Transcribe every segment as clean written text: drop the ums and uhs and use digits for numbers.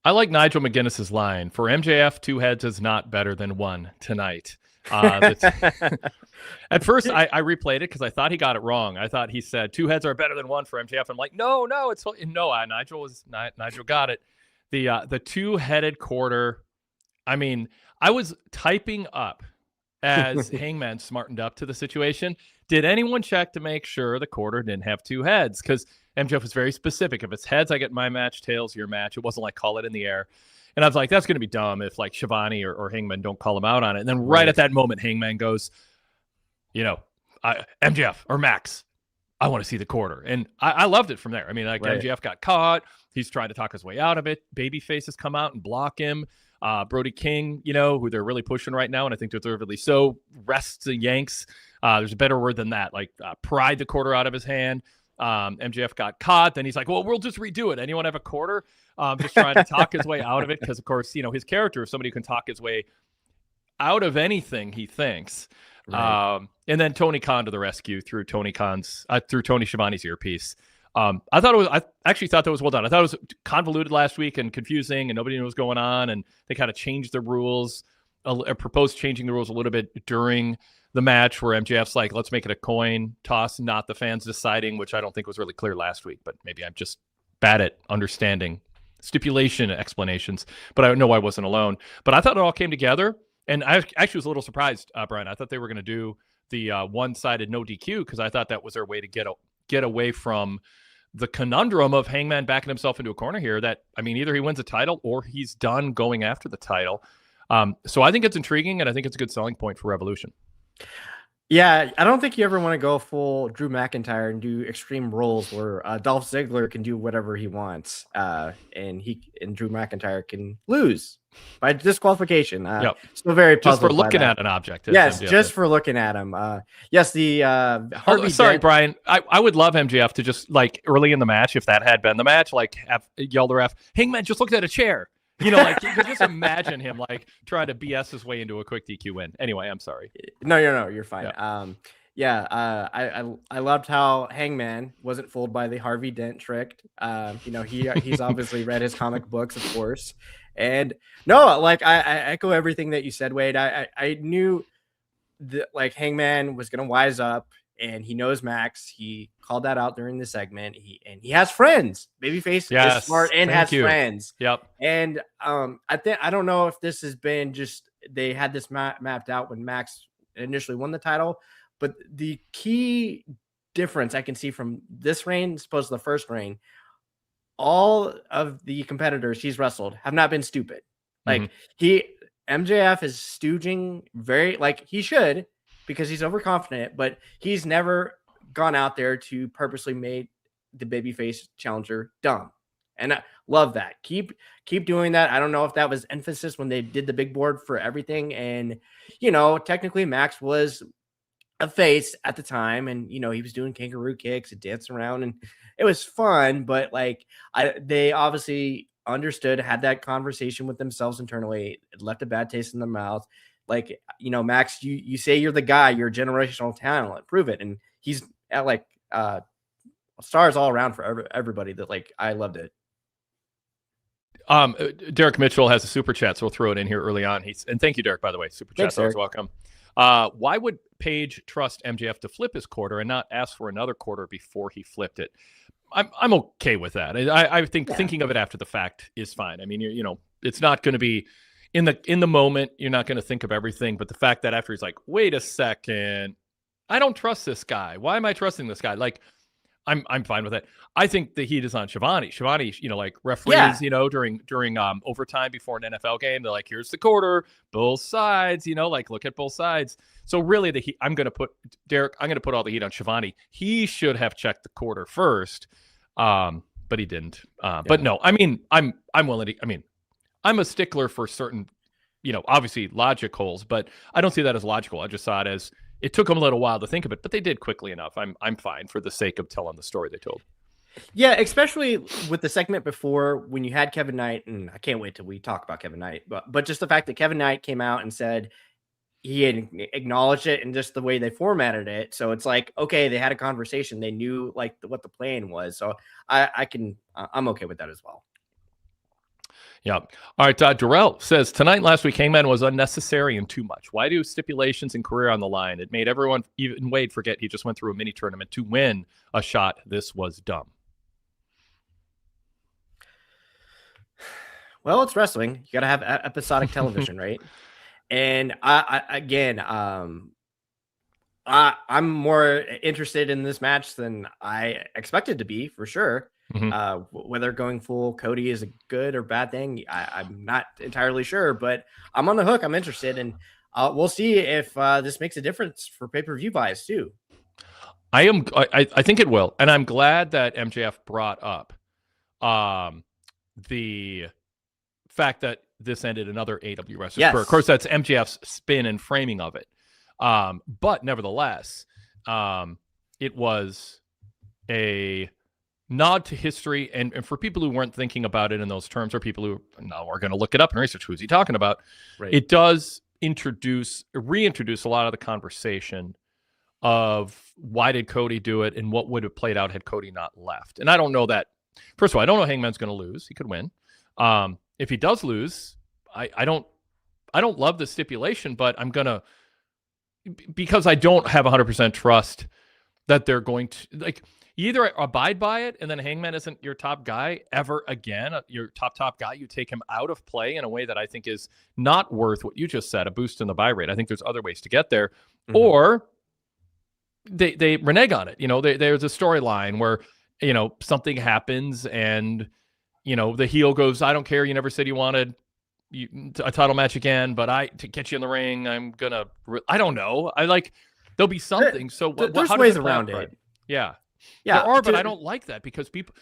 I like Nigel McGuinness's line for MJF. 2 heads is not better than 1 tonight. At first, I replayed it because I thought he got it wrong. I thought he said 2 heads are better than 1 for MJF. I'm like, no, it's no. Nigel got it. The 2-headed quarter. I mean, I was typing up as Hangman smartened up to the situation. Did anyone check to make sure the quarter didn't have 2 heads? Because MJF was very specific. If it's heads, I get my match. Tails, your match. It wasn't like call it in the air. And I was like, that's going to be dumb if like Shivani or Hangman don't call him out on it. And then right at that moment, Hangman goes, MJF or Max, I want to see the quarter. And I loved it from there. I mean, like MJF got caught. He's trying to talk his way out of it. Baby faces come out and block him. Brody King, who they're really pushing right now, and I think deservedly so, rests the Yanks. There's a better word than that, like pried the quarter out of his hand. MJF got caught. Then he's like, well, we'll just redo it. Anyone have a quarter? Just trying to talk his way out of it because, of course, his character is somebody who can talk his way out of anything he thinks. Right. And then Tony Khan to the rescue through Tony Schiavone's earpiece. I actually thought that was well done. I thought it was convoluted last week and confusing and nobody knew what was going on. And they kind of changed the rules, proposed changing the rules a little bit during the match where MJF's like, let's make it a coin toss, not the fans deciding, which I don't think was really clear last week, but maybe I'm just bad at understanding stipulation explanations, but I know I wasn't alone. But I thought it all came together. And I actually was a little surprised, Brian. I thought they were going to do the one-sided no DQ because I thought that was their way to get away from the conundrum of Hangman backing himself into a corner here that, I mean, either he wins a title or he's done going after the title. So I think it's intriguing, and I think it's a good selling point for Revolution. Yeah, I don't think you ever want to go full Drew McIntyre and do extreme roles where Dolph Ziggler can do whatever he wants, and Drew McIntyre can lose by disqualification. Still very puzzled just for looking at an object. Yes, just for looking at him. Yes, the sorry, Brian. I would love MJF to just like early in the match, if that had been the match, like have yelled the ref, Hangman just looked at a chair. Like you could just imagine him like trying to BS his way into a quick DQ win. Anyway, I'm sorry. No, you're fine. Yeah. I loved how Hangman wasn't fooled by the Harvey Dent trick. He's obviously read his comic books, of course. And no, like I echo everything that you said, Wade. I knew that like Hangman was gonna wise up. And he knows Max. He called that out during the segment. He has friends. Babyface is smart and has friends. Yep. And I don't know if this has been just they had this mapped out when Max initially won the title, but the key difference I can see from this reign, as opposed to the first reign, all of the competitors he's wrestled have not been stupid. Like MJF is stooging very like he should, because he's overconfident, but he's never gone out there to purposely make the babyface challenger dumb. And I love that. Keep doing that. I don't know if that was emphasis when they did the big board for everything. And, technically Max was a face at the time. And, he was doing kangaroo kicks and dancing around and it was fun. But like they obviously understood, had that conversation with themselves internally. It left a bad taste in their mouth. Like, Max, you say you're the guy, you're a generational talent, prove it. And he's at like stars all around for everybody that like, I loved it. Derek Mitchell has a super chat, so we'll throw it in here early on. And thank you, Derek, by the way. Super chat, always welcome. Why would Page trust MJF to flip his quarter and not ask for another quarter before he flipped it? I'm okay with that. I think thinking of it after the fact is fine. I mean, it's not going to be in the moment, you're not going to think of everything, but the fact that after he's like, wait a second, I don't trust this guy. Why am I trusting this guy? Like, I'm fine with it. I think the heat is on Schiavone. Schiavone, like referees, during overtime before an NFL game, they're like, here's the quarter, both sides, like look at both sides. So really the heat, I'm going to put all the heat on Schiavone. He should have checked the quarter first, but he didn't. But no, I mean, I'm willing to, I'm a stickler for certain, obviously logic holes, but I don't see that as logical. I just saw it as it took them a little while to think of it, but they did quickly enough. I'm fine for the sake of telling the story they told. Yeah, especially with the segment before when you had Kevin Knight, and I can't wait till we talk about Kevin Knight, but just the fact that Kevin Knight came out and said he had acknowledged it and just the way they formatted it. So it's like, okay, they had a conversation. They knew like what the plan was. So I'm okay with that as well. Yeah. All right. Darrell says, tonight and last week, Hangman was unnecessary and too much. Why do stipulations and career on the line? It made everyone, even Wade, forget he just went through a mini tournament to win a shot. This was dumb. Well, it's wrestling. You got to have episodic television, right? And I'm more interested in this match than I expected to be, for sure. Mm-hmm. Whether going full Cody is a good or bad thing, I'm not entirely sure, but I'm on the hook. I'm interested, and we'll see if this makes a difference for pay-per-view buys too. I think it will, and I'm glad that MJF brought up the fact that this ended another AEW wrestler's career. Of course, that's MJF's spin and framing of it. But nevertheless, it was a nod to history. And for people who weren't thinking about it in those terms, or people who are going to look it up and research who's he talking about, right. It does reintroduce a lot of the conversation of why did Cody do it and what would have played out had Cody not left. And I don't know that. First of all, I don't know Hangman's going to lose. He could win. If he does lose, I don't love the stipulation, but I'm going to, because I don't have 100% trust that they're going to, like, you either abide by it and then Hangman isn't your top guy ever again, your top guy, you take him out of play in a way that I think is not worth what you just said, a boost in the buy rate. I think there's other ways to get there. Mm-hmm. Or they renege on it. There's a storyline where, something happens and, the heel goes, I don't care. You never said you wanted a title match again, but to get you in the ring, I'm going to, I don't know. There'll be something. So there's ways around it. Yeah. There are, but I don't like that because people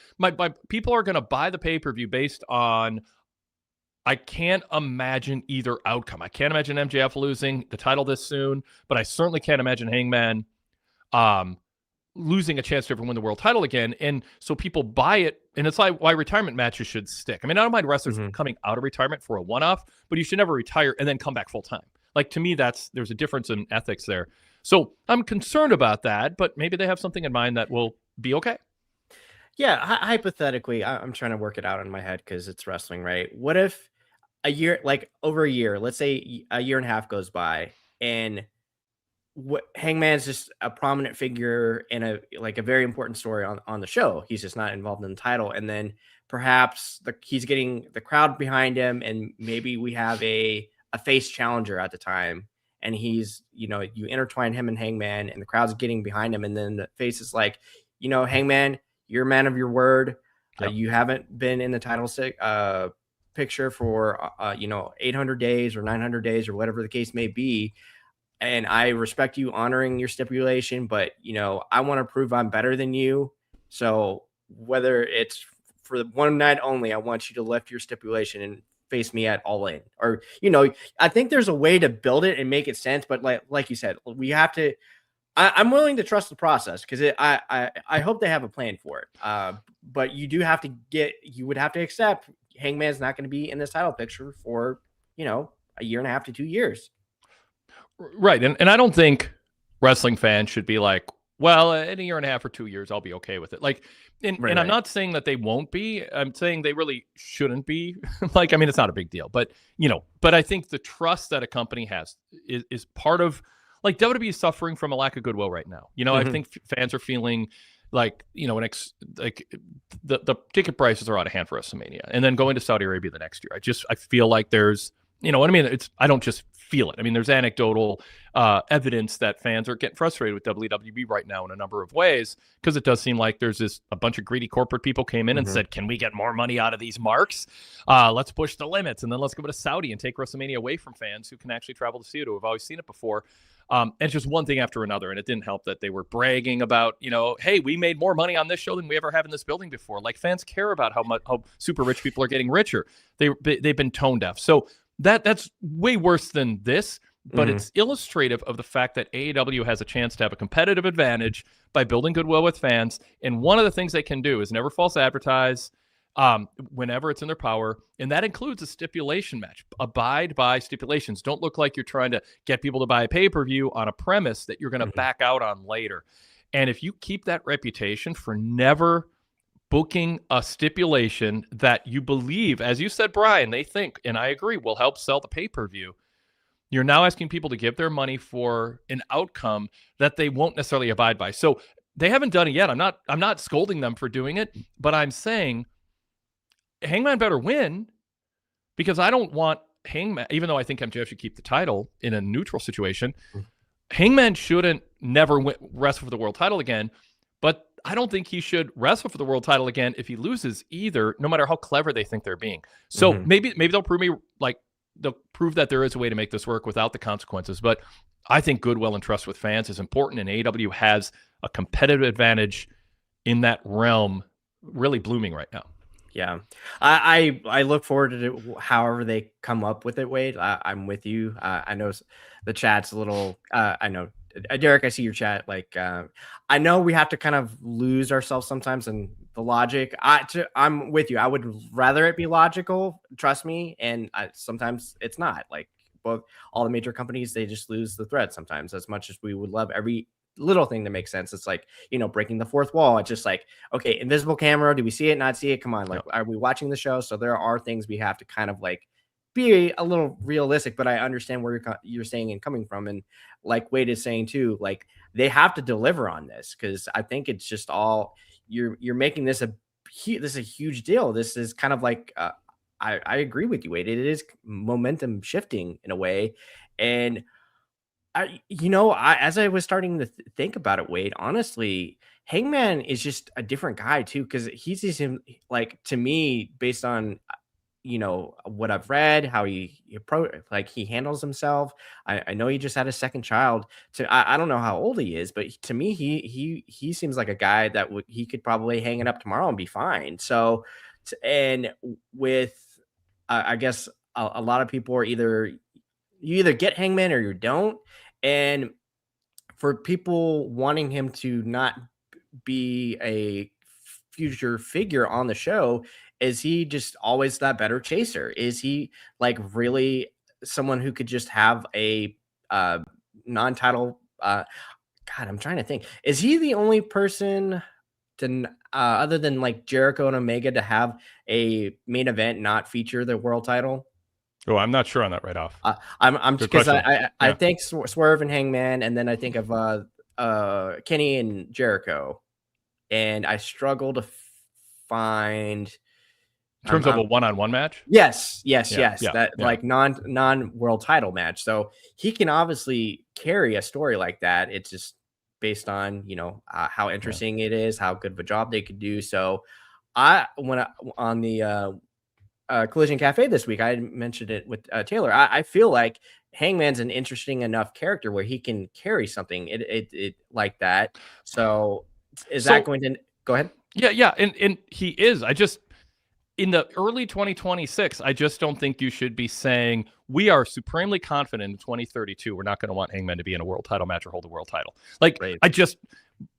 are going to buy the pay-per-view based on, I can't imagine either outcome. I can't imagine MJF losing the title this soon, but I certainly can't imagine Hangman losing a chance to ever win the world title again. And so people buy it, and it's like why retirement matches should stick. I mean, I don't mind wrestlers coming out of retirement for a one-off, but you should never retire and then come back full-time. Like, to me, there's a difference in ethics there. So I'm concerned about that, but maybe they have something in mind that will be okay. Yeah, hypothetically, I'm trying to work it out in my head because it's wrestling, right? What if over a year, let's say a year and a half goes by, and Hangman's just a prominent figure in a very important story on the show. He's just not involved in the title. And then perhaps he's getting the crowd behind him, and maybe we have a face challenger at the time. And he's, you intertwine him and Hangman, and the crowd's getting behind him. And then the face is like, Hangman, you're a man of your word. Yep. You haven't been in the title picture for, 800 days or 900 days or whatever the case may be. And I respect you honoring your stipulation, but, I want to prove I'm better than you. So whether it's for the one night only, I want you to lift your stipulation and face me at All In. Or, I think there's a way to build it and make it sense. But like you said, we have to, I'm willing to trust the process because I hope they have a plan for it. But you would have to accept Hangman's not going to be in this title picture for, a year and a half to 2 years. Right. And I don't think wrestling fans should be like, well, in a year and a half or 2 years, I'll be okay with it. And I'm not saying that they won't be. I'm saying they really shouldn't be. It's not a big deal. But, but I think the trust that a company has is part of, WWE is suffering from a lack of goodwill right now. I think fans are feeling the ticket prices are out of hand for WrestleMania. And then going to Saudi Arabia the next year. I feel like there's, I don't just feel it. There's anecdotal evidence that fans are getting frustrated with WWE right now in a number of ways, because it does seem like there's a bunch of greedy corporate people came in and said, can we get more money out of these marks? Let's push the limits, and then let's go to Saudi and take WrestleMania away from fans who can actually travel to see it, who have always seen it before. And it's just one thing after another, and it didn't help that they were bragging about, hey, we made more money on this show than we ever have in this building before. Fans care about how super rich people are getting richer. They've been tone deaf. So that's way worse than this, but it's illustrative of the fact that AEW has a chance to have a competitive advantage by building goodwill with fans. And one of the things they can do is never false advertise whenever it's in their power. And that includes a stipulation match. Abide by stipulations. Don't look like you're trying to get people to buy a pay-per-view on a premise that you're going to back out on later. And if you keep that reputation for never booking a stipulation that you believe, as you said, Brian, they think, and I agree, will help sell the pay-per-view. You're now asking people to give their money for an outcome that they won't necessarily abide by. So they haven't done it yet. I'm not scolding them for doing it, but I'm saying Hangman better win, because I don't want Hangman, even though I think MJF should keep the title in a neutral situation, Hangman shouldn't never wrestle for the world title again. But I don't think he should wrestle for the world title again if he loses either, no matter how clever they think they're being. So maybe they'll prove me, like, they'll prove that there is a way to make this work without the consequences. But I think goodwill and trust with fans is important, and AEW has a competitive advantage in that realm really blooming right now. Yeah, I look forward to it, however they come up with it, Wade. I'm with you. I know the chat's a little, I know, Derek, I see your chat. Like, I know we have to kind of lose ourselves sometimes in the logic. I'm with you. I would rather it be logical, trust me. And sometimes it's not. Like, both all the major companies, they just lose the thread sometimes. As much as we would love every little thing to make sense, it's like, you know, breaking the fourth wall. It's just like, okay, invisible camera, do we see it, not see it? Come on, like, are we watching the show? So there are things we have to kind of like be a little realistic, but I understand where you're saying and coming from. And like Wade is saying too, like, they have to deliver on this, because I think it's just all you're making this this is a huge deal. This is kind of like I agree with you, Wade. It is momentum shifting in a way. And as I was starting to think about it, Wade, honestly, Hangman is just a different guy too, because he's just him, like, to me, based on what I've read, how he handles himself. I know he just had a second child. I don't know how old he is, but to me, he seems like a guy that he could probably hang it up tomorrow and be fine. So, and with I guess a lot of people are you either get Hangman or you don't. And for people wanting him to not be a future figure on the show, is he just always that better chaser? Is he like really someone who could just have a non-title? God, I'm trying to think. Is he the only person to other than like Jericho and Omega to have a main event not feature the world title? Oh, I'm not sure on that right off. I'm because I think Swerve and Hangman, and then I think of Kenny and Jericho, and I struggle to find in terms of a one-on-one match. Yes. Like non world title match. So he can obviously carry a story like that. It's just based on how interesting it is, how good of a job they could do. So on the Collision Cafe this week, I mentioned it with Taylor. I feel like Hangman's an interesting enough character where he can carry something it like that. So that going to go ahead? Yeah, and he is. I just, in the early 2026, I just don't think you should be saying we are supremely confident in 2032 we're not going to want Hangman to be in a world title match or hold a world title. Like, right.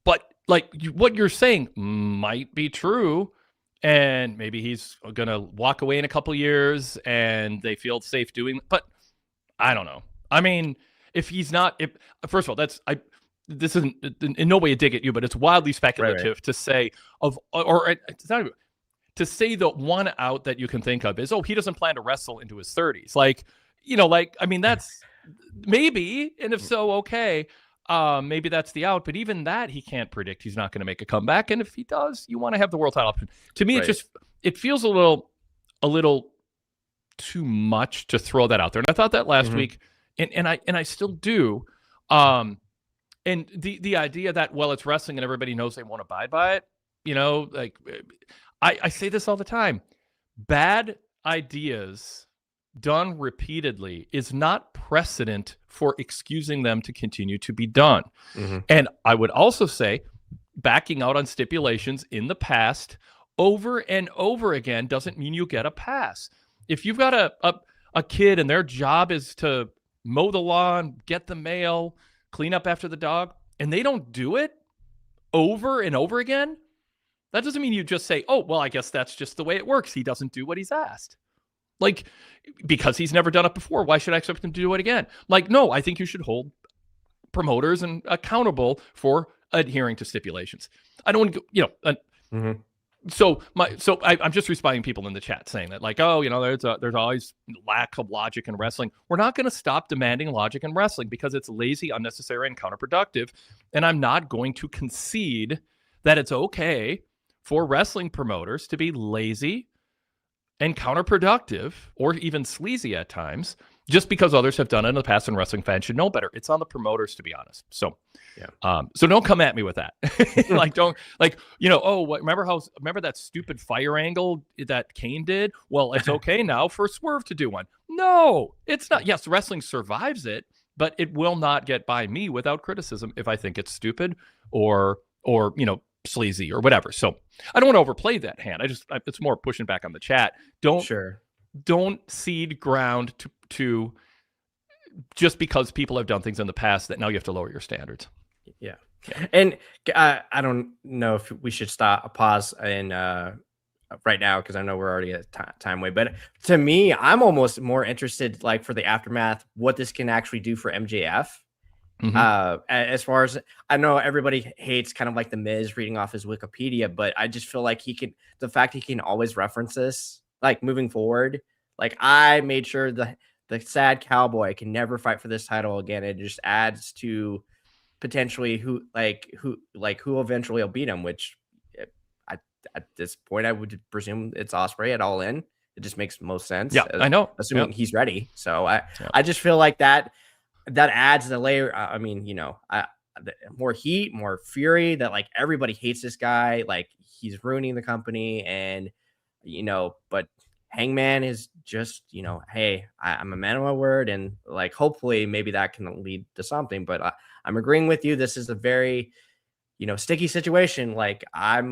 But like what you're saying might be true. And maybe he's going to walk away in a couple years and they feel safe doing, but I don't know. I mean, if he's not, first of all, this isn't in no way a dig at you, but it's wildly speculative to say it's not even, to say the one out that you can think of is, he doesn't plan to wrestle into his 30s. Like, I mean, that's maybe, and if so, okay. Maybe that's the out, but even that he can't predict. He's not going to make a comeback, and if he does, you want to have the world title option. To me, it feels a little too much to throw that out there. And I thought that last week, and I still do. And the idea that it's wrestling and everybody knows they won't abide by it. Like I say this all the time. Bad ideas done repeatedly is not precedent for excusing them to continue to be done. And I would also say backing out on stipulations in the past over and over again doesn't mean you get a pass. If you've got a kid and their job is to mow the lawn, get the mail, clean up after the dog, and they don't do it over and over again, that doesn't mean you just say, I guess that's just the way it works. He doesn't do what he's asked. Like, because he's never done it before, why should I expect him to do it again? Like, no, I think you should hold promoters and accountable for adhering to stipulations. I don't want to, I'm just responding to people in the chat saying that, like, oh, there's always lack of logic in wrestling. We're not going to stop demanding logic in wrestling because it's lazy, unnecessary, and counterproductive. And I'm not going to concede that it's okay for wrestling promoters to be lazy and counterproductive or even sleazy at times, just because others have done it in the past and wrestling fans should know better. It's on the promoters, to be honest. So, so don't come at me with that. Remember that stupid fire angle that Kane did? Well, it's okay now for Swerve to do one. No, it's not. Yes, wrestling survives it, but it will not get by me without criticism if I think it's stupid or sleazy or whatever. So I don't want to overplay that hand. It's more pushing back on the chat. Don't cede ground to just because people have done things in the past that now you have to lower your standards. Yeah. And I don't know if we should pause and right now, because I know we're already at time way, but to me, I'm almost more interested, like, for the aftermath, what this can actually do for MJF. As far as I know, everybody hates kind of like the Miz reading off his Wikipedia, but I just feel like the fact he can always reference this, like, moving forward, like, I made sure the sad cowboy can never fight for this title again. It just adds to potentially who eventually will beat him, which at this point I would presume it's Ospreay at All In. It just makes most sense. Yeah, I know. Assuming he's ready. So I just feel like that adds the layer. I mean, more heat, more fury, that, like, everybody hates this guy. Like, he's ruining the company, and, but Hangman is just, hey, I'm a man of my word. And, like, hopefully maybe that can lead to something, but I'm agreeing with you. This is a very, sticky situation. Like, I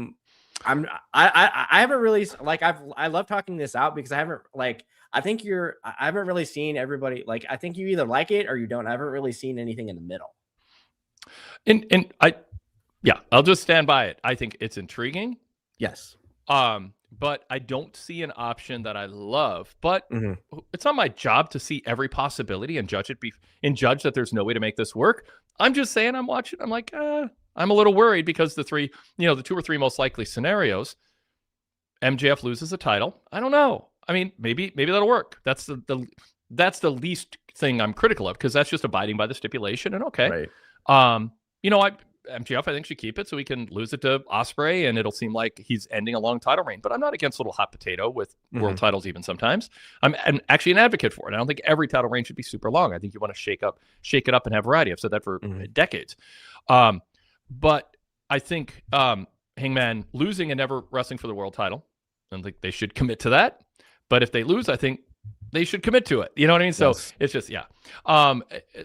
haven't really, like, I love talking this out because I haven't really seen everybody, like, I think you either like it or you don't. I haven't really seen anything in the middle. And I'll just stand by it. I think it's intriguing. Yes. But I don't see an option that I love. But it's not my job to see every possibility and judge that there's no way to make this work. I'm just saying, I'm watching. I'm like, I'm a little worried because the two or three most likely scenarios, MJF loses a title. I don't know. I mean, maybe that'll work. That's the least thing I'm critical of, because that's just abiding by the stipulation. And okay, right. MJF, I think, should keep it so he can lose it to Ospreay, and it'll seem like he's ending a long title reign. But I'm not against a little hot potato with world titles even sometimes. I'm actually an advocate for it. I don't think every title reign should be super long. I think you want to shake it up and have variety. I've said that for decades. But I think Hangman losing and never wrestling for the world title, I think they should commit to that. But if they lose, I think they should commit to it. You know what I mean? Yes. So it's just,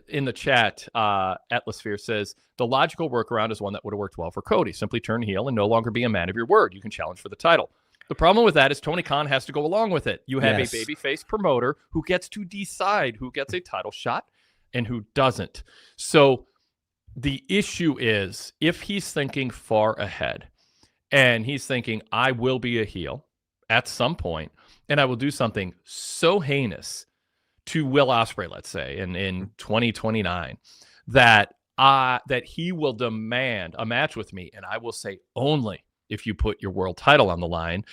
in the chat, Atlasphere says, the logical workaround is one that would have worked well for Cody. Simply turn heel and no longer be a man of your word. You can challenge for the title. The problem with that is Tony Khan has to go along with it. You have a babyface promoter who gets to decide who gets a title shot and who doesn't. So the issue is, if he's thinking far ahead and he's thinking, I will be a heel at some point, and I will do something so heinous to Will Ospreay, let's say, in 2029, that he will demand a match with me, and I will say only if you put your world title on the line,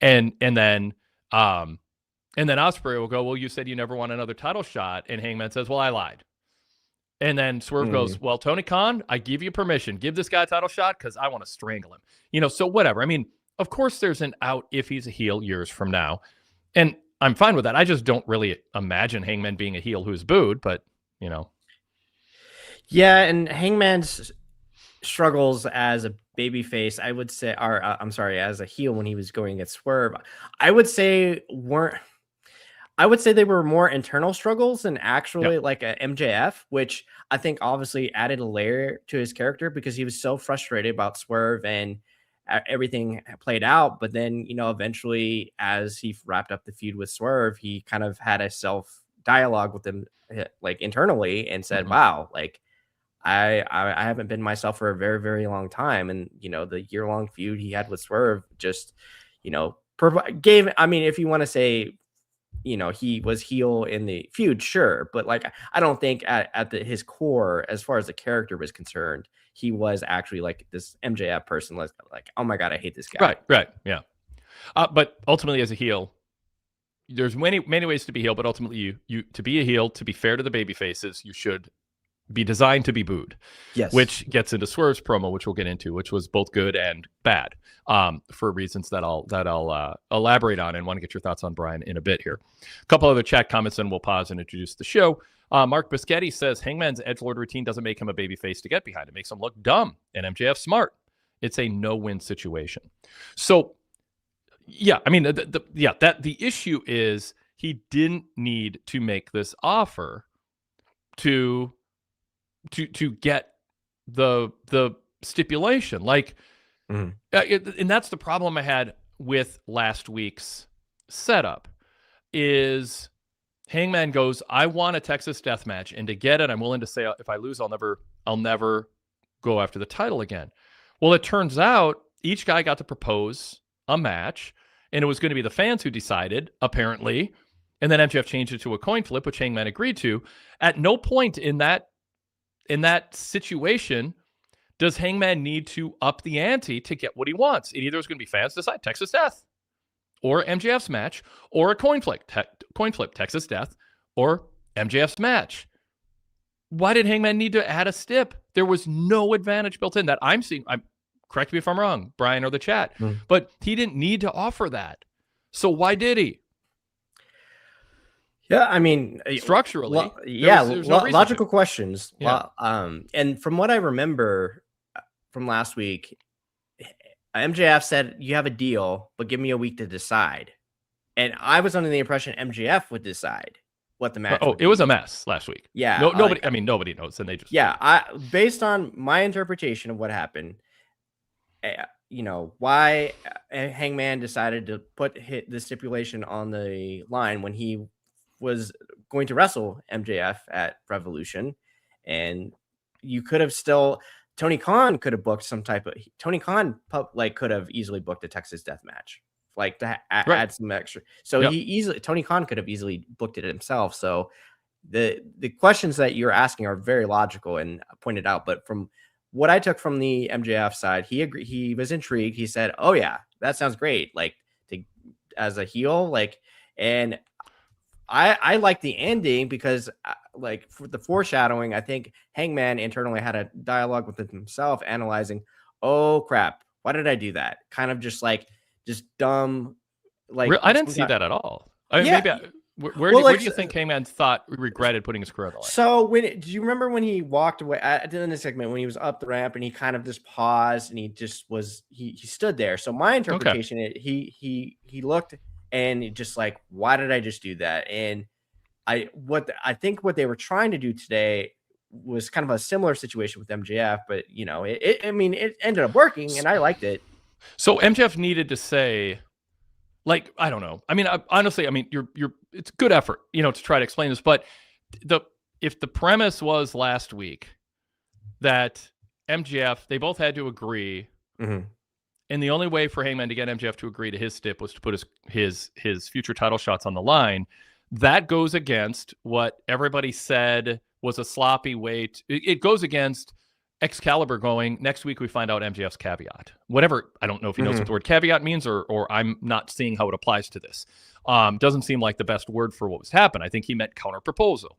and then Ospreay will go, well, you said you never want another title shot, and Hangman says, well, I lied. And then Swerve goes, well, Tony Khan, I give you permission. Give this guy a title shot because I want to strangle him. So whatever. I mean, of course there's an out if he's a heel years from now. And I'm fine with that. I just don't really imagine Hangman being a heel who's booed, but, Yeah, and Hangman's struggles as a babyface, I would say, as a heel when he was going at Swerve, I would say they were more internal struggles than actually like a MJF, which I think obviously added a layer to his character because he was so frustrated about Swerve and everything played out. But then, eventually, as he wrapped up the feud with Swerve, he kind of had a self dialogue with him, like, internally, and said, wow, like, I haven't been myself for a very, very long time. And, the year-long feud he had with Swerve just, gave, I mean, if you want to say, he was heel in the feud, sure, but like I don't think at his core, as far as the character was concerned, he was actually like this MJF person, like oh my god, I hate this guy. Right, yeah. But ultimately, as a heel, there's many ways to be heel, but ultimately, you to be a heel, to be fair to the baby faces, you should be designed to be booed. Yes. Which gets into Swerve's promo, which we'll get into, which was both good and bad, for reasons that I'll elaborate on, and want to get your thoughts on, Brian, in a bit here. A couple other chat comments, and we'll pause and introduce the show. Mark Biscetti says Hangman's edgelord routine doesn't make him a babyface to get behind. It makes him look dumb, and MJF smart. It's a no-win situation. So, yeah, I mean, the issue is he didn't need to make this offer to get the stipulation, like, and that's the problem I had with last week's setup. Is Hangman goes, I want a Texas death match, and to get it, I'm willing to say if I lose, I'll never go after the title again. Well, it turns out each guy got to propose a match, and it was going to be the fans who decided, apparently, and then MJF changed it to a coin flip, which Hangman agreed to. At no point in that situation does Hangman need to up the ante to get what he wants. It either is going to be fans decide Texas death, or MJF's match, or a coin flip, Texas death, or MJF's match. Why did Hangman need to add a stip? There was no advantage built in that I'm seeing. Correct me if I'm wrong, Brian or the chat, but he didn't need to offer that. So why did he? Yeah, I mean, structurally, there's no logical questions. Yeah. And from what I remember from last week, MJF said, you have a deal, but give me a week to decide. And I was under the impression MJF would decide what the match would be. It was a mess last week. Yeah. Nobody knows. And they just, based on my interpretation of what happened, why Hangman decided to put the stipulation on the line when he was going to wrestle MJF at Revolution, and you could have still Tony Khan could have booked some type of could have easily booked a Texas death match, like to add some extra. So Tony Khan could have easily booked it himself. So the questions that you're asking are very logical and pointed out, but from what I took from the MJF side, he agreed. He was intrigued. He said, "Oh yeah, that sounds great." Like as a heel, and I like the ending because, for the foreshadowing, I think Hangman internally had a dialogue with himself, analyzing, "Oh crap, why did I do that?" Kind of just dumb. I didn't see that at all. I mean, maybe. Where do you think Hangman regretted putting his career on the line? So do you remember when he walked away at the end of the segment, when he was up the ramp and he kind of just paused and he just was, he stood there. So my interpretation, he looked and he just why did I just do that? And I think what they were trying to do today was kind of a similar situation with MJF, but it ended up working and I liked it. So MJF needed to say, I don't know. I mean, honestly, it's good effort, to try to explain this. But if the premise was last week that MJF, they both had to agree, and the only way for Hangman to get MJF to agree to his stip was to put his future title shots on the line, that goes against what everybody said was a sloppy way. It goes against Excalibur going, next week we find out MJF's caveat. Whatever, I don't know if he knows what the word caveat means, or I'm not seeing how it applies to this. Doesn't seem like the best word for what was happening. I think he meant counter proposal.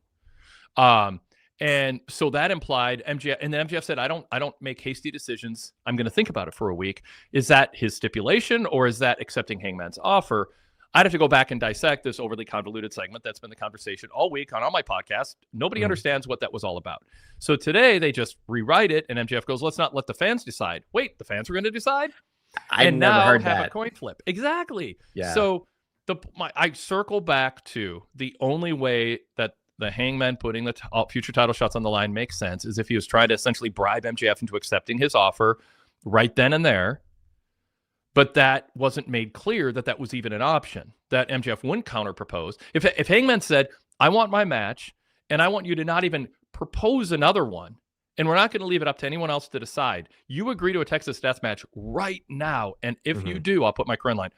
And so that implied MJF, and then MJF said, I don't make hasty decisions. I'm going to think about it for a week. Is that his stipulation, or is that accepting Hangman's offer? I'd have to go back and dissect this overly convoluted segment. That's been the conversation all week on all my podcasts. Nobody understands what that was all about. So today they just rewrite it, and MJF goes, let's not let the fans decide. Wait, the fans were going to decide? I never heard have that. A coin flip. Exactly. Yeah. So I circle back to the only way that the Hangman putting the future title shots on the line makes sense is if he was trying to essentially bribe MJF into accepting his offer right then and there. But that wasn't made clear that was even an option, that MJF wouldn't counter propose. If Hangman said, I want my match, and I want you to not even propose another one, and we're not going to leave it up to anyone else to decide, you agree to a Texas death match right now, and if you do, I'll put my career in line.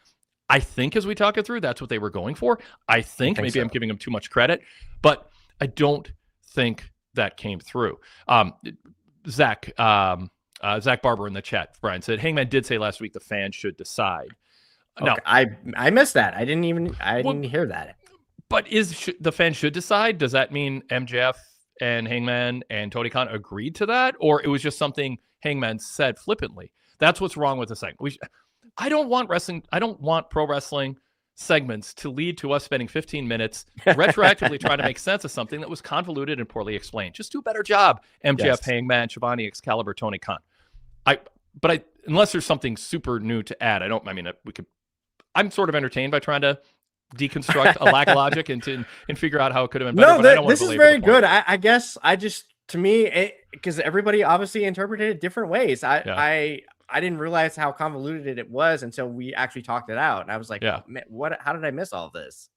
I think as we talk it through, that's what they were going for. I think maybe so. I'm giving them too much credit, but I don't think that came through. Zach Barber in the chat, Brian said, Hangman did say last week the fans should decide. Okay, no, I missed that. I didn't hear that. But the fans should decide? Does that mean MJF and Hangman and Tony Khan agreed to that, or it was just something Hangman said flippantly? That's what's wrong with the segment. I don't want wrestling. I don't want pro wrestling segments to lead to us spending 15 minutes retroactively trying to make sense of something that was convoluted and poorly explained. Just do a better job, MJF, yes. Hangman, Shivani, Excalibur, Tony Khan. Unless there's something super new to add, I'm sort of entertained by trying to deconstruct a lack of logic and figure out how it could have been better. No, this is very good. I guess to me, because everybody obviously interpreted it different ways. I didn't realize how convoluted it was until we actually talked it out. And I was like, yeah. Man, how did I miss all this?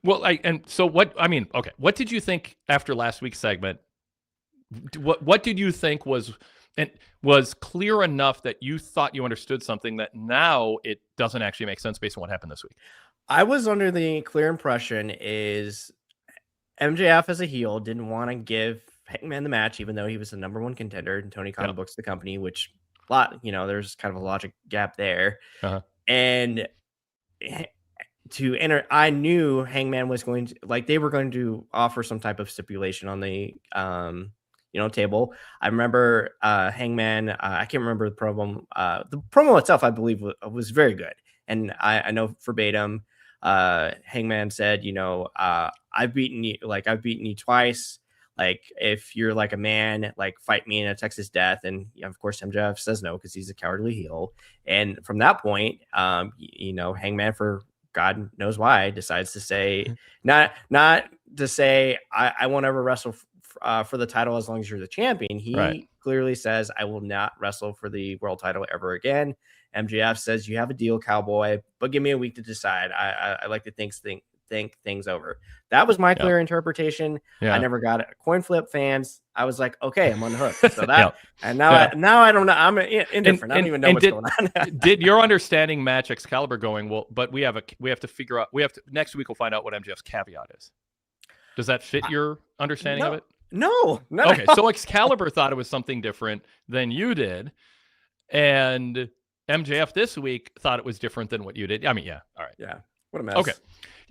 Well, what did you think after last week's segment? What did you think was clear enough that you thought you understood something that now it doesn't actually make sense based on what happened this week? I was under the clear impression is MJF as a heel didn't want to give Hangman the match, even though he was the number 1 contender, and Tony Khan books the company, which there's kind of a logic gap there. Uh-huh. And to enter, I knew Hangman was going to, they were going to offer some type of stipulation on the table. I remember Hangman, I can't remember the promo. The promo itself, I believe, was very good. And I know verbatim, Hangman said, I've beaten you twice. If you're like a man, fight me in a Texas death. And of course, MJF says no, because he's a cowardly heel. And from that point, Hangman, for God knows why, decides to say, not to say, I won't ever wrestle for the title as long as you're the champion. He clearly says, I will not wrestle for the world title ever again. MJF says, you have a deal, cowboy, but give me a week to decide. I like to think things over. That was my clear interpretation. I never got it. Coin flip fans, I was like, okay, I'm on the hook. So that, and now I don't know. I'm indifferent. I don't even know what's going on. Did your understanding match Excalibur going? Well, but we have to figure out. Next week we'll find out what MJF's caveat is. Does that fit your understanding of it? No. Okay, so Excalibur thought it was something different than you did, and MJF this week thought it was different than what you did. I mean, yeah. All right. Yeah. What a mess. Okay.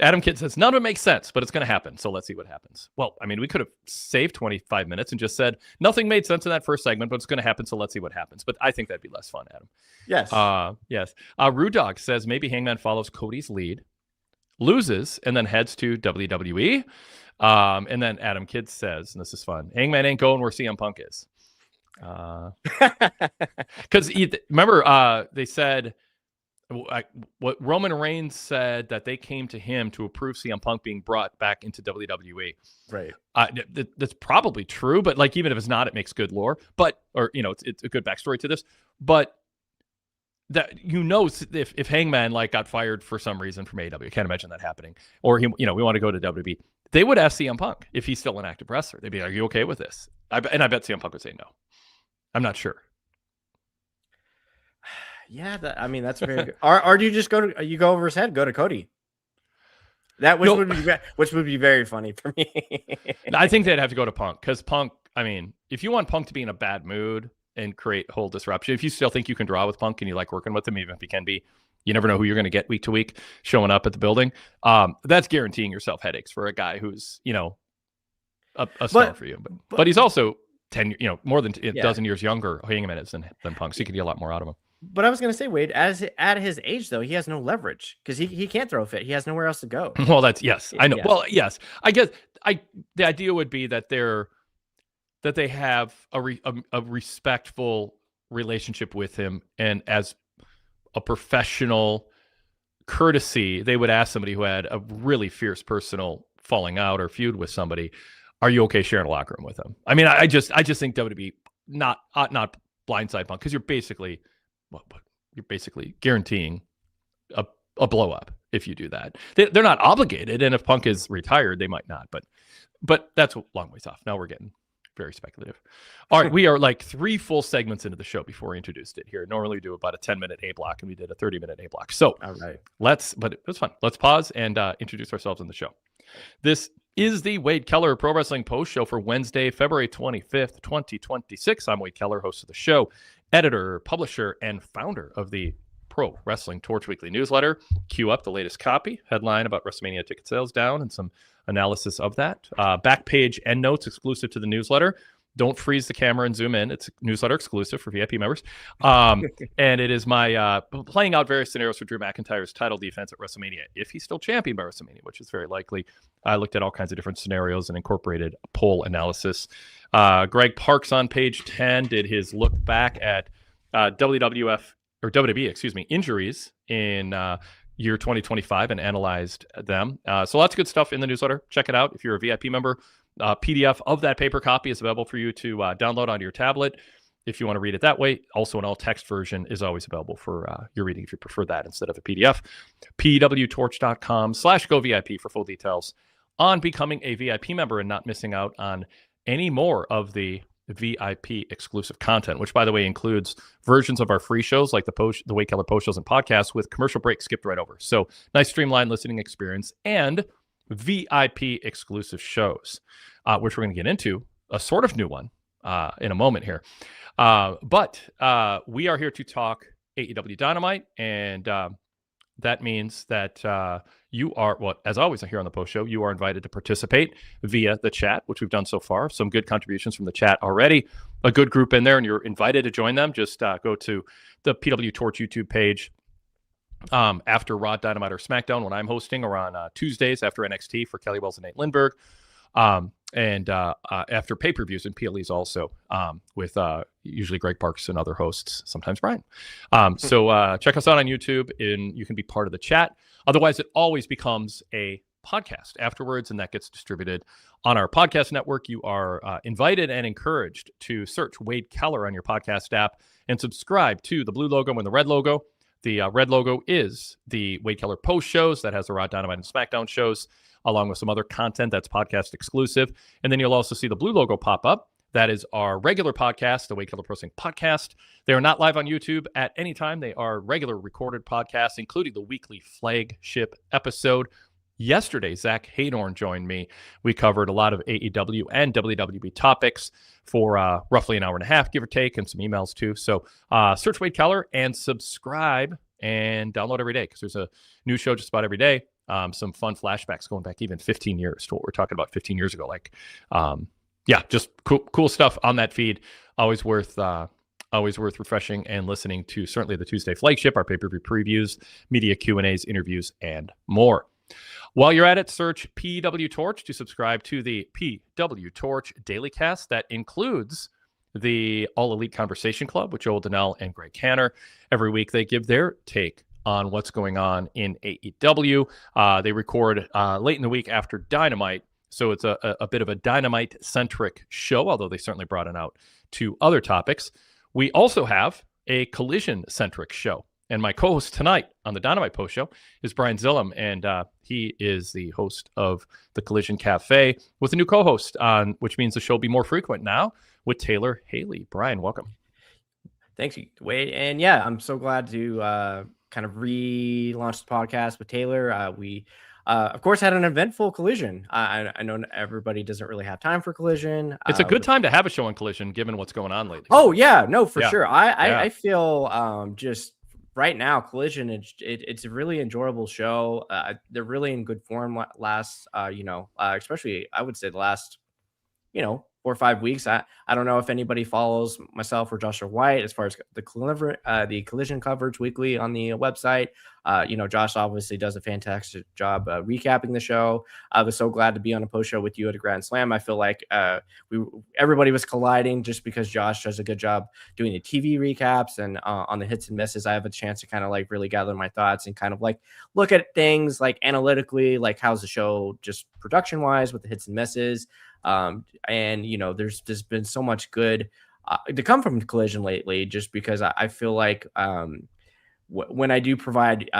Adam Kidd says, none of it makes sense, but it's going to happen. So let's see what happens. Well, I mean, we could have saved 25 minutes and just said, nothing made sense in that first segment, but it's going to happen. So let's see what happens. But I think that'd be less fun, Adam. Yes. Yes. Rude Dog says, maybe Hangman follows Cody's lead, loses, and then heads to WWE. And then Adam Kidd says, and this is fun, Hangman ain't going where CM Punk is. Because remember, they said, what Roman Reigns said, that they came to him to approve CM Punk being brought back into WWE. Right. That's probably true, but even if it's not, it makes good lore. But it's a good backstory to this. But that if Hangman got fired for some reason from AEW, I can't imagine that happening. Or we want to go to WWE. They would ask CM Punk if he's still an active wrestler. They'd be like, "Are you okay with this?" And I bet CM Punk would say no. I'm not sure. Yeah, that's very good. Or do you just go over his head, go to Cody? Which would be very funny for me. I think they'd have to go to Punk, because Punk, if you want Punk to be in a bad mood and create whole disruption, if you still think you can draw with Punk and you like working with him, even if he can be, you never know who you're going to get week to week showing up at the building. That's guaranteeing yourself headaches for a guy who's, a star for you. But he's also 10, more than a dozen years younger, Hangman is than Punk, so you could get a lot more out of him. But I was going to say, Wade, at his age, though, he has no leverage because he can't throw a fit. He has nowhere else to go. Well, yes, I know. Yeah. Well, yes, I guess the idea would be that they have a respectful relationship with him, and as a professional courtesy, they would ask somebody who had a really fierce personal falling out or feud with somebody, "Are you okay sharing a locker room with them?" I just think WWE not blindside Punk, because you're basically guaranteeing a blow up if you do that. They're not obligated, and if Punk is retired, they might not. But that's a long ways off. Now we're getting very speculative. All right, we are like 3 full segments into the show before we introduced it here. Normally we do about a 10-minute A block, and we did a 30-minute A block. So all right, but it was fun. Let's pause and introduce ourselves in the show. This is the Wade Keller Pro Wrestling Post Show for Wednesday, February 25th, 2026. I'm Wade Keller, host of the show, editor, publisher, and founder of the Pro Wrestling Torch Weekly newsletter. Cue up the latest copy, headline about WrestleMania ticket sales down, and some analysis of that. Back page end notes exclusive to the newsletter. Don't freeze the camera and zoom in. It's newsletter exclusive for VIP members. And it is my playing out various scenarios for Drew McIntyre's title defense at WrestleMania, if he's still champion by WrestleMania, which is very likely. I looked at all kinds of different scenarios and incorporated a poll analysis. Greg Parks on page 10 did his look back at WWE injuries in year 2025 and analyzed them. So lots of good stuff in the newsletter. Check it out if you're a VIP member. PDF of that paper copy is available for you to download onto your tablet if you want to read it that way. Also, an all-text version is always available for your reading if you prefer that instead of a PDF. pwtorch.com/govip for full details on becoming a VIP member and not missing out on any more of the VIP exclusive content, which, by the way, includes versions of our free shows like the Wade Keller post shows and podcasts with commercial breaks skipped right over. So nice streamlined listening experience and VIP exclusive shows, which we're going to get into a sort of new one in a moment here. But we are here to talk AEW Dynamite, and that means that you are, well, as always here on the post show, you are invited to participate via the chat, which we've done so far. Some good contributions from the chat already. A good group in there, and you're invited to join them. Just go to the PWTorch YouTube page after Raw, Dynamite, or SmackDown when I'm hosting, or on Tuesdays after NXT for Kelly Wells and Nate Lindbergh, and after pay-per-views and PLEs also, with usually Greg Parks and other hosts, sometimes Brian. So check us out on YouTube, and you can be part of the chat. Otherwise, it always becomes a podcast afterwards, and that gets distributed on our podcast network. You are invited and encouraged to search Wade Keller on your podcast app and subscribe to the blue logo and the red logo. The red logo is the Wade Keller post shows that has the Raw, Dynamite, and SmackDown shows, along with some other content that's podcast exclusive. And then you'll also see the blue logo pop up. That is our regular podcast, the Wade Keller Pro Wrestling Podcast. They are not live on YouTube at any time. They are regular recorded podcasts, including the weekly flagship episode. Yesterday, Zach Haydorn joined me. We covered a lot of AEW and WWE topics for roughly an hour and a half, give or take, and some emails too. So search Wade Keller and subscribe and download every day, because there's a new show just about every day. Some fun flashbacks going back even 15 years to what we're talking about 15 years ago. Just cool stuff on that feed. Always worth refreshing and listening to. Certainly the Tuesday flagship, our pay-per-view previews, media Q&As, interviews, and more. While you're at it, search PWTorch to subscribe to the PWTorch Daily Cast. That includes the All Elite Conversation Club with Joel Donnell and Greg Canner. Every week they give their take on what's going on in AEW. They record late in the week after Dynamite, so it's a bit of a Dynamite-centric show, although they certainly broaden out to other topics. We also have a Collision-centric show. And my co-host tonight on the Dynamite Post Show is Brian Zilem, and he is the host of the Collision Cafe with a new co-host on, which means the show will be more frequent now with Taylor Haley. Brian, welcome. Thanks, Wade. And yeah, I'm so glad to kind of relaunch the podcast with Taylor. We, of course, had an eventful Collision. I know everybody doesn't really have time for Collision. It's a good time to have a show on Collision, given what's going on lately. Oh, yeah. No, for sure. I feel just right now, Collision, it's a really enjoyable show. They're really in good form especially I would say the last, 4 or 5 weeks. I don't know if anybody follows myself or Joshua White as far as the Collision coverage weekly on the website. Josh obviously does a fantastic job recapping the show. I was so glad to be on a post show with you at a Grand Slam. I feel like everybody was colliding just because Josh does a good job doing the TV recaps, and on the hits and misses, I have a chance to kind of like really gather my thoughts and kind of like look at things like analytically, like how's the show just production wise with the hits and misses. There's been so much good to come from Collision lately, just because I feel like when I do provide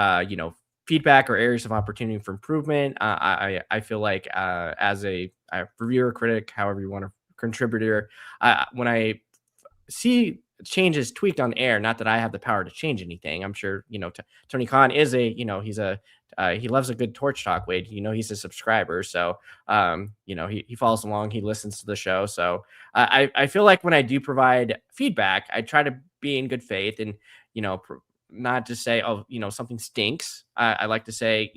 feedback or areas of opportunity for improvement, I feel like as a reviewer, critic, however you want to contributor. When I see changes tweaked on air, not that I have the power to change anything. I'm sure, Tony Khan is he loves a good torch talk, Wade. He's a subscriber. So, he follows along, he listens to the show. So I feel like when I do provide feedback, I try to be in good faith and, not to say, oh, something stinks. I like to say,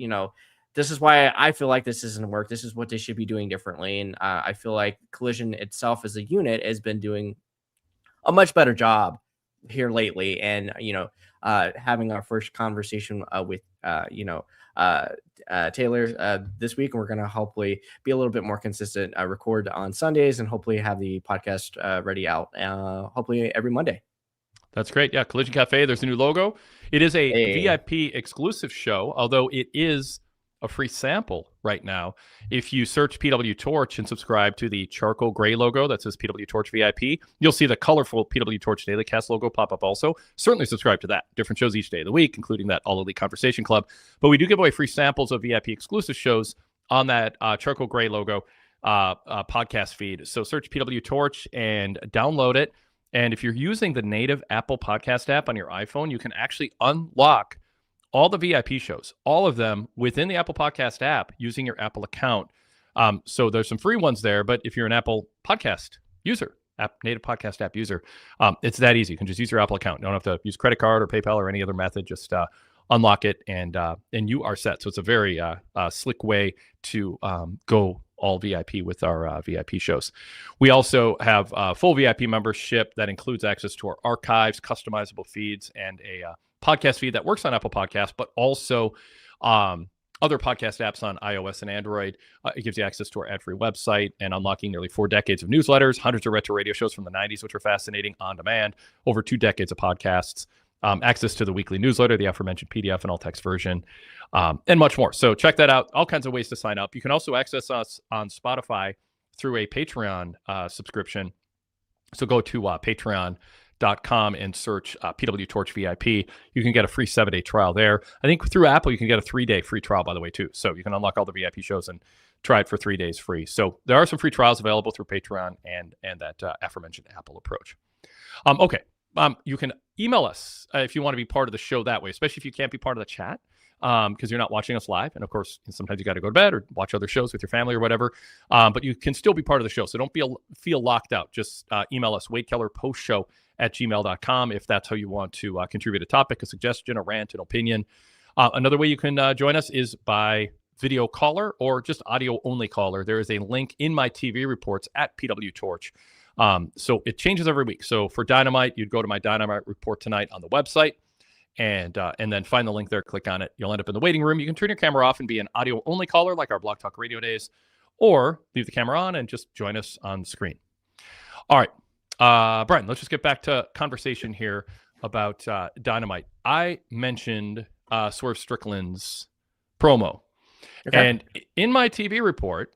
this is why I feel like this isn't work. This is what they should be doing differently. And I feel like Collision itself as a unit has been doing a much better job here lately. And, having our first conversation with, Taylor this week, and we're going to hopefully be a little bit more consistent, record on Sundays, and hopefully have the podcast ready out hopefully every Monday. That's great. Yeah, Collision Cafe, there's a new logo. It is a VIP exclusive show, although it is a free sample right now. If you search PWTorch and subscribe to the charcoal gray logo that says PWTorch VIP, you'll see the colorful PWTorch Daily Cast logo pop up also. Certainly subscribe to that. Different shows each day of the week, including that All Elite Conversation Club. But we do give away free samples of VIP exclusive shows on that charcoal gray logo podcast feed. So search PWTorch and download it. And if you're using the native Apple Podcast app on your iPhone, you can actually unlock all the VIP shows, all of them within the Apple Podcast app using your Apple account. So there's some free ones there, but if you're an Apple Podcast user, native podcast app user, it's that easy. You can just use your Apple account. You don't have to use credit card or PayPal or any other method. Just unlock it and you are set. So it's a very slick way to go all VIP with our VIP shows. We also have full VIP membership that includes access to our archives, customizable feeds, and a podcast feed that works on Apple Podcasts, but also other podcast apps on iOS and Android. It gives you access to our ad-free website and unlocking nearly 4 decades of newsletters, hundreds of retro radio shows from the 90s, which are fascinating, on demand, over 2 decades of podcasts, access to the weekly newsletter, the aforementioned PDF and all-text version, and much more. So check that out. All kinds of ways to sign up. You can also access us on Spotify through a Patreon subscription. So go to patreon.com and search PWTorch VIP. You can get a free 7-day trial there. I think through Apple, you can get a 3-day free trial, by the way, too. So you can unlock all the VIP shows and try it for 3 days free. So there are some free trials available through Patreon and that aforementioned Apple approach. Okay. You can email us if you want to be part of the show that way, especially if you can't be part of the chat because you're not watching us live. And of course, sometimes you got to go to bed or watch other shows with your family or whatever. But you can still be part of the show. So don't feel locked out. Just email us, wadekellerpostshow@gmail.com, if that's how you want to contribute a topic, a suggestion, a rant, an opinion. Another way you can join us is by video caller or just audio only caller. There is a link in my TV reports at PWTorch. So it changes every week. So for Dynamite, you'd go to my Dynamite report tonight on the website and then find the link there, click on it. You'll end up in the waiting room. You can turn your camera off and be an audio only caller like our Blog Talk Radio days, or leave the camera on and just join us on screen. All right. Brian, let's just get back to conversation here about Dynamite. I mentioned Swerve Strickland's promo. Okay. And in my TV report,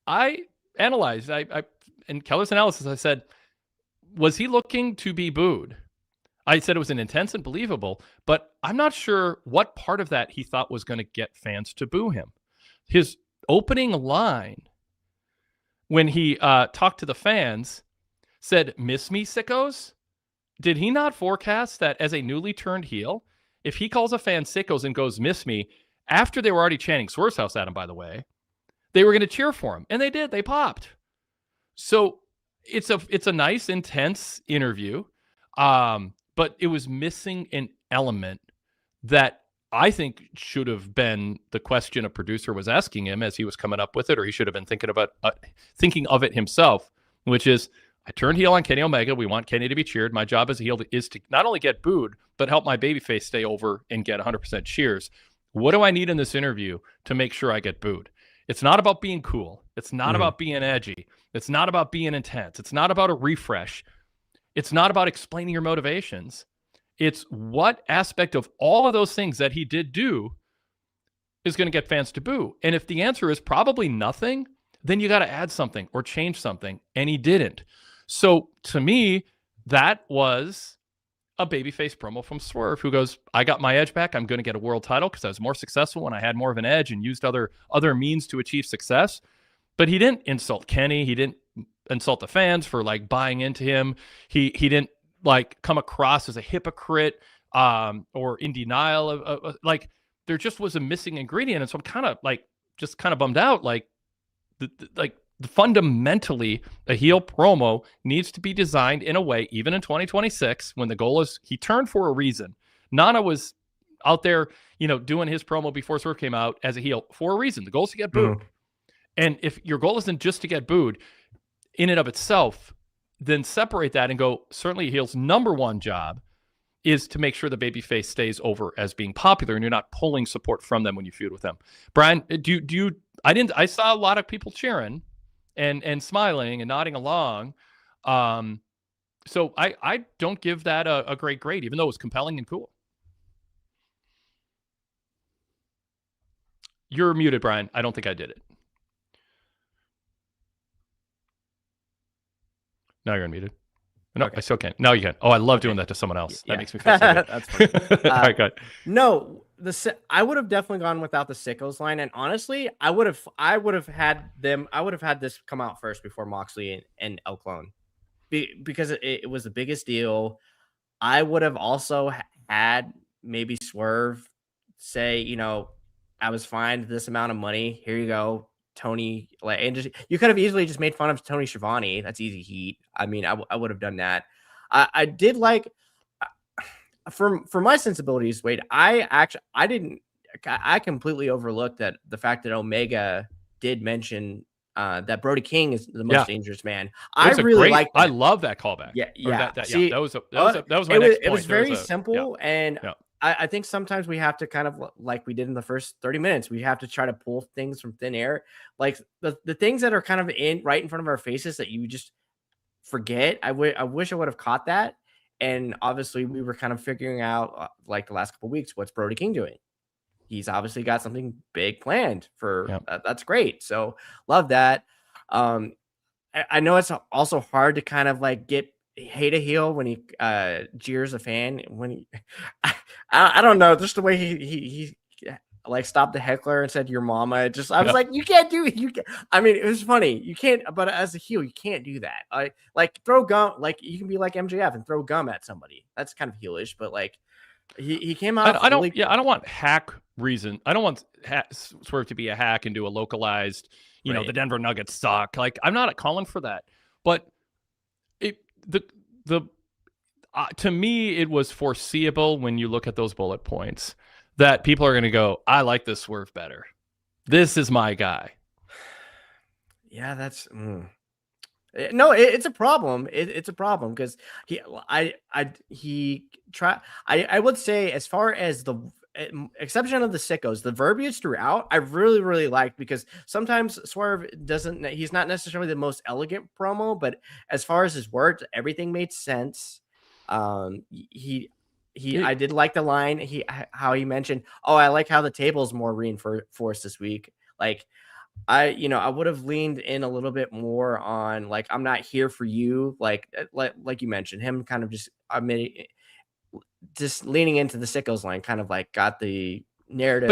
I analyzed, in Keller's analysis, I said, was he looking to be booed? I said it was an intense and believable, but I'm not sure what part of that he thought was going to get fans to boo him. His opening line, when he talked to the fans, said, "Miss me, sickos?" Did he not forecast that as a newly turned heel, if he calls a fan sickos and goes, "Miss me," after they were already chanting Swerve's House at him, by the way, they were going to cheer for him. And they did. They popped. So it's a nice, intense interview, but it was missing an element that I think should have been the question a producer was asking him as he was coming up with it, or he should have been thinking of it himself, which is, I turned heel on Kenny Omega. We want Kenny to be cheered. My job as a heel is to not only get booed, but help my babyface stay over and get 100% cheers. What do I need in this interview to make sure I get booed? It's not about being cool. It's not about being edgy. It's not about being intense. It's not about a refresh. It's not about explaining your motivations. It's what aspect of all of those things that he did do is going to get fans to boo. And if the answer is probably nothing, then you got to add something or change something. And he didn't. So to me, that was a babyface promo from Swerve, who goes, I got my edge back. I'm going to get a world title because I was more successful when I had more of an edge and used other means to achieve success. But he didn't insult Kenny. He didn't insult the fans for like buying into him. He didn't like come across as a hypocrite or in denial of like there just was a missing ingredient. And so I'm kind of like just kind of bummed out. Like fundamentally a heel promo needs to be designed in a way, even in 2026, when the goal is he turned for a reason. Nana was out there, doing his promo before Swerve came out as a heel for a reason. The goal is to get booed. And if your goal isn't just to get booed in and of itself, then separate that and go, certainly a heel's number one job is to make sure the babyface stays over as being popular and you're not pulling support from them when you feud with them. Brian, I saw a lot of people cheering and smiling and nodding along. So I don't give that a great grade, even though it was compelling and cool. You're muted, Brian. I don't think I did it. Now you're unmuted. No, okay. I still can't. No, you can. Oh, I love doing that to someone else. That makes me feel so good. That's funny. All right, good. No, I would have definitely gone without the Sickos line, and honestly, I would have had this come out first before Moxley and El Clone, because it was the biggest deal. I would have also had maybe Swerve say, I was fined this amount of money. Here you go, Tony. You could have easily just made fun of Tony Schiavone. That's easy heat. I mean, I would have done that. I did like, for my sensibilities, Wade. I completely overlooked that the fact that Omega did mention that Brody King is the most dangerous man. I really like. I love that callback. Yeah. See, that was my next point. It was very simple and. Yeah. I think sometimes we have to kind of, like we did in the first 30 minutes, we have to try to pull things from thin air. Like the things that are kind of right in front of our faces that you just forget. I wish I would have caught that. And obviously we were kind of figuring out like the last couple of weeks, what's Brody King doing? He's obviously got something big planned for that's great. So love that. I know it's also hard to kind of like hate a heel when he jeers a fan when he I don't know, just the way he like stopped the heckler and said your mama. I was like, you can't do it. I mean, it was funny. You can't, but as a heel, you can't do that. Like throw gum, like you can be like MJF and throw gum at somebody. That's kind of heelish, but like he came out. I don't want hack reason. I don't want Swerve to be a hack and do a localized, the Denver Nuggets suck. Like I'm not calling for that, but to me, it was foreseeable when you look at those bullet points that people are going to go, I like this Swerve better. This is my guy. Yeah, that's no, it's a problem. It's a problem because I would say, as far as the exception of the Sickos, the verbiage throughout, I really, really liked, because sometimes Swerve he's not necessarily the most elegant promo, but as far as his words, everything made sense. I did like the line how he mentioned, I like how the table's more reinforced this week. Like I would have leaned in a little bit more on like, I'm not here for you. Like you mentioned, him kind of just leaning into the Sickos line kind of like got the narrative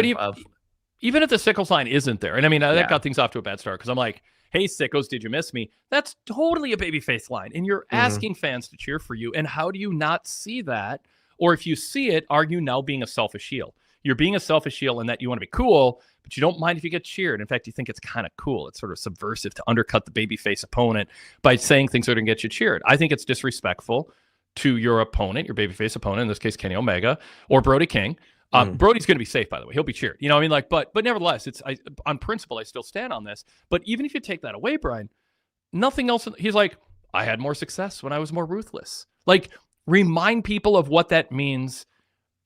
even if the Sickos line isn't there. And I mean, that got things off to a bad start, because I'm like, hey, Sickos, did you miss me? That's totally a babyface line. And you're asking fans to cheer for you. And how do you not see that? Or if you see it, are you now being a selfish heel? You're being a selfish heel in that you want to be cool, but you don't mind if you get cheered. In fact, you think it's kind of cool. It's sort of subversive to undercut the babyface opponent by saying things that are going to get you cheered. I think it's disrespectful to your opponent, your babyface opponent, in this case, Kenny Omega or Brody King. Brody's going to be safe, by the way. He'll be cheered. You know what I mean? Like, but nevertheless, on principle, I still stand on this. But even if you take that away, Brian, nothing else. He's like, I had more success when I was more ruthless. Like, remind people of what that means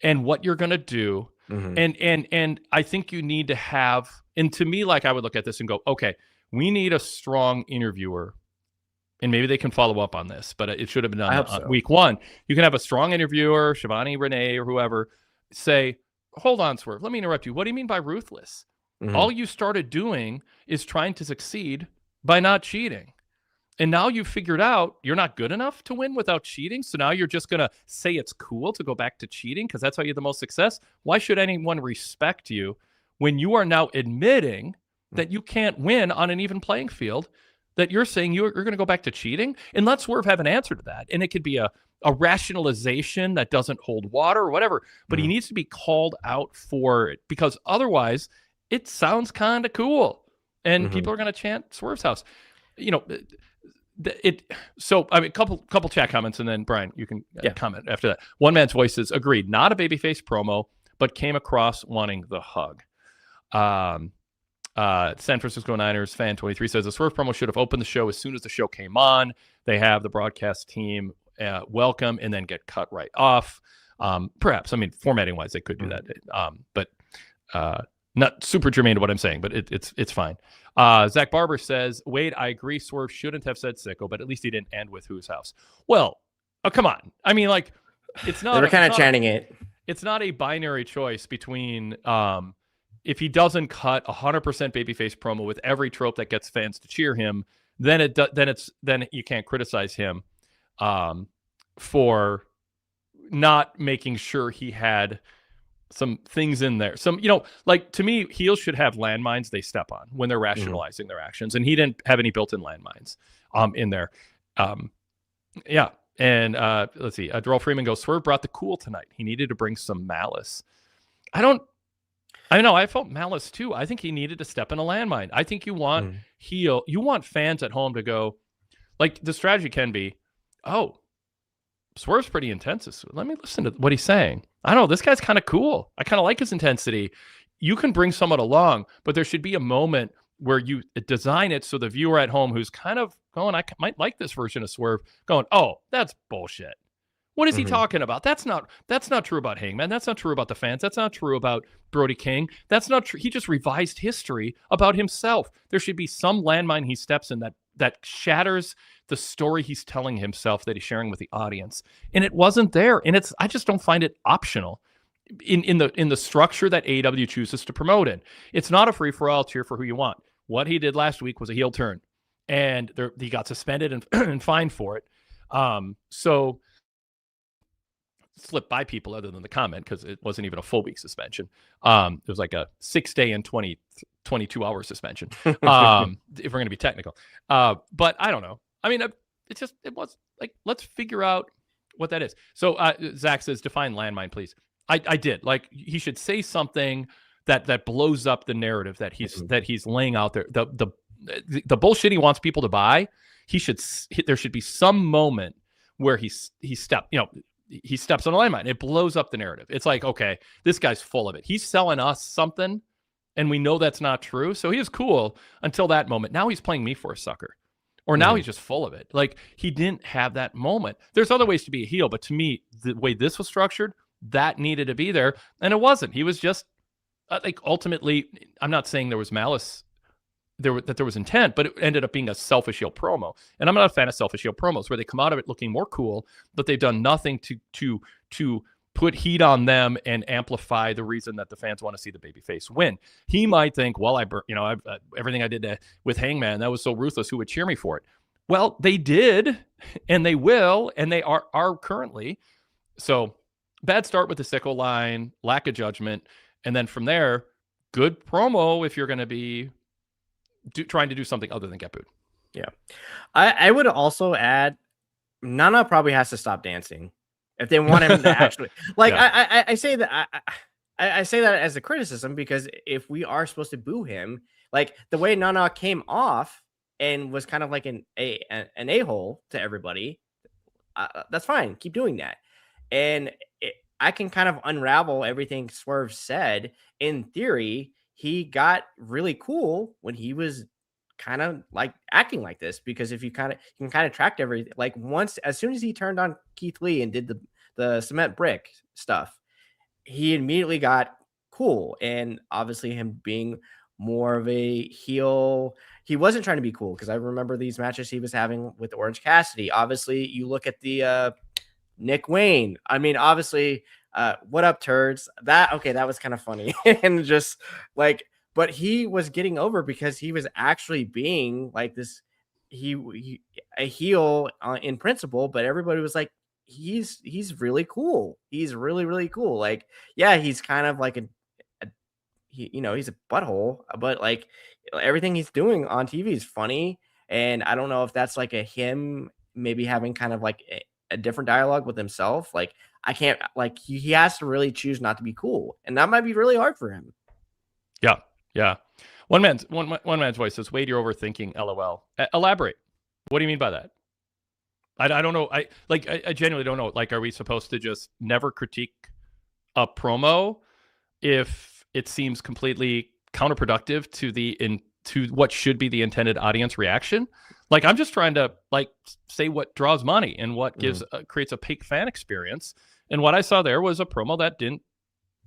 and what you're going to do. And I think you need to have, and to me, like, I would look at this and go, okay, we need a strong interviewer. And maybe they can follow up on this, but it should have been done on week one. You can have a strong interviewer, Shivani, Renee, or whoever, say, hold on, Swerve, let me interrupt you. What do you mean by ruthless? All you started doing is trying to succeed by not cheating. And now you've figured out you're not good enough to win without cheating. So now you're just going to say it's cool to go back to cheating because that's how you have the most success. Why should anyone respect you when you are now admitting that you can't win on an even playing field that you're saying you're going to go back to cheating? And let Swerve have an answer to that. And it could be a rationalization that doesn't hold water or whatever, but he needs to be called out for it, because otherwise it sounds kind of cool and people are going to chant Swerve's house. So I mean, couple chat comments, and then Brian, you can comment after that. One Man's Voice is agreed, not a babyface promo, but came across wanting the hug. San Francisco Niners fan 23 says the Swerve promo should have opened the show as soon as the show came on. They have the broadcast team welcome and then get cut right off. Perhaps, I mean, formatting wise, they could do that, but not super germane to what I'm saying, but it's fine. Zach Barber says, Wade, I agree. Swerve shouldn't have said sicko, but at least he didn't end with whose house. Well, come on. I mean, like, it's not. They were kind of chanting it. It's not a binary choice between if he doesn't cut 100% babyface promo with every trope that gets fans to cheer him, then you can't criticize him for not making sure he had some things in there. Some, like, to me, heels should have landmines they step on when they're rationalizing their actions, and he didn't have any built-in landmines in there. Yeah. And let's see. Darrell Freeman goes, Swerve brought the cool tonight. He needed to bring some malice. I know. I felt malice too. I think he needed to step in a landmine. I think you want you want fans at home to go, like, the strategy can be, oh, Swerve's pretty intense. Let me listen to what he's saying. I don't know. This guy's kind of cool. I kind of like his intensity. You can bring someone along, but there should be a moment where you design it so the viewer at home who's kind of going, I might like this version of Swerve, going, oh, that's bullshit. What is he talking about? That's not true about Hangman. That's not true about the fans. That's not true about Brody King. That's not true. He just revised history about himself. There should be some landmine he steps in that shatters the story he's telling himself that he's sharing with the audience. And it wasn't there. And I just don't find it optional in the structure that AEW chooses to promote in. It's not a free-for-all, cheer for who you want. What he did last week was a heel turn, and he got suspended and fined for it. So slipped by people other than the comment, because it wasn't even a full week suspension. It was like a 6-day and 22-hour suspension, if we're going to be technical. But I don't know. I mean, it was like, let's figure out what that is. So Zach says, define landmine, please. I did. Like, he should say something that blows up the narrative that he's laying out there. The bullshit he wants people to buy. There should be some moment where he steps on a landmine. It blows up the narrative. It's like, okay, this guy's full of it. He's selling us something, and we know that's not true. So he is cool until that moment. Now he's playing me for a sucker. Or now he's just full of it. Like, he didn't have that moment. There's other ways to be a heel, but to me, the way this was structured, that needed to be there, and it wasn't. He was just like, ultimately, I'm not saying there was malice, that there was intent, but it ended up being a selfish heel promo. And I'm not a fan of selfish heel promos where they come out of it looking more cool, but they've done nothing to put heat on them and amplify the reason that the fans want to see the babyface win. He might think, well, everything I did with Hangman, that was so ruthless. Who would cheer me for it? Well, they did, and they will, and they are currently. So bad start with the sickle line, lack of judgment, and then from there, good promo if you're going to be trying to do something other than get booed. Yeah, I would also add, Nana probably has to stop dancing if they want him to actually like. Yeah. I say that I say that as a criticism, because if we are supposed to boo him, like the way Nana came off and was kind of like an a-hole to everybody, that's fine. Keep doing that, and I can kind of unravel everything Swerve said. In theory, he got really cool when he was kind of like acting like this, because if you can kind of track everything, like as soon as he turned on Keith Lee and did the cement brick stuff, he immediately got cool. And obviously him being more of a heel, he wasn't trying to be cool, because I remember these matches he was having with Orange Cassidy. Obviously you look at the Nick Wayne, I mean, obviously what up turds, that was kind of funny. And just like, but he was getting over because he was actually being like this, he a heel in principle, but everybody was like, he's really cool. He's really, really cool. Like, yeah, he's kind of like he's a butthole, but like everything he's doing on TV is funny. And I don't know if that's like a him maybe having kind of like a different dialogue with himself. Like I can't like he has to really choose not to be cool, and that might be really hard for him. Yeah, yeah. One man's voice says, "Wade, you're overthinking." LOL. Elaborate. What do you mean by that? I don't know. I genuinely don't know. Like, are we supposed to just never critique a promo if it seems completely counterproductive to what should be the intended audience reaction? Like, I'm just trying to like say what draws money and what gives creates a peak fan experience. And what I saw there was a promo that didn't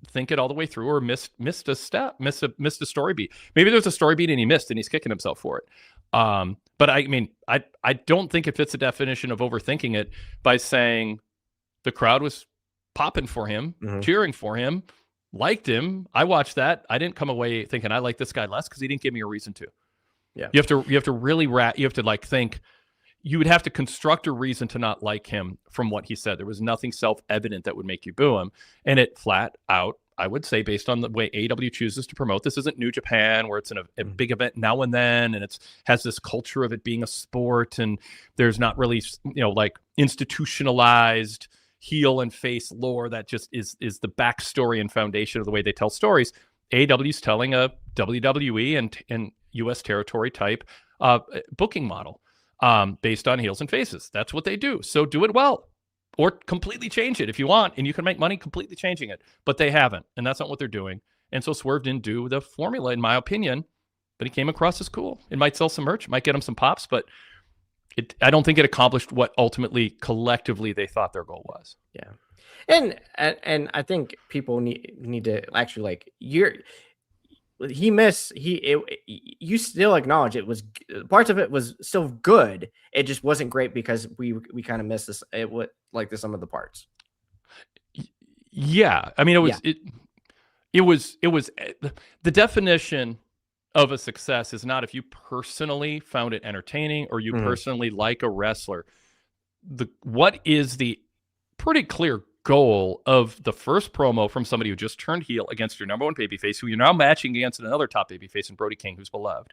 think it all the way through, or missed a step, missed a story beat. Maybe there's a story beat and he missed, and he's kicking himself for it. But I mean, I don't think it fits the definition of overthinking it by saying the crowd was popping for him, cheering for him, liked him. I watched that. I didn't come away thinking I like this guy less because he didn't give me a reason to. Yeah, you have to really you have to like think. You would have to construct a reason to not like him from what he said. There was nothing self-evident that would make you boo him. And it flat out, I would say, based on the way AEW chooses to promote, this isn't New Japan where it's a big event now and then, and it's has this culture of it being a sport, and there's not really, like institutionalized heel and face lore that just is the backstory and foundation of the way they tell stories. AEW's telling a WWE and US territory type booking model. Based on heels and faces. That's what they do. So do it well, or completely change it if you want, and you can make money completely changing it. But they haven't, and that's not what they're doing. And so Swerve didn't do the formula, in my opinion, but he came across as cool. It might sell some merch, might get him some pops, but I don't think it accomplished what ultimately, collectively, they thought their goal was. Yeah. And I think people need to actually, like, you still acknowledge it was parts of it was still good. It just wasn't great because we kind of missed this. It would like some of the parts. Yeah. I mean, it was the definition of a success is not if you personally found it entertaining or you personally like a wrestler. What is the pretty clear goal of the first promo from somebody who just turned heel against your number one babyface, who you're now matching against another top babyface in Brody King, who's beloved?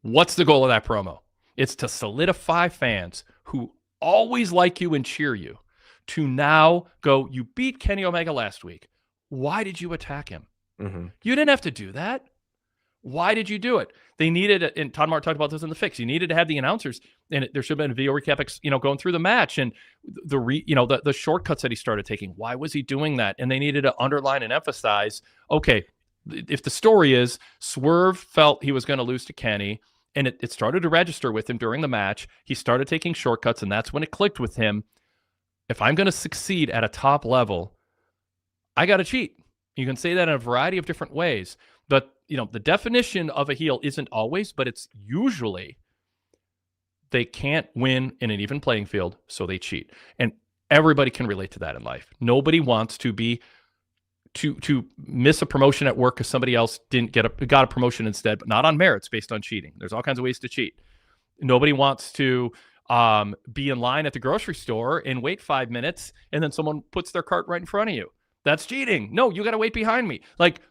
What's the goal of that promo? It's to solidify fans who always like you and cheer you to now go, you beat Kenny Omega last week. Why did you attack him? You didn't have to do that. Why did you do it? They needed, and Todd Martin talked about this in the fix, you needed to have the announcers, and there should have been a video recap, going through the match, and the shortcuts that he started taking. Why was he doing that? And they needed to underline and emphasize, okay, if the story is Swerve felt he was going to lose to Kenny, and it started to register with him during the match, he started taking shortcuts, and that's when it clicked with him. If I'm going to succeed at a top level, I got to cheat. You can say that in a variety of different ways. But, the definition of a heel isn't always, but it's usually they can't win in an even playing field, so they cheat. And everybody can relate to that in life. Nobody wants to miss a promotion at work because somebody else got a promotion instead, but not on merits, based on cheating. There's all kinds of ways to cheat. Nobody wants to be in line at the grocery store and wait 5 minutes, and then someone puts their cart right in front of you. That's cheating. No, you got to wait behind me. Like,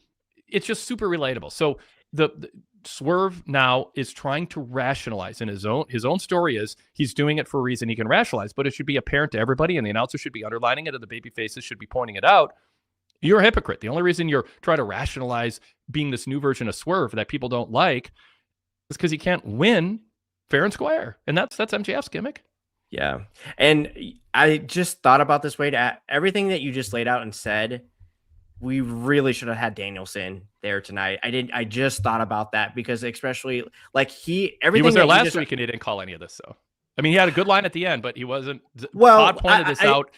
it's just super relatable. So the Swerve now is trying to rationalize, and his own story is he's doing it for a reason he can rationalize, but it should be apparent to everybody, and the announcer should be underlining it, and the baby faces should be pointing it out. You're a hypocrite. The only reason you're trying to rationalize being this new version of Swerve that people don't like is because he can't win fair and square. And that's MJF's gimmick. Yeah. And I just thought about this way to everything that you just laid out and said. We really should have had Danielson there tonight. I just thought about that because especially like he was there last week and he didn't call any of this. So, I mean, he had a good line at the end, but he wasn't. Well, Todd pointed this out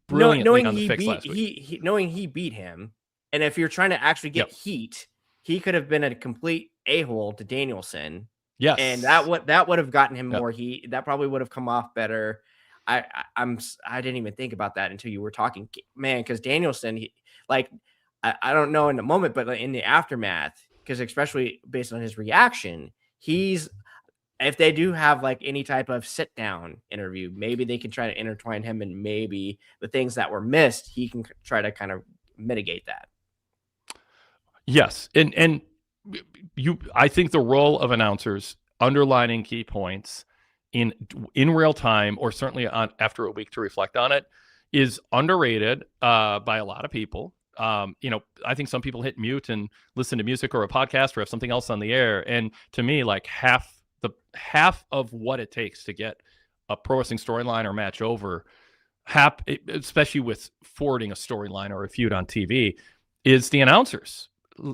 brilliantly on the fix last week. Knowing he beat him, and if you're trying to actually get heat, he could have been a complete a-hole to Danielson. Yes, and that would have gotten him more heat. That probably would have come off better. I didn't even think about that until you were talking, man. Because Danielson, I don't know in the moment, but in the aftermath, because especially based on his reaction, if they do have like any type of sit down interview, maybe they can try to intertwine him, and maybe the things that were missed, he can try to kind of mitigate that. Yes, and I think the role of announcers underlining key points in real time, or certainly after a week to reflect on it, is underrated by a lot of people. I think some people hit mute and listen to music or a podcast or have something else on the air. And to me, like half of what it takes to get a pro wrestling storyline or match over, especially with forwarding a storyline or a feud on TV, is the announcers.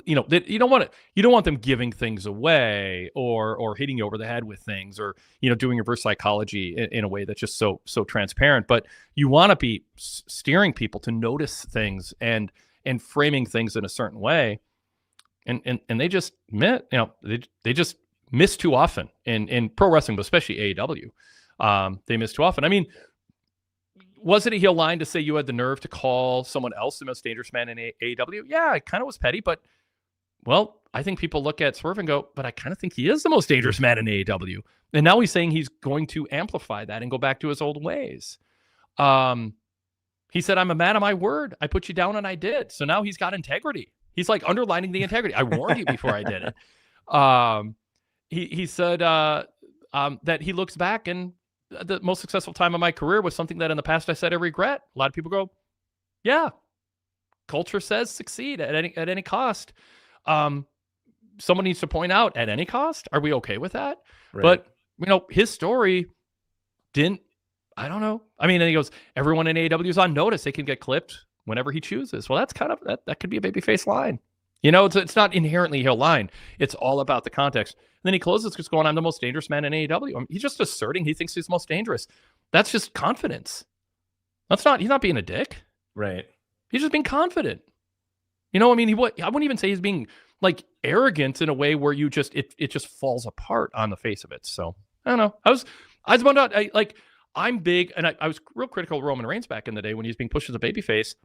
You don't want them giving things away or hitting you over the head with things, or doing reverse psychology in a way that's just so transparent. But you want to be steering people to notice things and framing things in a certain way, and they just they just miss too often in pro wrestling, but especially AEW. They miss too often. I mean, was it a heel line to say you had the nerve to call someone else the most dangerous man in AEW? Yeah, it kind of was petty, but, well, I think people look at Swerve and go, but I kind of think he is the most dangerous man in AEW. And now he's saying he's going to amplify that and go back to his old ways. He said, I'm a man of my word. I put you down and I did. So now he's got integrity. He's like underlining the integrity. I warned you before I did it. He said that he looks back and the most successful time of my career was something that in the past I said I regret. A lot of people go, yeah, culture says succeed at any cost. Someone needs to point out, at any cost, are we okay with that? Right. But his story didn't, I don't know. I mean, and he goes, everyone in AEW is on notice. They can get clipped whenever he chooses. Well, that's kind of, that could be a babyface line. It's not inherently a heel line. It's all about the context. And then he closes just going, I'm the most dangerous man in AEW. I mean, he's just asserting he thinks he's the most dangerous. That's just confidence. He's not being a dick. Right. He's just being confident. I mean, I wouldn't even say he's being like arrogant in a way where it just falls apart on the face of it. So I don't know. I was bummed out. I'm big, and I was real critical of Roman Reigns back in the day when he was being pushed as a babyface,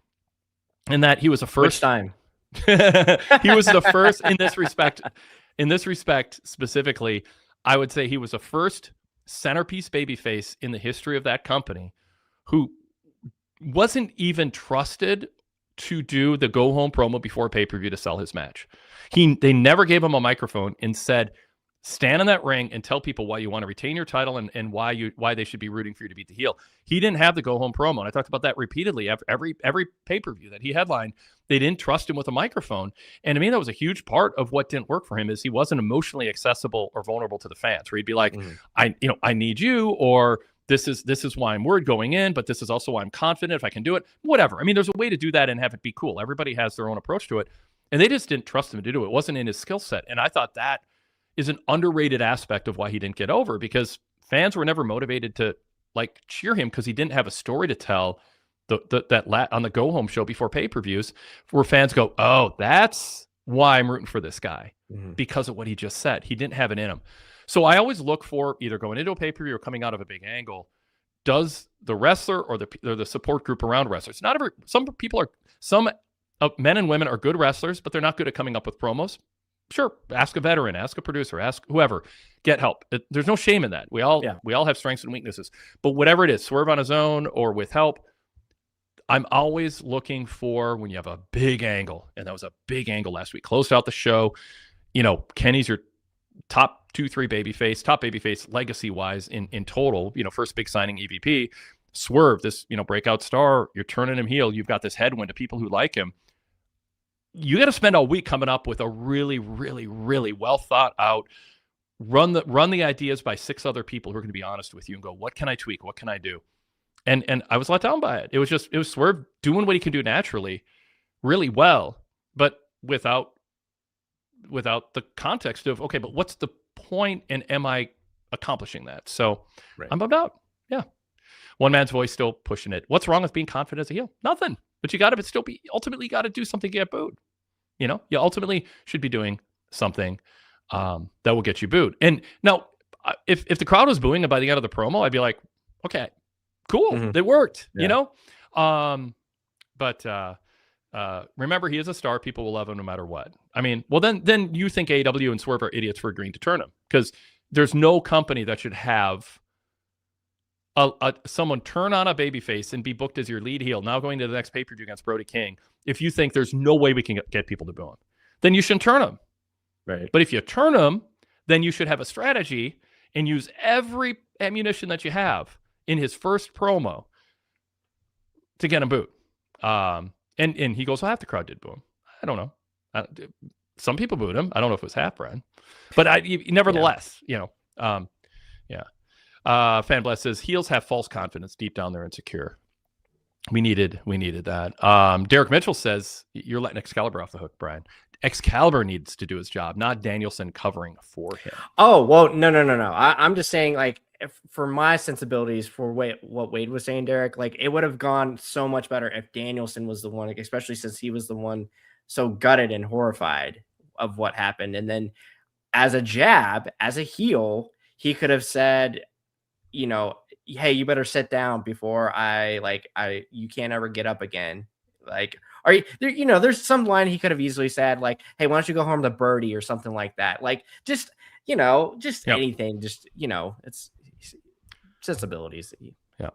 and that he was the first. Which time? He was the first in this respect. In this respect specifically, I would say he was the first centerpiece babyface in the history of that company who wasn't even trusted to do the go home promo before pay-per-view to sell his match. They never gave him a microphone and said, stand in that ring and tell people why you want to retain your title and why they should be rooting for you to beat the heel. He didn't have the go home promo. And I talked about that repeatedly. Every pay-per-view that he headlined, they didn't trust him with a microphone. And to me, that was a huge part of what didn't work for him, is he wasn't emotionally accessible or vulnerable to the fans, where he'd be like, I need you, or this is why I'm worried going in, but this is also why I'm confident if I can do it, whatever. I mean, there's a way to do that and have it be cool. Everybody has their own approach to it. And they just didn't trust him to do it. It wasn't in his skill set. And I thought that is an underrated aspect of why he didn't get over, because fans were never motivated to cheer him because he didn't have a story to tell on the go home show before pay-per-views, where fans go, oh, that's why I'm rooting for this guy, because of what he just said. He didn't have it in him. So I always look for, either going into a pay-per-view or coming out of a big angle, does the wrestler or the support group around wrestlers, some men and women are good wrestlers, but they're not good at coming up with promos. Sure, ask a veteran, ask a producer, ask whoever, get help. There's no shame in that. We all have strengths and weaknesses, but whatever it is, Swerve on his own or with help, I'm always looking for, when you have a big angle, and that was a big angle last week, closed out the show. Kenny's your top 2-3 babyface, top babyface legacy wise in total. First big signing EVP. Swerve, this breakout star, you're turning him heel. You've got this headwind to people who like him. You got to spend all week coming up with a really, really, really well thought out, run the ideas by 6 other people who are going to be honest with you and go, what can I tweak? What can I do? And I was let down by it. It was Swerve doing what he can do naturally really well, but without the context of, okay, but what's the point, and am I accomplishing that? So I'm bummed out. Yeah. One man's voice still pushing it. What's wrong with being confident as a heel? Nothing. But you got to still be, ultimately got to do something to get booed. You ultimately should be doing something that will get you booed. And now, if the crowd was booing, and by the end of the promo, I'd be like, okay, cool, it worked. Yeah. But remember, he is a star. People will love him no matter what. I mean, well, then you think AEW and Swerve are idiots for agreeing to turn him, because there's no company that should have someone turn on a babyface and be booked as your lead heel, now going to the next pay-per-view against Brody King. If you think there's no way we can get people to boo him, then you shouldn't turn him. Right. But if you turn him, then you should have a strategy and use every ammunition that you have in his first promo to get him booed. And he goes, well, half the crowd did boo him. I don't know. Some people booed him. I don't know if it was half, Brian. But nevertheless, Fan Blast says, heels have false confidence. Deep down, they're insecure. We needed that. Derek Mitchell says, you're letting Excalibur off the hook, Brian. Excalibur needs to do his job, not Danielson covering for him. Oh, well, no. I'm just saying, like, for my sensibilities, for what Wade was saying, Derek, like, it would have gone so much better if Danielson was the one, especially since he was the one so gutted and horrified of what happened. And then as a jab, as a heel, he could have said, hey, you better sit down before you can't ever get up again. Like, there's some line he could have easily said, like, hey, why don't you go home to Birdie or something like that? Like, just anything, it's sensibilities. Yeah.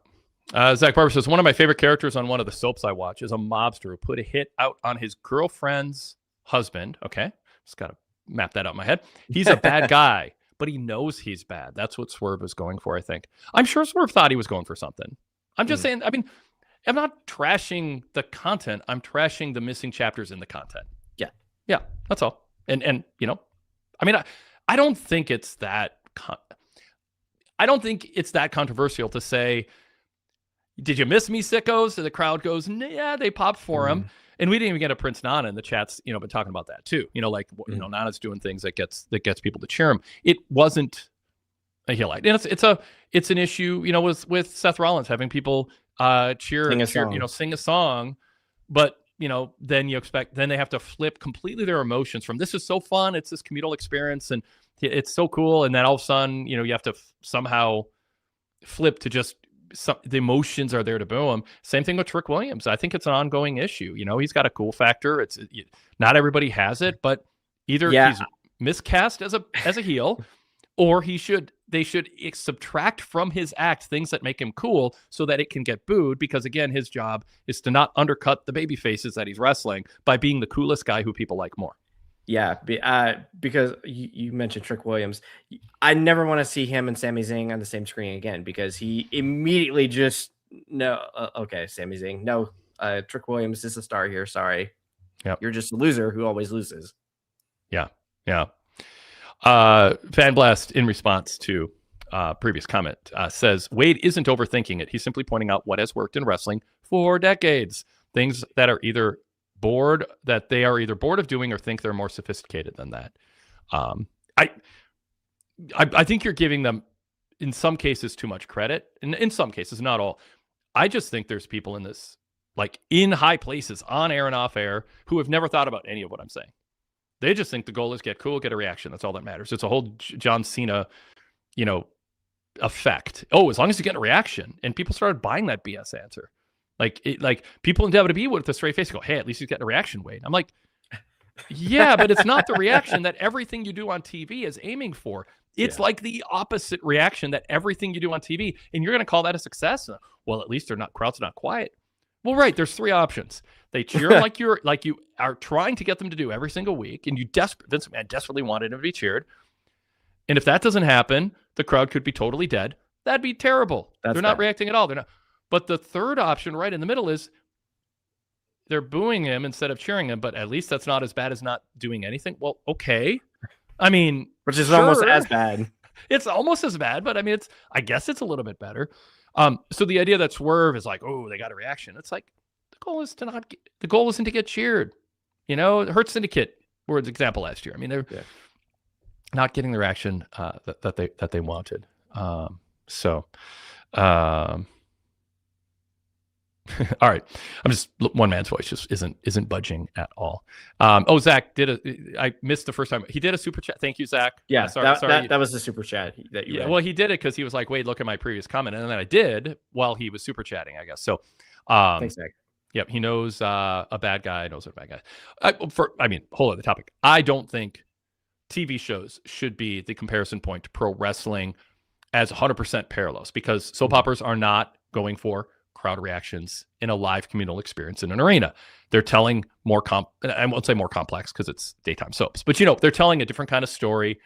Zach Barber says, one of my favorite characters on one of the soaps I watch is a mobster who put a hit out on his girlfriend's husband. Okay. Just got to map that out in my head. He's a bad guy, but he knows he's bad. That's what Swerve was going for, I think. I'm sure Swerve thought he was going for something. I'm just saying, I'm not trashing the content. I'm trashing the missing chapters in the content. Yeah, that's all. And I don't think it's that controversial to say, did you miss me, sickos? And the crowd goes, yeah, they popped for him. And we didn't even get a Prince Nana in the chats, been talking about that too. Nana's doing things that gets people to cheer him. It wasn't a heel light. And it's an issue, with Seth Rollins having people sing a song, but then they have to flip completely their emotions from, this is so fun, it's this communal experience and it's so cool, and then all of a sudden you have to somehow flip to just the emotions are there to boo him. Same thing with Trick Williams. I think it's an ongoing issue. He's got a cool factor. It's not everybody has it, but either he's miscast as a heel, or they should subtract from his act things that make him cool so that it can get booed, because again, his job is to not undercut the baby faces that he's wrestling by being the coolest guy who people like more. Yeah, because you mentioned Trick Williams. I never want to see him and Sami Zayn on the same screen again, because he immediately just, Sami Zayn, no, Trick Williams is the star here. Sorry. Yep. You're just a loser who always loses. Yeah. Fan Blast, in response to previous comment, says, Wade isn't overthinking it. He's simply pointing out what has worked in wrestling for decades. Things that are either they are either bored of doing or think they're more sophisticated than that. I think you're giving them, in some cases, too much credit. In some cases, not all. I just think there's people in this, like in high places, on air and off air, who have never thought about any of what I'm saying. They just think the goal is get cool, get a reaction. That's all that matters. It's a whole John Cena, effect. Oh, as long as you get a reaction. And people started buying that BS answer. Like people in WWE with a straight face go, hey, at least he's getting a reaction, Wade. I'm like, yeah, but it's not the reaction that everything you do on TV is aiming for. It's like the opposite reaction that everything you do on TV, and you're going to call that a success? Well, at least crowd's not quiet. Well, right. There's three options. They cheer like you are trying to get them to do every single week, and Vince McMahon desperately wanted him to be cheered. And if that doesn't happen, the crowd could be totally dead. That'd be terrible. They're not reacting at all. They're not. But the third option right in the middle is they're booing him instead of cheering him, but at least that's not as bad as not doing anything. Well, okay. Which is almost as bad. It's almost as bad, but I guess it's a little bit better. So the idea that Swerve is like, oh, they got a reaction. It's like, the goal isn't to get cheered. Hurt Syndicate were the example last year. They're not getting the reaction that they wanted. All right. I'm just, one man's voice just isn't budging at all. Zach I missed the first time. He did a super chat. Thank you, Zach. Yeah. Sorry. That was the super chat that you read. Well, he did it because he was like, Wade, look at my previous comment. And then I did while he was super chatting, I guess. So, thanks, Zach. Yep. He knows a bad guy knows a bad guy. Whole other topic. I don't think TV shows should be the comparison point to pro wrestling as 100% parallels, because soap operas are not going for crowd reactions in a live communal experience in an arena. They're telling I won't say more complex because it's daytime soaps, but they're telling a different kind of story.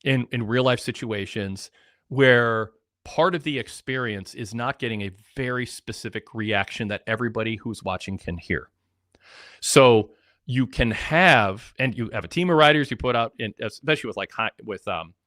in real life situations where part of the experience is not getting a very specific reaction that everybody who's watching can hear. So you can have, and you have a team of writers you put out, especially with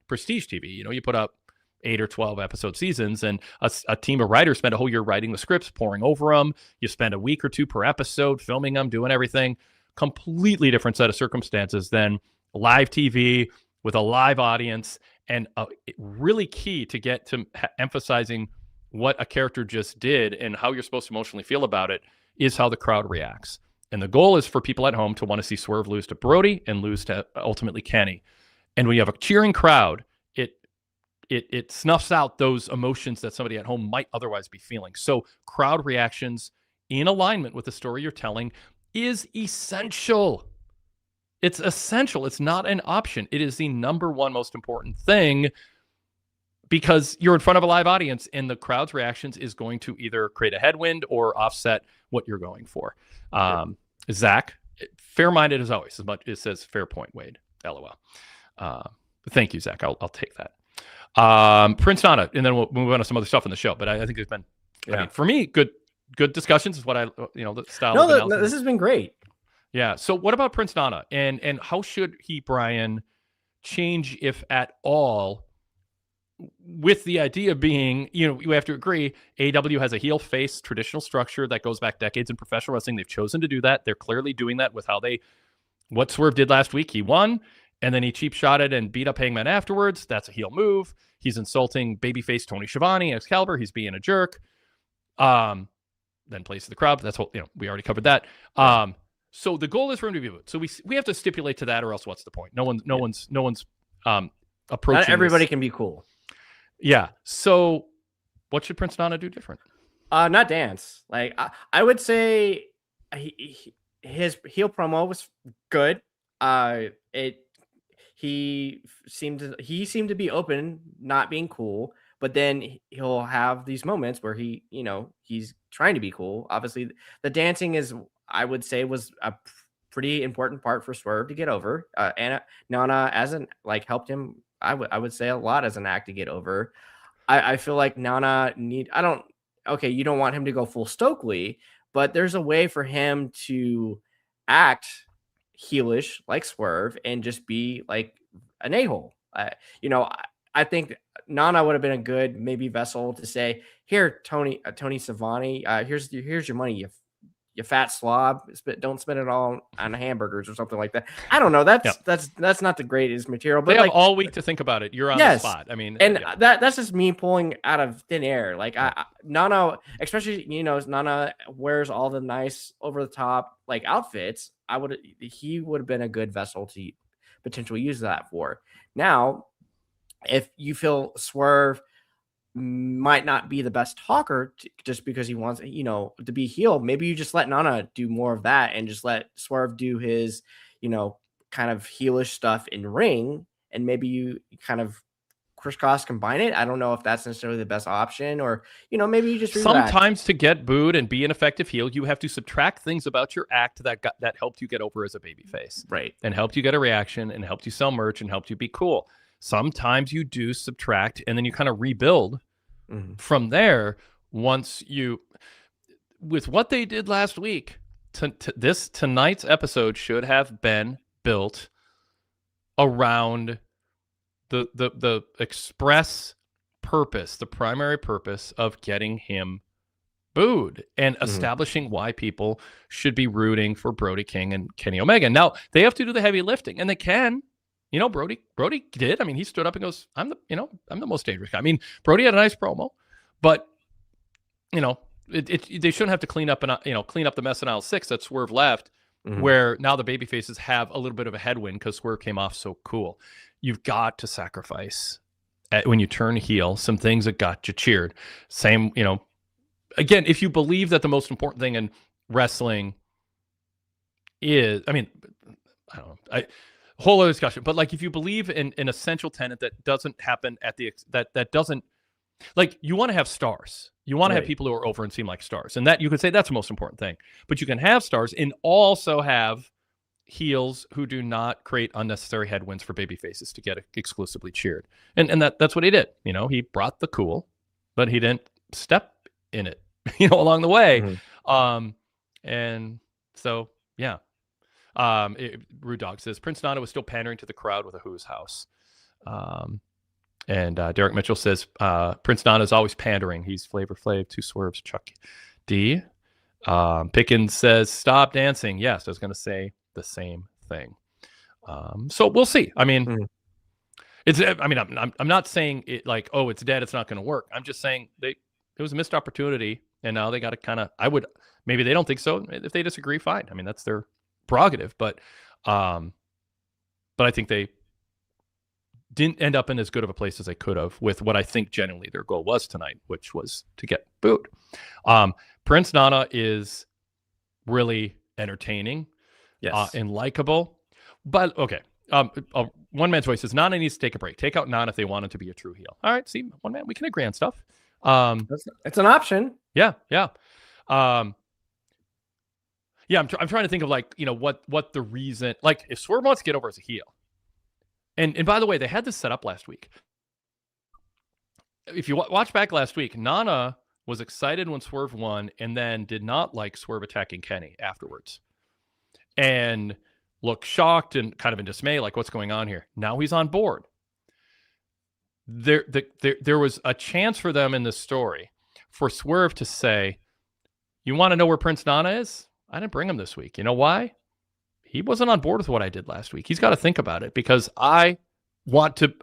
prestige TV, you put up 8 or 12 episode seasons, and a team of writers spend a whole year writing the scripts, poring over them. You spend a week or two per episode filming them, doing everything. Completely different set of circumstances than live TV with a live audience. And really key to get to emphasizing what a character just did and how you're supposed to emotionally feel about it is how the crowd reacts. And the goal is for people at home to want to see Swerve lose to Brody and lose to ultimately Kenny. And when you have a cheering crowd, it snuffs out those emotions that somebody at home might otherwise be feeling. So crowd reactions in alignment with the story you're telling is essential. It's essential. It's not an option. It is the number one most important thing, because you're in front of a live audience and the crowd's reactions is going to either create a headwind or offset what you're going for. Zach, fair-minded as always. As much it says fair point, Wade. LOL. Thank you, Zach. I'll take that. Prince Nana, and then we'll move on to some other stuff in the show. But I think there's been, I mean, for me, good discussions is what the style. No, this has been great. Yeah. So what about Prince Nana, and how should he, Brian, change, if at all? With the idea being, you have to agree, AEW has a heel face traditional structure that goes back decades in professional wrestling. They've chosen to do that. They're clearly doing that with what Swerve did last week. He won, and then he cheap shotted and beat up Hangman afterwards. That's a heel move. He's insulting babyface Tony Schiavone, Excalibur. He's being a jerk. Then plays to the crowd. That's what, we already covered that. So the goal is for him to be booed. So we have to stipulate to that, or else what's the point? No one's approaching. Not everybody this. Can be cool. Yeah. So what should Prince Nana do different? Not dance. Like I would say his heel promo was good. He seemed to be open, not being cool, but then he'll have these moments where he's trying to be cool. Obviously the dancing I would say was a pretty important part for Swerve to get over. And Nana helped him. I would say a lot as an act to get over. I feel like Nana you don't want him to go full Stokely, but there's a way for him to act heelish like Swerve and just be like an a-hole. I think Nana would have been a good maybe vessel to say, here, Tony Schiavone, here's your money, you fat slob, don't spend it all on hamburgers or something like that. I don't know. That's not the greatest material, but they have all week to think about it. You're on the spot. I mean, and that's just me pulling out of thin air. Like Nana, especially, Nana wears all the nice over the top like outfits. He would have been a good vessel to potentially use that for. Now, if you feel Swerve might not be the best talker just because he wants, to be healed, maybe you just let Nana do more of that and just let Swerve do his, kind of heelish stuff in ring, and maybe you kind of crisscross combine it. I don't know if that's necessarily the best option, or maybe you just sometimes to get booed and be an effective heel, you have to subtract things about your act that helped you get over as a babyface, right? And helped you get a reaction, and helped you sell merch, and helped you be cool. Sometimes you do subtract, and then you kind of rebuild from there. Once with what they did last week, tonight's episode should have been built around the express purpose, the primary purpose of getting him booed and establishing why people should be rooting for Brody King and Kenny Omega. Now they have to do the heavy lifting, and they can. Brody did. I mean, he stood up and goes, I'm the most dangerous guy. I mean, Brody had a nice promo, but they shouldn't have to clean up the mess in aisle 6 that Swerve left, where now the baby faces have a little bit of a headwind because Swerve came off so cool. You've got to sacrifice when you turn heel some things that got you cheered. Same, again, if you believe that the most important thing in wrestling is, I mean, I don't know, whole other discussion, but like if you believe in an essential tenet that doesn't happen at that doesn't, like, you want to have stars, you want to have people who are over and seem like stars, and that you could say that's the most important thing. But you can have stars and also have heels who do not create unnecessary headwinds for baby faces to get exclusively cheered. And that's what he did. You know, he brought the cool, but he didn't step in it, you know, along the way. And so, yeah. Rude Dog says Prince Nana was still pandering to the crowd with a Who's House. And Derek Mitchell says Prince Nana is always pandering. He's Flavor Flav, 2 swerves, Chuck D. Pickens says stop dancing. Yes, I was going to say the same thing. So we'll see. I mean, I'm not saying it like, oh, it's dead, it's not going to work. I'm just saying it was a missed opportunity, and now they got to kind of. Maybe they don't think so. If they disagree, fine. I mean, that's their prerogative. But I think they didn't end up in as good of a place as they could have with what I think genuinely their goal was tonight, which was to get booed. Prince Nana is really entertaining, and likable. But okay, one man's voice says Nana needs to take a break. Take out Nana if they want him to be a true heel. All right, see, one man, we can agree on stuff. It's an option. Yeah. I'm trying to think of like, you know, what the reason, like if Swerve wants to get over as a heel. And by the way, they had this set up last week. If you watch back last week, Nana was excited when Swerve won and then did not like Swerve attacking Kenny afterwards. And looked shocked and kind of in dismay, like what's going on here? Now he's on board. There was a chance for them in this story for Swerve to say, you want to know where Prince Nana is? I didn't bring him this week. You know why? He wasn't on board with what I did last week. He's got to think about it because I want to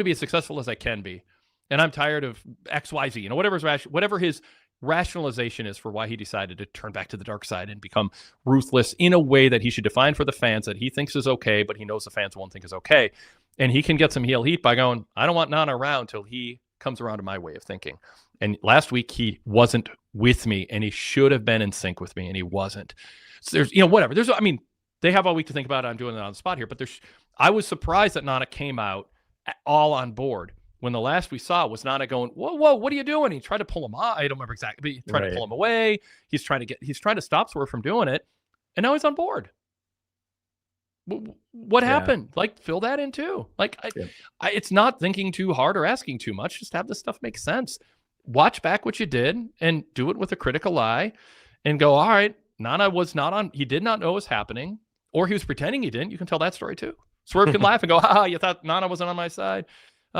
be as successful as I can be. And I'm tired of XYZ, you know, whatever his rationalization is for why he decided to turn back to the dark side and become ruthless in a way that he should define for the fans that he thinks is okay, but he knows the fans won't think is okay. And he can get some heel heat by going, I don't want Nana around till he comes around to my way of thinking. And last week he wasn't with me, and he should have been in sync with me, and he wasn't. So there's, you know, whatever. They have all week to think about it. I'm doing it on the spot here, but I was surprised that Nana came out all on board when the last we saw was Nana going, whoa, what are you doing? He tried to pull him off. I don't remember exactly, but he tried to pull him away. He's trying to stop Swerve from doing it, and now he's on board. What happened? Like, fill that in too. Like, it's not thinking too hard or asking too much. Just have this stuff make sense. Watch back what you did and do it with a critical eye, and go, all right, Nana was not on. He did not know what was happening. Or he was pretending he didn't. You can tell that story too. Swerve can laugh and go, "Ha! You thought Nana wasn't on my side."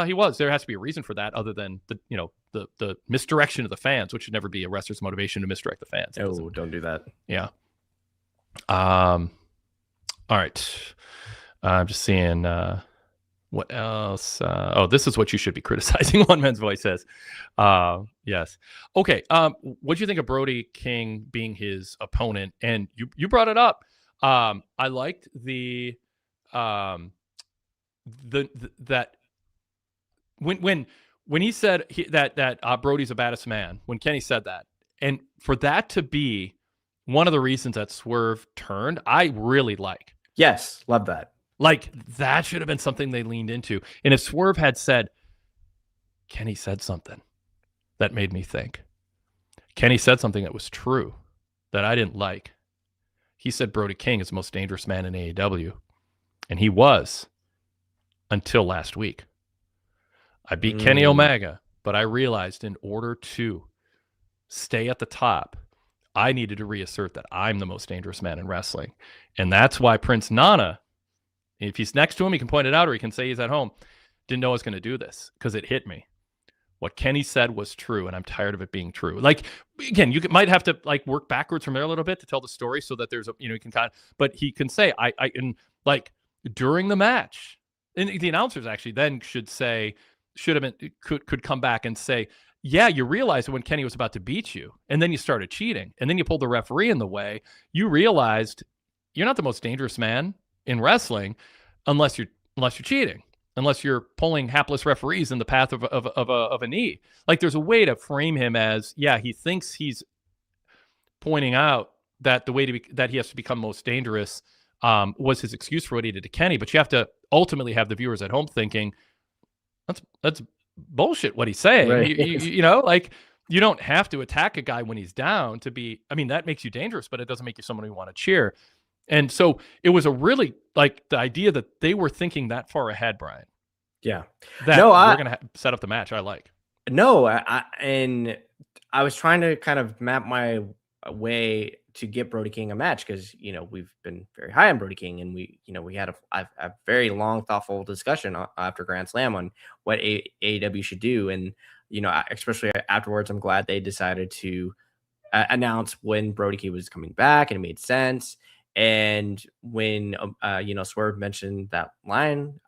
He was. There has to be a reason for that, other than the misdirection of the fans, which should never be a wrestler's motivation to misdirect the fans. Oh, don't do that. Yeah. All right. I'm just seeing what else. This is what you should be criticizing. One man's voice says, "Yes." Okay. What do you think of Brody King being his opponent? And you brought it up. I liked that when he said that Brody's the baddest man, when Kenny said that, and for that to be one of the reasons that Swerve turned, I really like. Yes, love that. Like, that should have been something they leaned into. And if Swerve had said, Kenny said something that made me think. Kenny said something that was true that I didn't like. He said Brody King is the most dangerous man in AEW. And he was until last week. I beat Kenny Omega, but I realized in order to stay at the top, I needed to reassert that I'm the most dangerous man in wrestling. And that's why Prince Nana, if he's next to him, he can point it out, or he can say he's at home, didn't know I was going to do this, because it hit me. What Kenny said was true, and I'm tired of it being true. Like, again, you might have to like work backwards from there a little bit to tell the story, so that there's a, you can kind of, but he can say, and like during the match, and the announcers actually then could come back and say, yeah, you realized when Kenny was about to beat you, and then you started cheating, and then you pulled the referee in the way. You realized you're not the most dangerous man in wrestling unless you're cheating. Unless you're pulling hapless referees in the path of a knee. Like, there's a way to frame him as, yeah, he thinks he's pointing out that the way that he has to become most dangerous was his excuse for what he did to Kenny. But you have to ultimately have the viewers at home thinking, that's bullshit what he's saying. Right. You know, like, you don't have to attack a guy when he's down to be, I mean, that makes you dangerous, but it doesn't make you someone you want to cheer. And so it was a really like the idea that they were thinking that far ahead, Brian. Yeah. That No, we're going to set up the match. I like. No, and I was trying to kind of map my way to get Brody King a match because we've been very high on Brody King, and we had a very long, thoughtful discussion after Grand Slam on what AEW should do, and especially afterwards, I'm glad they decided to announce when Brody King was coming back, and it made sense. And when Swerve mentioned that line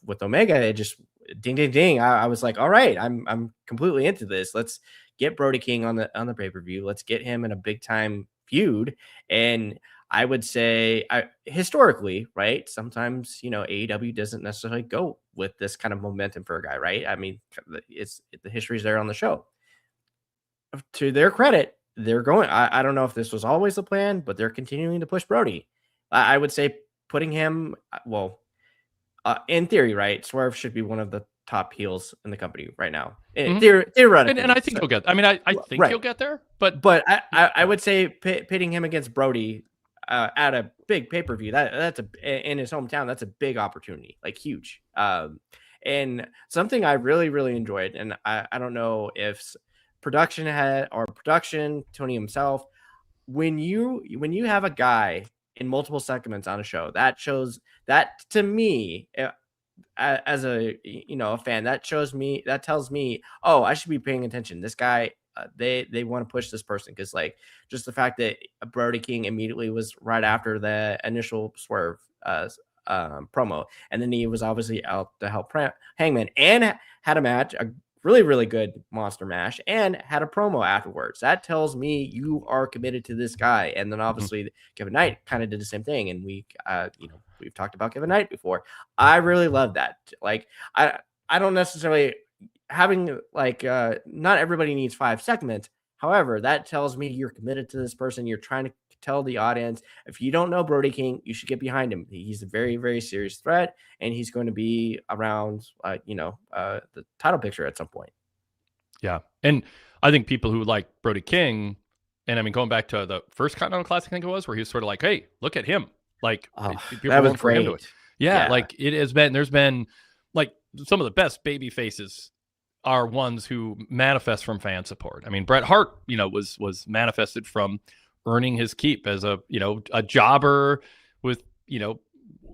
with Omega, it just ding ding ding. I was like, all right, I'm completely into this. Let's get Brody King on the pay-per-view. Let's get him in a big time feud. And I would say historically, right? Sometimes AEW doesn't necessarily go with this kind of momentum for a guy, right? I mean, it's the history's there on the show. To their credit, they're going. I don't know if this was always the plan, but they're continuing to push Brody. I would say putting him, in theory, right? Swerve should be one of the top heels in the company right now. Theoretically, and I think he'll get. I mean, I think he'll get there, but I would say pitting him against Brody at a big pay per view that's in his hometown. That's a big opportunity, like huge. And something I really enjoyed, and I don't know if production head or production Tony himself, when you have a guy in multiple segments on a show, that shows that to me as a fan, that tells me, oh, I should be paying attention. This guy, they want to push this person, because like just the fact that Brody King immediately was right after the initial Swerve promo, and then he was obviously out to help Hangman and had a match, a really good monster mash, and had a promo afterwards. That tells me you are committed to this guy. And then obviously Kevin Knight kind of did the same thing, and we've talked about Kevin Knight before. I really love that. Like I don't necessarily having like not everybody needs 5 segments. However, that tells me you're committed to this person. You're trying to tell the audience, if you don't know Brody King, you should get behind him. He's a very serious threat, and he's going to be around, the title picture at some point. Yeah, and I think people who like Brody King, and I mean, going back to the first Continental Classic, I think it was, where he was sort of like, "Hey, look at him!" Like people that was great. Him to it. Yeah, like it has been. There's been like some of the best baby faces are ones who manifest from fan support. I mean, Bret Hart, was manifested from earning his keep as a jobber with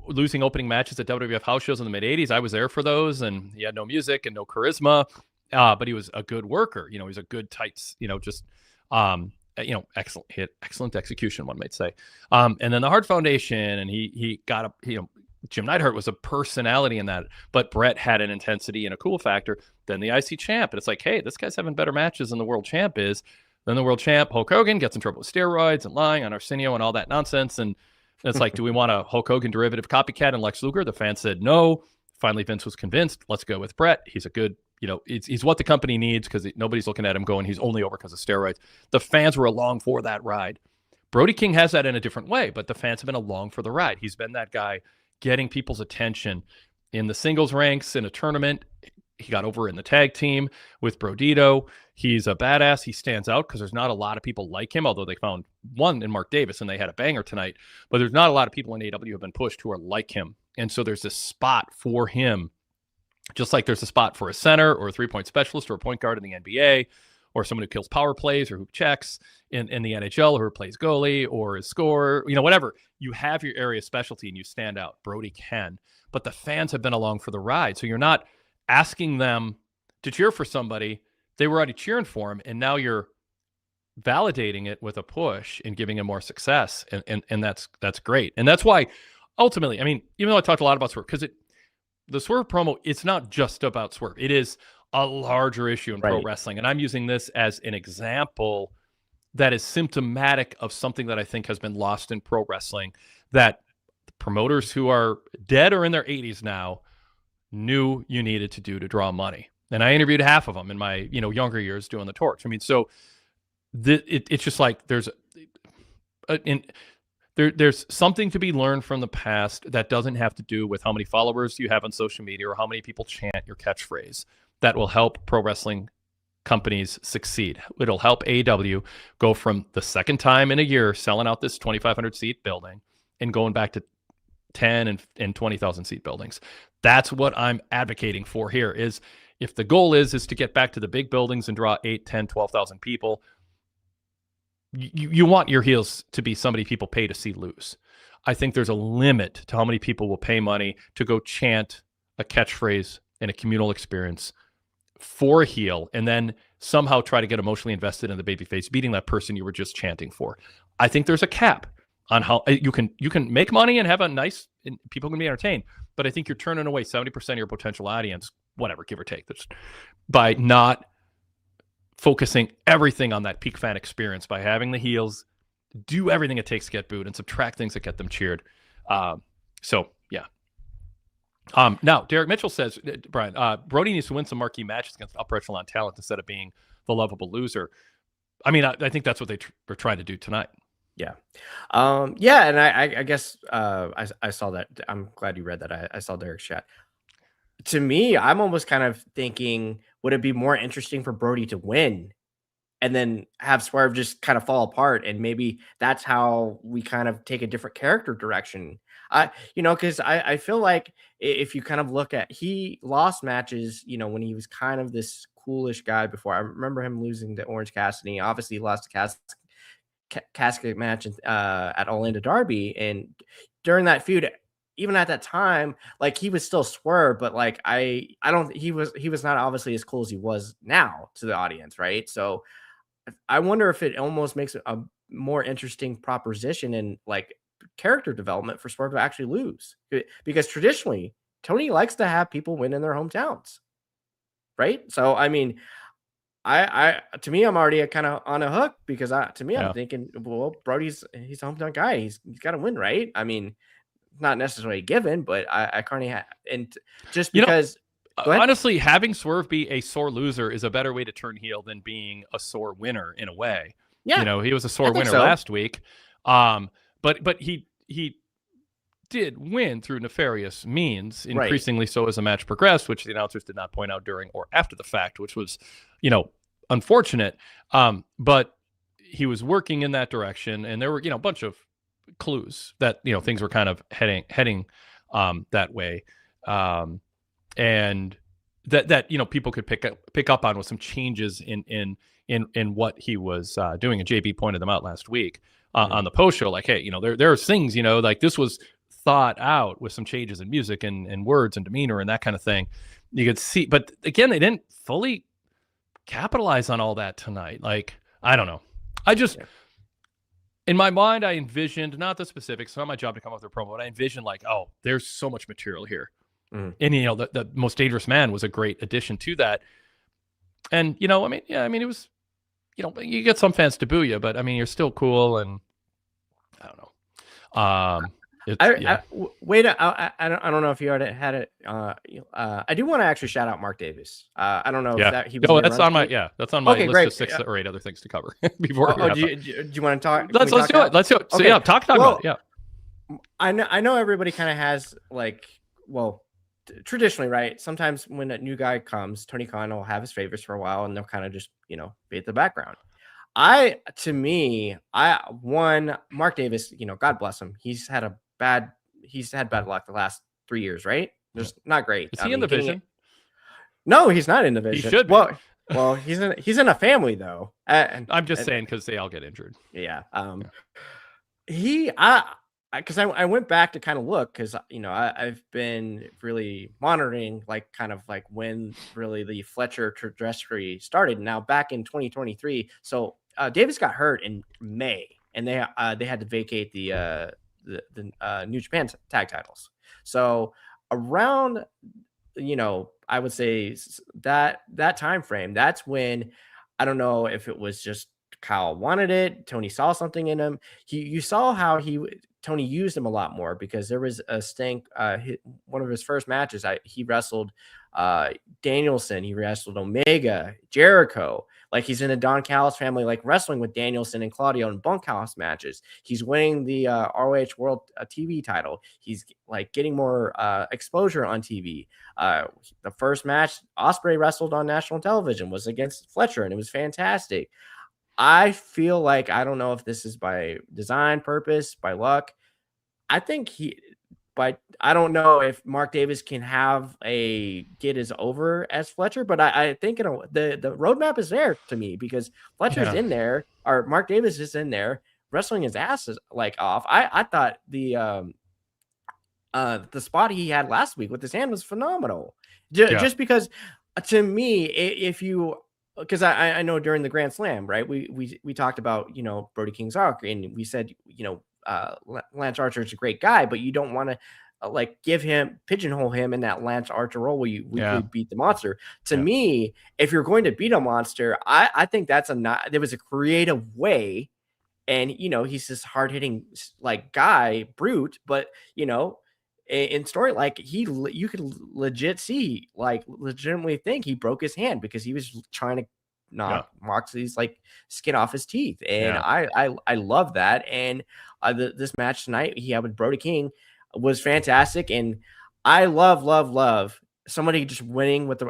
losing opening matches at WWF house shows in the mid 80s. I was there for those, and he had no music and no charisma, but he was a good worker. He was a good tights, excellent hit, excellent execution, one might say. And then the Hart Foundation, and he got Jim Neidhart was a personality in that, but Bret had an intensity and a cool factor than the IC champ. And it's like, hey, this guy's having better matches than the world champ is. Then the world champ, Hulk Hogan, gets in trouble with steroids and lying on Arsenio and all that nonsense. And it's like, do we want a Hulk Hogan derivative copycat and Lex Luger? The fans said no. Finally, Vince was convinced. Let's go with Bret. He's a good, he's what the company needs, because nobody's looking at him going, he's only over because of steroids. The fans were along for that ride. Brody King has that in a different way, but the fans have been along for the ride. He's been that guy getting people's attention in the singles ranks in a tournament. He got over in the tag team with Brodito. He's a badass. He stands out because there's not a lot of people like him, although they found one in Mark Davis, and they had a banger tonight. But there's not a lot of people in AEW who have been pushed who are like him. And so there's this spot for him, just like there's a spot for a center or a three-point specialist or a point guard in the NBA, or someone who kills power plays or who checks in the NHL, or who plays goalie or is scorer, whatever. You have your area of specialty and you stand out. Brody can. But the fans have been along for the ride. So you're not asking them to cheer for somebody. They were already cheering for him, and now you're validating it with a push and giving him more success. And that's great. And that's why ultimately, I mean, even though I talked a lot about Swerve, because the Swerve promo, it's not just about Swerve. It is a larger issue in pro wrestling. And I'm using this as an example that is symptomatic of something that I think has been lost in pro wrestling, that promoters who are dead or in their 80s now knew you needed to do to draw money. And I interviewed half of them in my younger years doing the Torch. I mean, so it's just like there's something to be learned from the past that doesn't have to do with how many followers you have on social media or how many people chant your catchphrase. That will help pro wrestling companies succeed. It'll help AEW go from the second time in a year selling out this 2,500 seat building and going back to 10 and 20,000 seat buildings. That's what I'm advocating for here. Is if the goal is to get back to the big buildings and draw 8, 10, 12,000 people, you want your heels to be somebody people pay to see lose. I think there's a limit to how many people will pay money to go chant a catchphrase and a communal experience for a heel and then somehow try to get emotionally invested in the babyface beating that person you were just chanting for. I think there's a cap on how you can make money and have a nice, and people can be entertained, but I think you're turning away 70% of your potential audience, whatever, give or take, that's by not focusing everything on that peak fan experience, by having the heels do everything it takes to get booed and subtract things that get them cheered. So yeah. Now Derek Mitchell says, Brian, Brody needs to win some marquee matches against upper echelon talent instead of being the lovable loser. I mean, I think that's what they were trying to do tonight. Yeah. Yeah. And I guess I saw that. I'm glad you read that. I saw Derek's chat. To me, I'm almost kind of thinking, would it be more interesting for Brody to win and then have Swerve just kind of fall apart? And maybe that's how we kind of take a different character direction. Because I feel like if you kind of look at, he lost matches, when he was kind of this coolish guy before. I remember him losing to Orange Cassidy. Obviously, he lost to casket match at Orlando Derby. And during that feud, even at that time, like, he was still Swerve, but like I don't, he was not obviously as cool as he was now to the audience, right? So I wonder if it almost makes it a more interesting proposition and like character development for Swerve to actually lose, because traditionally Tony likes to have people win in their hometowns, right? So I mean, to me, I'm already kind of on a hook, because I'm thinking, well, he's a hometown guy, he's got to win, right? I mean, not necessarily a given, but I currently have, and just because honestly, having Swerve be a sore loser is a better way to turn heel than being a sore winner in a way. Yeah, he was a sore winner last week, but he did win through nefarious means, increasingly so as the match progressed, which the announcers did not point out during or after the fact, which was unfortunate. But he was working in that direction, and there were a bunch of clues that things were kind of heading that way, and that people could pick up on with some changes in what he was doing. And JB pointed them out last week on the post show, like, hey, there are things, like this was thought out with some changes in music and words and demeanor and that kind of thing. You could see, but again, they didn't fully capitalize on all that tonight. Like, I don't know. In my mind, I envisioned, not the specifics, it's not my job to come up with a promo, but I envisioned like, oh, there's so much material here. And, the Most Dangerous Man was a great addition to that. And, it was, you get some fans to boo you, but I mean, you're still cool. And I don't know. Wait, I don't know if you already had it. I do want to actually shout out Mark Davis. I don't know if that he was. No, that's on my list of 6 or 8 other things to cover before. Do you want to talk? Let's do it. Let's do it. So okay. Talk about it. Yeah. I know everybody kind of has like, well, traditionally, right? Sometimes when a new guy comes, Tony Khan will have his favorites for a while, and they'll kind of just be at the background. Mark Davis, God bless him. He's had bad luck the last 3 years, right? Just not great. Is he in the Vision? No, he's not in the Vision. He should be. Well, he's in a family though. I'm just saying, because they all get injured. Yeah. Because I went back to kind of look, because I've been really monitoring like kind of like when really the Fletcher trajectory started. Now back in 2023, so Davis got hurt in May, and they had to vacate the New Japan tag titles. So around I would say that time frame, that's when, I don't know if it was just Kyle wanted it, Tony saw something in him. You saw how Tony used him a lot more, because there was a stink. One of his first matches, he wrestled Danielson, he wrestled Omega, Jericho. Like, he's in the Don Callis family, like wrestling with Danielson and Claudio in bunkhouse matches. He's winning the ROH World TV title. He's like getting more exposure on TV. The first match Ospreay wrestled on national television was against Fletcher, and it was fantastic. I feel like, I don't know if this is by design, purpose, by luck, I think but I don't know if Mark Davis can get as over as Fletcher, but I think the roadmap is there to me because Fletcher's in there, or Mark Davis is in there wrestling his ass like off. I thought the spot he had last week with his hand was phenomenal. Just because to me, if you, because I know during the Grand Slam, right, we talked about, Brody King's arc, and we said, Lance Archer is a great guy, but you don't want to pigeonhole him in that Lance Archer role where you weekly beat the monster. To me, if you're going to beat a monster, I think there was a creative way, and he's this hard hitting guy, brute, but in story, you could legitimately think he broke his hand because he was trying to knock Moxley's skin off his teeth, and I love that. And this match tonight he had with Brody King was fantastic, and I love somebody just winning with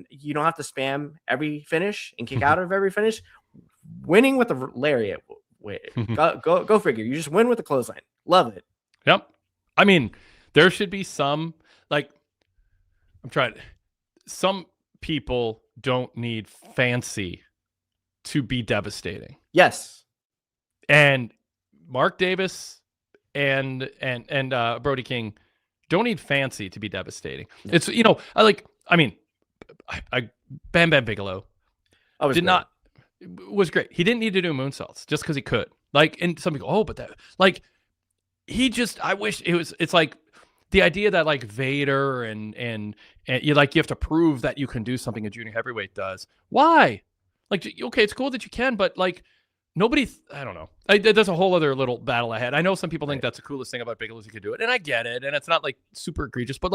you don't have to spam every finish and kick out of every finish. Winning with the lariat, go figure. You just win with the clothesline. Love it. Yep. I mean, there should be some, some people don't need fancy to be devastating. Yes. And Mark Davis and Brody King don't need fancy to be devastating. No. It's, Bam Bam Bigelow was great. He didn't need to do moonsaults just because he could. And some people, I wish it's like the idea that Vader and you have to prove that you can do something a junior heavyweight does. Why? Okay, it's cool that you can, but nobody, I don't know. There's a whole other little battle ahead. I know some people think that's the coolest thing about Bigelow, he could do it, and I get it, and it's not super egregious, but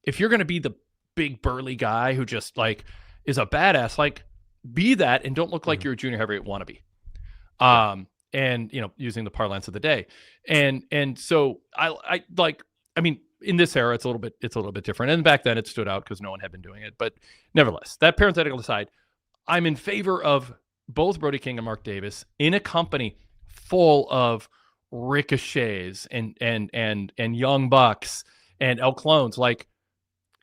if you're gonna be the big burly guy who just is a badass, be that and don't look like you're a junior heavyweight wannabe. And using the parlance of the day, and so I mean, in this era, it's a little bit different. And back then, it stood out because no one had been doing it. But nevertheless, that parenthetical aside, I'm in favor of both Brody King and Mark Davis in a company full of ricochets and young bucks and El Clones,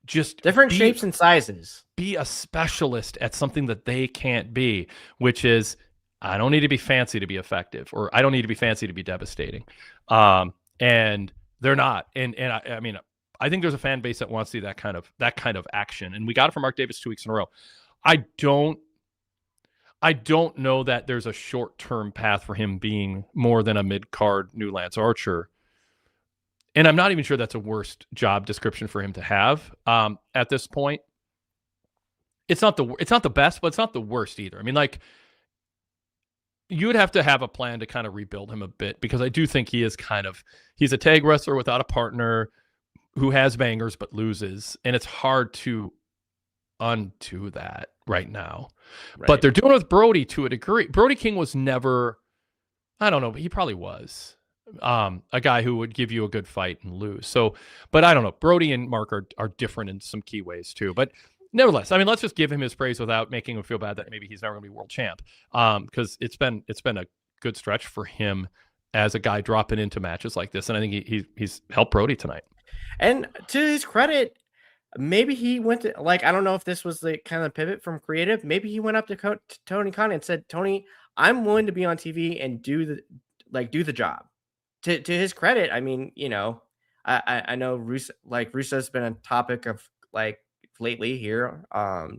just different shapes and sizes. Be a specialist at something that they can't be, which is, I don't need to be fancy to be effective, or I don't need to be fancy to be devastating. And they're not. And I mean, I think there's a fan base that wants to see that kind of action. And we got it from Mark Davis 2 weeks in a row. I don't know that there's a short-term path for him being more than a mid-card new Lance Archer. And I'm not even sure that's a worst job description for him to have at this point. It's not the best, but it's not the worst either. I mean, you would have to have a plan to kind of rebuild him a bit, because I do think he's a tag wrestler without a partner who has bangers but loses, and it's hard to undo that right now. Right. But they're doing it with Brody to a degree. Brody King was never, I don't know, but he probably was a guy who would give you a good fight and lose. So, but I don't know. Brody and Mark are different in some key ways too. But nevertheless, I mean, let's just give him his praise without making him feel bad that maybe he's never going to be world champ. Because it's been a good stretch for him as a guy dropping into matches like this, and I think he's helped Brody tonight. And to his credit, maybe he went to I don't know if this was the kind of pivot from creative. Maybe he went up to Tony Khan and said, "Tony, I'm willing to be on TV and do the job." To his credit, I mean, I know Russo's been a topic of lately here. What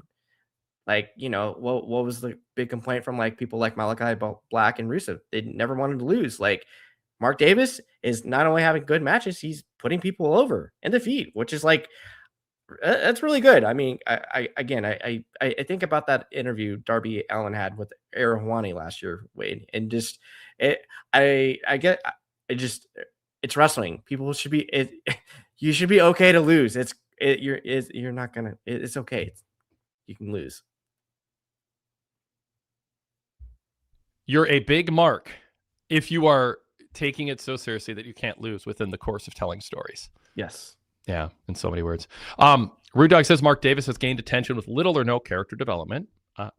was the big complaint from people like Malachi Black and Russo? They never wanted to lose. Mark Davis is not only having good matches, he's putting people over and defeat, which is that's really good. I mean, I think about that interview Darby Allin had with Arahwani last year, Wade, and just it's wrestling. People should be you should be okay to lose. You're not gonna. It's okay. You can lose. You're a big mark if you are taking it so seriously that you can't lose within the course of telling stories. Yes. Yeah, in so many words. Rude Dog says Mark Davis has gained attention with little or no character development.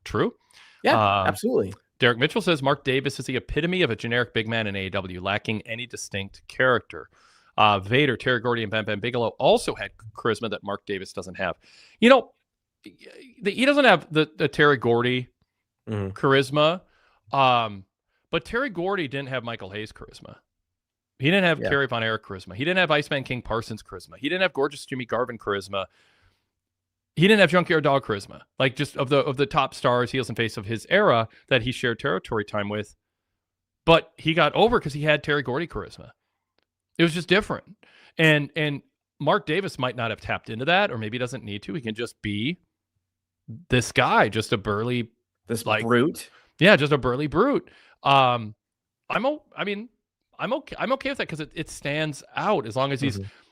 True. Yeah, absolutely. Derek Mitchell says Mark Davis is the epitome of a generic big man in AEW, lacking any distinct character. Vader, Terry Gordy, and Bam Bam Bigelow also had charisma that Mark Davis doesn't have. You know, he doesn't have the Terry Gordy charisma, but Terry Gordy didn't have Michael Hayes charisma. He didn't have Kerry Von Erich charisma. He didn't have Iceman King Parsons charisma. He didn't have gorgeous Jimmy Garvin charisma. He didn't have Junkyard Dog charisma. Like, just of the top stars, heels and face of his era that he shared territory time with. But he got over because he had Terry Gordy charisma. It was just different. And Mark Davis might not have tapped into that, or maybe doesn't need to. He can just be this guy, just a burly, brute. Yeah, just a burly brute. I'm okay with that because it stands out as long as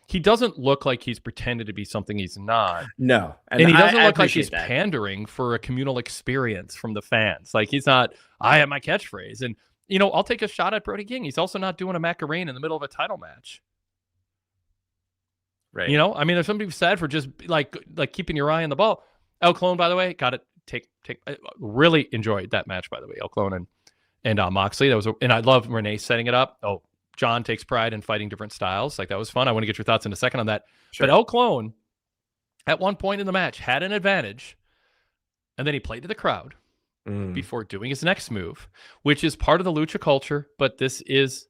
he doesn't look like he's pretending to be something he's not. No. And he doesn't look like he's pandering for a communal experience from the fans. Like, he's not, I have my catchphrase. And, you know, I'll take a shot at Brody King. He's also not doing a Macarena in the middle of a title match. Right. You know, I mean, there's something sad for just like keeping your eye on the ball. El Clone, by the way, got it. I really enjoyed that match, by the way. El Clone and Moxley. And I love Renee setting it up. Oh, John takes pride in fighting different styles. Like, that was fun. I want to get your thoughts in a second on that. Sure. But El Clone, at one point in the match, had an advantage, and then he played to the crowd before doing his next move, which is part of the lucha culture, but this is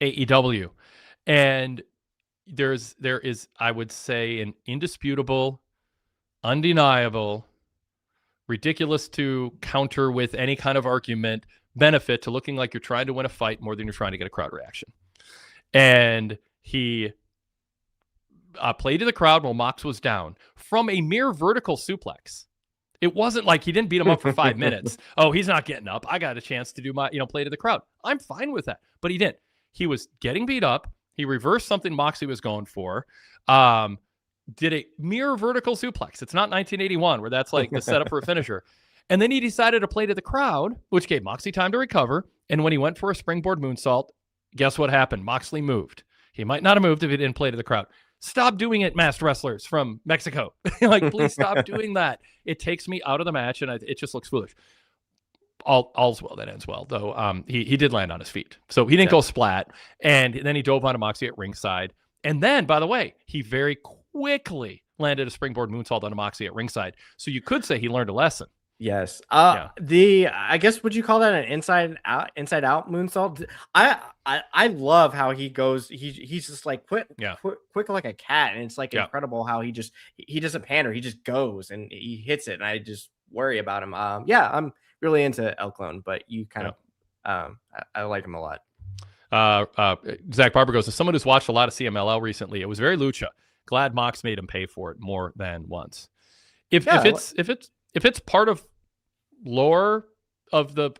AEW. And there is, I would say, an indisputable, undeniable, ridiculous to counter with any kind of argument benefit to looking like you're trying to win a fight more than you're trying to get a crowd reaction. And he played to the crowd while Mox was down from a mere vertical suplex. It wasn't like he didn't beat him up for 5 minutes. Oh, he's not getting up. I got a chance to do my, play to the crowd. I'm fine with that. But he didn't. He was getting beat up. He reversed something Moxley was going for. Did a mere vertical suplex. It's not 1981 where that's like the setup for a finisher. And then he decided to play to the crowd, which gave Moxley time to recover. And when he went for a springboard moonsault, guess what happened? Moxley moved. He might not have moved if he didn't play to the crowd. Stop doing it, masked wrestlers from Mexico. Like, please stop doing that. It takes me out of the match, and it just looks foolish. All's well that ends well, though. He did land on his feet. So he didn't go splat. And then he dove onto Moxley at ringside. And then, by the way, he very quickly landed a springboard moonsault on Moxley at ringside. So you could say he learned a lesson. Yes. I guess, would you call that an inside out moonsault? I love how he goes. He's just like quick like a cat, and it's like incredible how he doesn't pander. He just goes and he hits it, and I just worry about him. I'm really into El Clone, but you kind of I like him a lot. Zach Barber goes, as someone who's watched a lot of CMLL recently, it was very lucha. Glad Mox made him pay for it more than once. If it's part of lore of the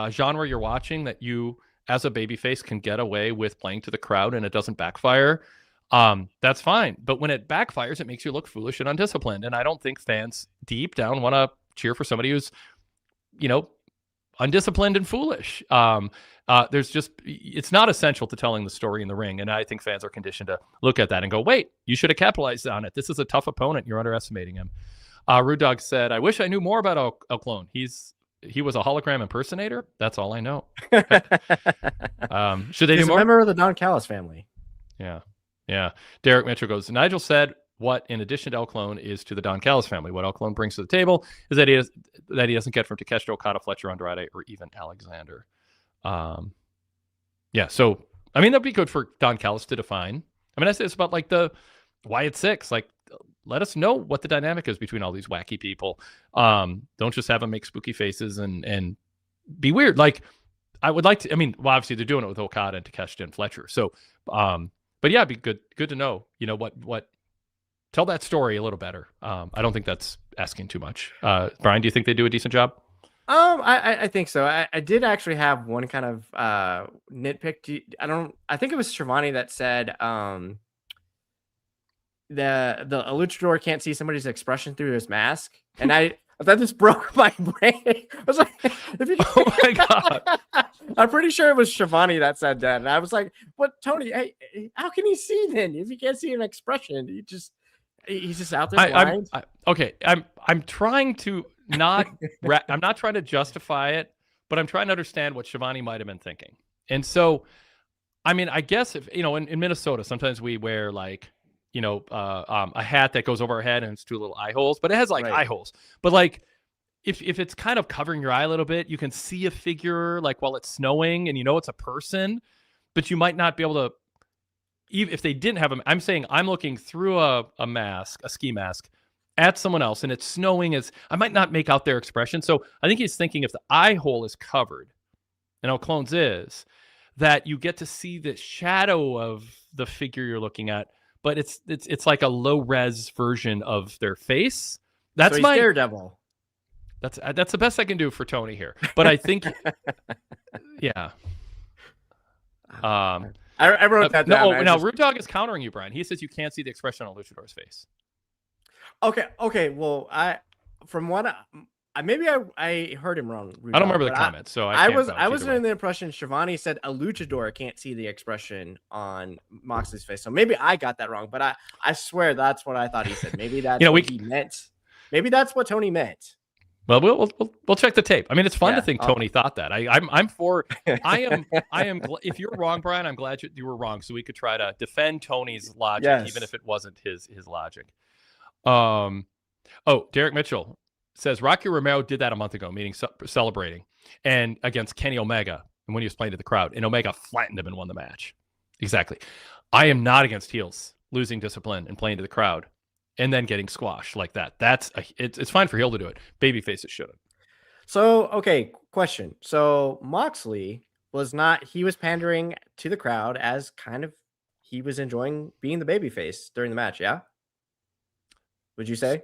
genre you're watching, that you as a babyface can get away with playing to the crowd and it doesn't backfire, that's fine. But when it backfires, it makes you look foolish and undisciplined. And I don't think fans deep down want to cheer for somebody who's, undisciplined and foolish. It's not essential to telling the story in the ring. And I think fans are conditioned to look at that and go, wait, you should have capitalized on it. This is a tough opponent. You're underestimating him. Rude Dog said, I wish I knew more about El Clone. He was a hologram impersonator. That's all I know. Should they do more? A member of the Don Callis family. Yeah. Derek Mitchell goes, Nigel said what, in addition to El Clone, is to the Don Callis family. What El Clone brings to the table is that he doesn't get from Takeshita Okada, Fletcher Andrade, or even Alexander. So, I mean, that'd be good for Don Callis to define. I mean, I say it's about like the Wyatt Six. Like, let us know what the dynamic is between all these wacky people. Don't just have them make spooky faces and be weird. Like, I would like to, obviously they're doing it with Okada and Takeshita and Fletcher. So, but yeah, it'd be good to know, what tell that story a little better. I don't think that's asking too much. Brian, do you think they do a decent job? I think so. I did actually have one kind of nitpick. I think it was Shivani that said the luchador can't see somebody's expression through his mask, and I thought this broke my brain. I was like, oh my god! I'm pretty sure it was Shivani that said that, and I was like, "What, Tony? Hey, how can he see then if he can't see an expression? He's just out there blind." I'm trying to not. I'm not trying to justify it, but I'm trying to understand what Shivani might have been thinking, and so I mean, I guess if in Minnesota, sometimes we wear like a hat that goes over our head and it's 2 little eye holes, but it has like eye Right. holes. But like if it's kind of covering your eye a little bit, you can see a figure like while it's snowing, and it's a person, but you might not be able to. Even if they didn't have them, I'm saying I'm looking through a ski mask, at someone else, and it's snowing. I might not make out their expression. So I think he's thinking if the eye hole is covered, and how Clones is, that you get to see the shadow of the figure you're looking at, but it's like a low res version of their face. That's so he's Daredevil. That's the best I can do for Tony here. But I think, yeah. I wrote that down. No, Root Dog is countering you, Brian. He says you can't see the expression on Luchador's face. Okay. Well, maybe I heard him wrong. I don't remember the comments, so I was under the impression Shivani said a luchador can't see the expression on Moxley's face. So maybe I got that wrong, but I swear that's what I thought he said. Maybe that's what he meant. Maybe that's what Tony meant. Well, we'll check the tape. I mean, it's fun to think Tony thought that. I'm for. I am. If you're wrong, Brian, I'm glad you were wrong, so we could try to defend Tony's logic, even if it wasn't his logic. Derek Mitchell says Rocky Romero did that a month ago, meaning celebrating, and against Kenny Omega, and when he was playing to the crowd, and Omega flattened him and won the match. Exactly. I am not against heels losing discipline and playing to the crowd, and then getting squashed like that. It's fine for heel to do it. Babyfaces shouldn't. So, okay, question. So Moxley was pandering to the crowd as kind of he was enjoying being the babyface during the match. Yeah. Would you say?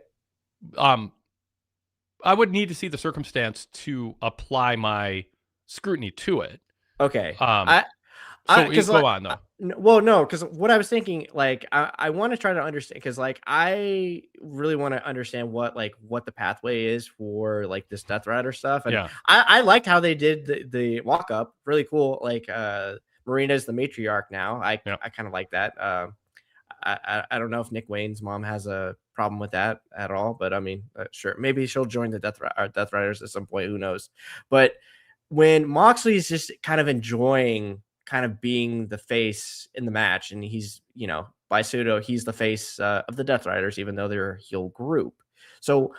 I would need to see the circumstance to apply my scrutiny to it. Okay. Go on though. Well, no, because what I was thinking, like, I want to try to understand, because like I really want to understand what the pathway is for like this Death Rider stuff, and I liked how they did the walk up, really cool. Like, Marina's the matriarch now. I kind of like that. I don't know if Nick Wayne's mom has a problem with that at all, but I mean, sure, maybe she'll join the Death Riders at some point. Who knows? But when Moxley's just kind of enjoying kind of being the face in the match, and he's, by pseudo, he's the face of the Death Riders, even though they're a heel group. So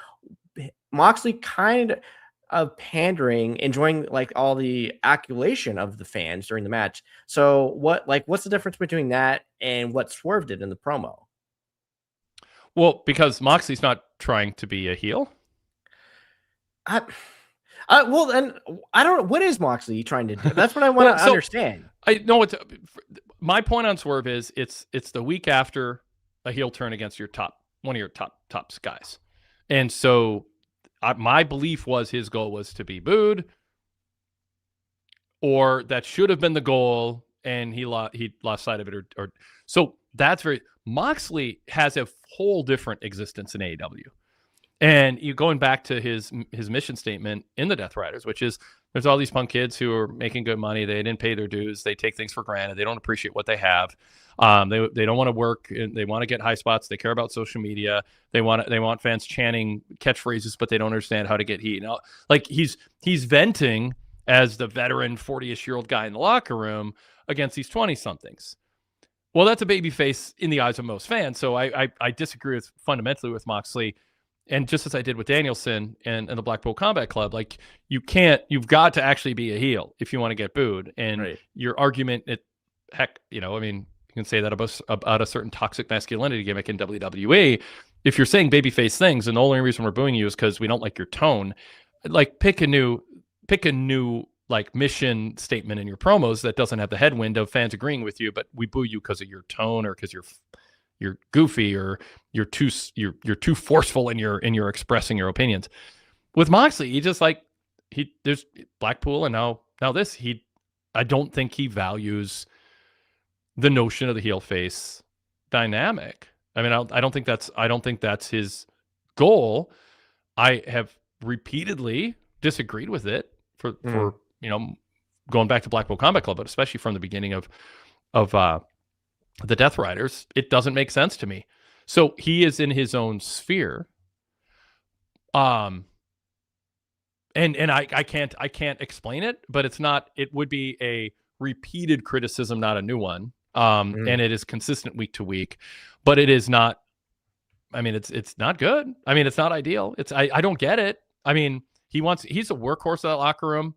Moxley kind of pandering, enjoying like all the accolation of the fans during the match. So what's the difference between that and what swerved it in the promo? Well, because Moxley's not trying to be a heel. Well, then I don't know. What is Moxley trying to do? That's what I want to understand. I know my point on swerve is it's the week after a heel turn against one of your top guys, and so my belief was his goal was to be booed, or that should have been the goal, and he lost sight of it, or so that's very. Moxley has a whole different existence in AEW. And you going back to his mission statement in the Death Riders, which is there's all these punk kids who are making good money. They didn't pay their dues. They take things for granted. They don't appreciate what they have. They don't want to work. They want to get high spots. They care about social media. They want fans chanting catchphrases, but they don't understand how to get heat. Now, like he's venting as the veteran 40-ish-year-old guy in the locker room against these 20-somethings. Well, that's a babyface in the eyes of most fans. So I disagree fundamentally with Moxley. And just as I did with Danielson and the Blackpool Combat Club, like you've got to actually be a heel if you want to get booed. And your argument, I mean, you can say that about a certain toxic masculinity gimmick in WWE. If you're saying babyface things, and the only reason we're booing you is because we don't like your tone, like pick a new like mission statement in your promos that doesn't have the headwind of fans agreeing with you, but we boo you because of your tone or because you're goofy or you're too forceful in your expressing your opinions. With Moxley, he just there's Blackpool and now this. I don't think he values the notion of the heel face dynamic. I mean, I don't think that's his goal. I have repeatedly disagreed with it for going back to Blackpool Combat Club, but especially from the beginning of the Death Riders, it doesn't make sense to me. So he is in his own sphere. And I can't explain it, but it would be a repeated criticism, not a new one. And it is consistent week to week, but it is not. I mean, it's not good. I mean, it's not ideal. I don't get it. I mean, he's a workhorse of that locker room.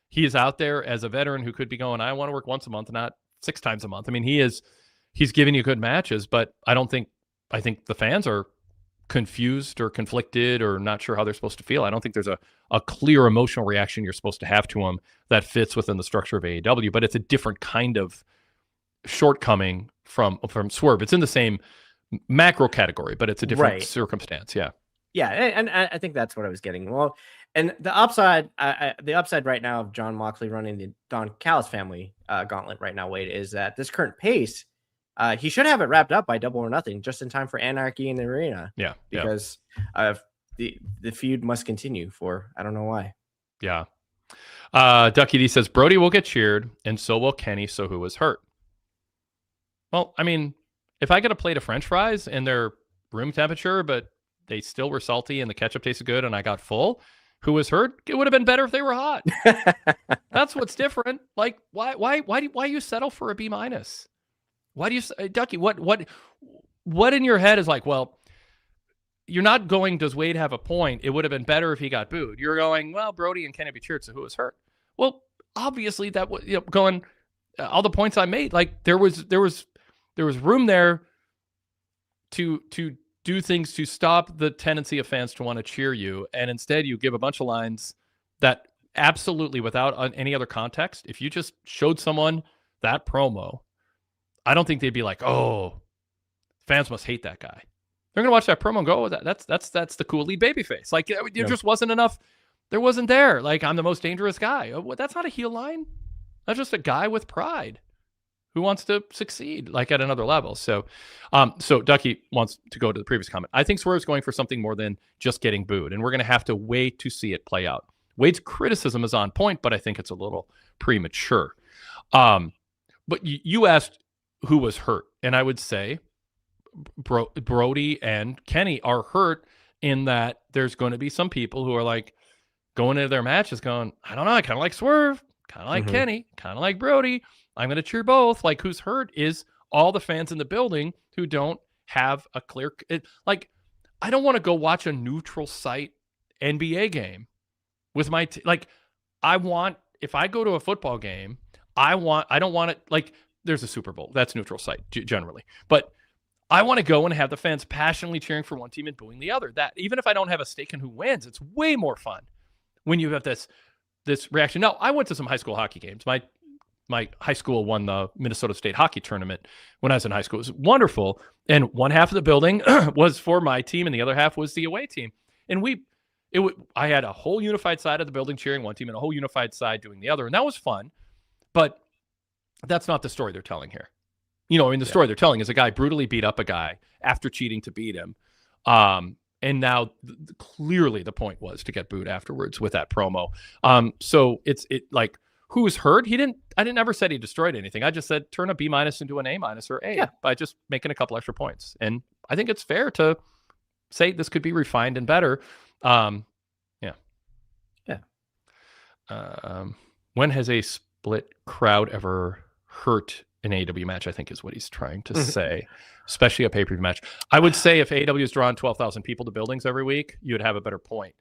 He is out there as a veteran who could be going, I want to work once a month, not 6 times a month. I mean, he's giving you good matches, but I think the fans are confused or conflicted or not sure how they're supposed to feel. I don't think there's a clear emotional reaction you're supposed to have to him that fits within the structure of AEW, but it's a different kind of shortcoming from Swerve. It's in the same macro category, but it's a different circumstance. Yeah, and I think that's what I was getting. Well, and the upside right now of John Moxley running the Don Callis family gauntlet right now, Wade, is that this current pace, he should have it wrapped up by Double or Nothing, just in time for Anarchy in the Arena. Yeah, because the feud must continue for I don't know why. Yeah. Ducky D says Brody will get cheered, and so will Kenny. So who was hurt? Well, I mean, if I get a plate of French fries and they're room temperature, but they still were salty and the ketchup tasted good, and I got full, who was hurt? It would have been better if they were hot. That's what's different. Like, why you settle for a B-? Why do you, Ducky? What in your head is like? Well, you're not going, does Wade have a point? It would have been better if he got booed. You're going, well, Brody and Kenny be cheered, so who was hurt? Well, obviously that was going. All the points I made, like there was room there to do things to stop the tendency of fans to want to cheer you, and instead you give a bunch of lines that absolutely, without any other context, if you just showed someone that promo, I don't think they'd be like, oh, fans must hate that guy. They're gonna watch that promo and go, oh, that's the cool lead babyface. Like there just wasn't enough. There wasn't there. Like, I'm the most dangerous guy. Oh, that's not a heel line. That's just a guy with pride who wants to succeed, like at another level. So Ducky wants to go to the previous comment. I think Swerve's going for something more than just getting booed, and we're going to have to wait to see it play out. Wade's criticism is on point, but I think it's a little premature. But you asked who was hurt, and I would say Brody and Kenny are hurt in that there's going to be some people who are like going into their matches going, I don't know, I kind of like Swerve, kind of like Kenny, kind of like Brody. I'm going to cheer both. Like, who's hurt is all the fans in the building who don't have a clear... like, I don't want to go watch a neutral site NBA game with my... if I go to a football game, I don't want it... Like, there's a Super Bowl. That's neutral site, generally. But I want to go and have the fans passionately cheering for one team and booing the other. That, even if I don't have a stake in who wins, it's way more fun when you have this reaction. Now, I went to some high school hockey games. My high school won the Minnesota State hockey tournament when I was in high school. It was wonderful. And one half of the building was for my team, and the other half was the away team. And I had a whole unified side of the building cheering one team and a whole unified side doing the other. And that was fun. But that's not the story they're telling here. The story they're telling is a guy brutally beat up a guy after cheating to beat him. And now clearly the point was to get booed afterwards with that promo. So it's like, who's hurt? I didn't ever said he destroyed anything. I just said turn a B- into an A- or A by just making a couple extra points. And I think it's fair to say this could be refined and better. When has a split crowd ever hurt an AEW match? I think is what he's trying to say, especially a pay-per-view match. I would say if AEW is drawing 12,000 people to buildings every week, you would have a better point.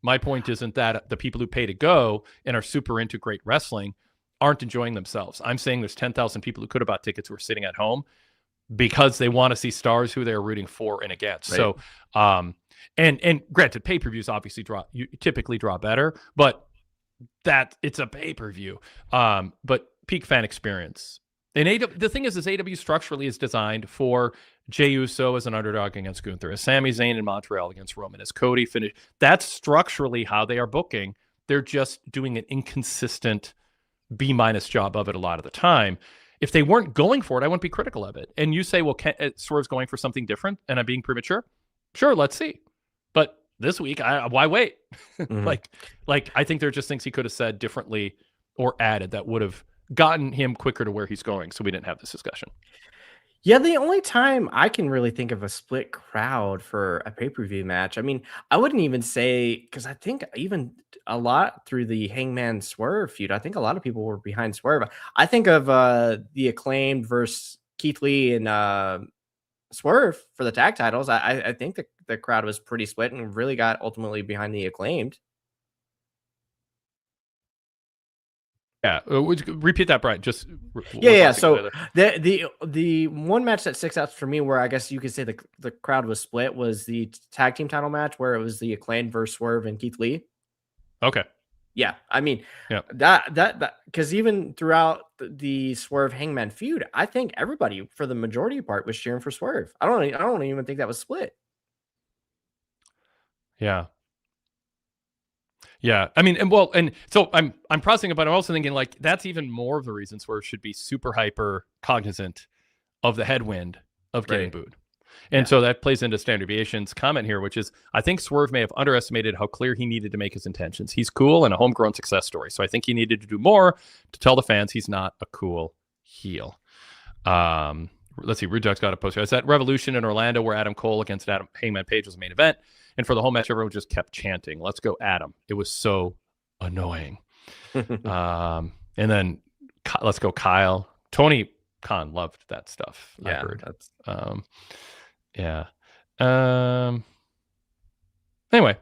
My point isn't that the people who pay to go and are super into great wrestling aren't enjoying themselves. I'm saying there's 10,000 people who could have bought tickets who are sitting at home because they want to see stars who they're rooting for and against. Right. So, and granted, pay-per-views obviously typically draw better, but that it's a pay-per-view. But peak fan experience. And the thing is AEW structurally is designed for Jey Uso as an underdog against Gunther, as Sami Zayn in Montreal against Roman, as Cody finished. That's structurally how they are booking. They're just doing an inconsistent B- job of it a lot of the time. If they weren't going for it, I wouldn't be critical of it. And you say, well, Swerve's going for something different and I'm being premature. Sure, let's see. But this week, why wait? Like I think there are just things he could have said differently or added that would have gotten him quicker to where he's going, so we didn't have this discussion. Yeah, the only time I can really think of a split crowd for a pay-per-view match, I mean, I wouldn't even say, because I think even a lot through the Hangman Swerve feud, I think a lot of people were behind Swerve. I think of the Acclaimed versus Keith Lee and Swerve for the tag titles. I think the crowd was pretty split and really got ultimately behind the Acclaimed. Yeah, would you repeat that, Brian? Just Yeah. So the one match that sticks out for me, where I guess you could say the crowd was split, was the tag team title match where it was the Acclaimed versus Swerve and Keith Lee. Okay. Yeah, I mean, yeah, that because even throughout the Swerve Hangman feud, I think everybody for the majority part was cheering for Swerve. I don't even think that was split. Yeah. Yeah, I mean, and so I'm processing it, but I'm also thinking like that's even more of the reason Swerve should be super hyper cognizant of the headwind of getting booed. And so that plays into Standard Deviation's comment here, which is I think Swerve may have underestimated how clear he needed to make his intentions. He's cool and a homegrown success story. So I think he needed to do more to tell the fans he's not a cool heel. Let's see, Rude Duck's got a poster. It's at Revolution in Orlando where Adam Cole against Adam Hangman Page was the main event. And for the whole match, everyone just kept chanting, "Let's go, Adam." It was so annoying. And then let's go, Kyle. Tony Khan loved that stuff. Yeah, I heard. that's yeah. Anyway.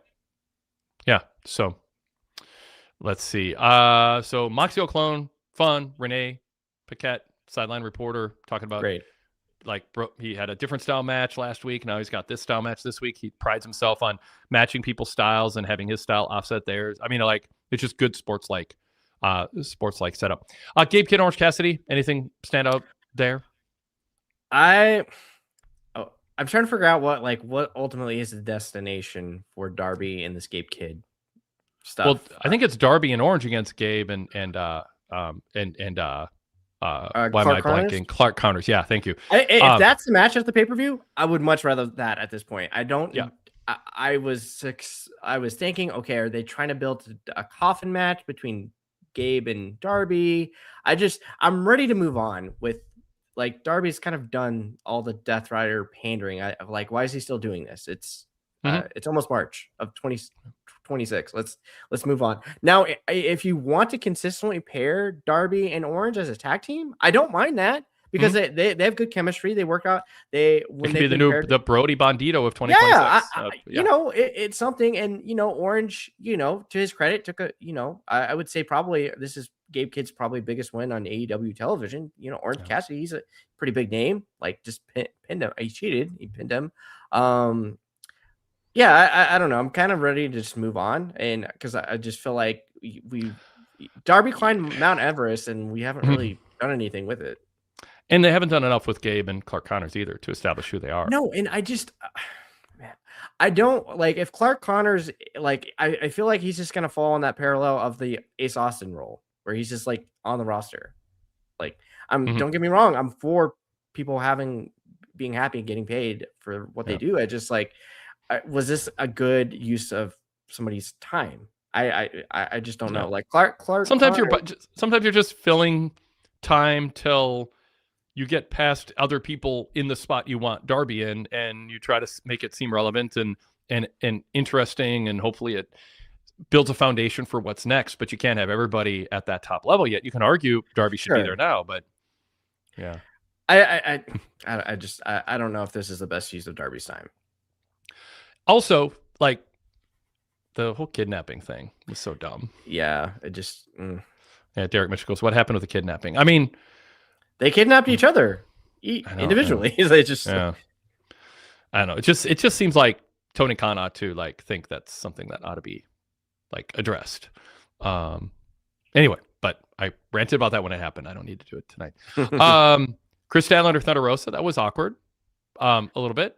Yeah. So let's see. So Moxie Clone, fun. Renee Paquette, sideline reporter, talking about great. Like, he had a different style match last week. Now he's got this style match this week. He prides himself on matching people's styles and having his style offset theirs. I mean, like, it's just good sports-like setup. Gabe Kidd, Orange Cassidy, anything stand out there? I'm trying to figure out what ultimately is the destination for Darby and this Gabe Kidd stuff. Well, I think it's Darby and Orange against Gabe and why am I blanking? Clark Connors. Yeah, thank you. If that's the match at the pay-per-view, I would much rather that at this point. I don't. Yeah. I was thinking, okay, are they trying to build a coffin match between Gabe and Darby? I'm ready to move on with, like, Darby's kind of done all the Death Rider pandering. Like, why is he still doing this? It's almost March of 2026. Let's move on. Now, if you want to consistently pair Darby and Orange as a tag team, I don't mind that because they have good chemistry. They work out. When they be the Brody Bandito of 2026. Yeah, you know, it's something. And Orange, to his credit, took a I would say probably this is Gabe Kidd's probably biggest win on AEW television. Orange Cassidy, he's a pretty big name. Like, just pinned him. He cheated. He pinned him. Yeah, I don't know. I'm kind of ready to just move on, and because I just feel like Darby climbed Mount Everest, and we haven't really done anything with it. And they haven't done enough with Gabe and Clark Connors either to establish who they are. No, and I just, man, I don't like if Clark Connors, like, I feel like he's just gonna fall on that parallel of the Ace Austin role, where he's just like on the roster. Like, don't get me wrong, I'm for people being happy and getting paid for what they do. I just like. Was this a good use of somebody's time? I just don't know. Like Clark. Sometimes you're just filling time till you get past other people in the spot you want Darby in, and you try to make it seem relevant and interesting, and hopefully it builds a foundation for what's next. But you can't have everybody at that top level yet. You can argue Darby should be there now, but yeah. I don't know if this is the best use of Darby's time. Also, like, the whole kidnapping thing was so dumb. Yeah, it just. Yeah, Derek Mitchell goes, "What happened with the kidnapping?" I mean, they kidnapped each other individually. They just. Yeah. I don't know. It just seems like Tony Khan ought to think that's something that ought to be addressed. Anyway, but I ranted about that when it happened. I don't need to do it tonight. Chris Statlander, Thunder Rosa, that was awkward, a little bit.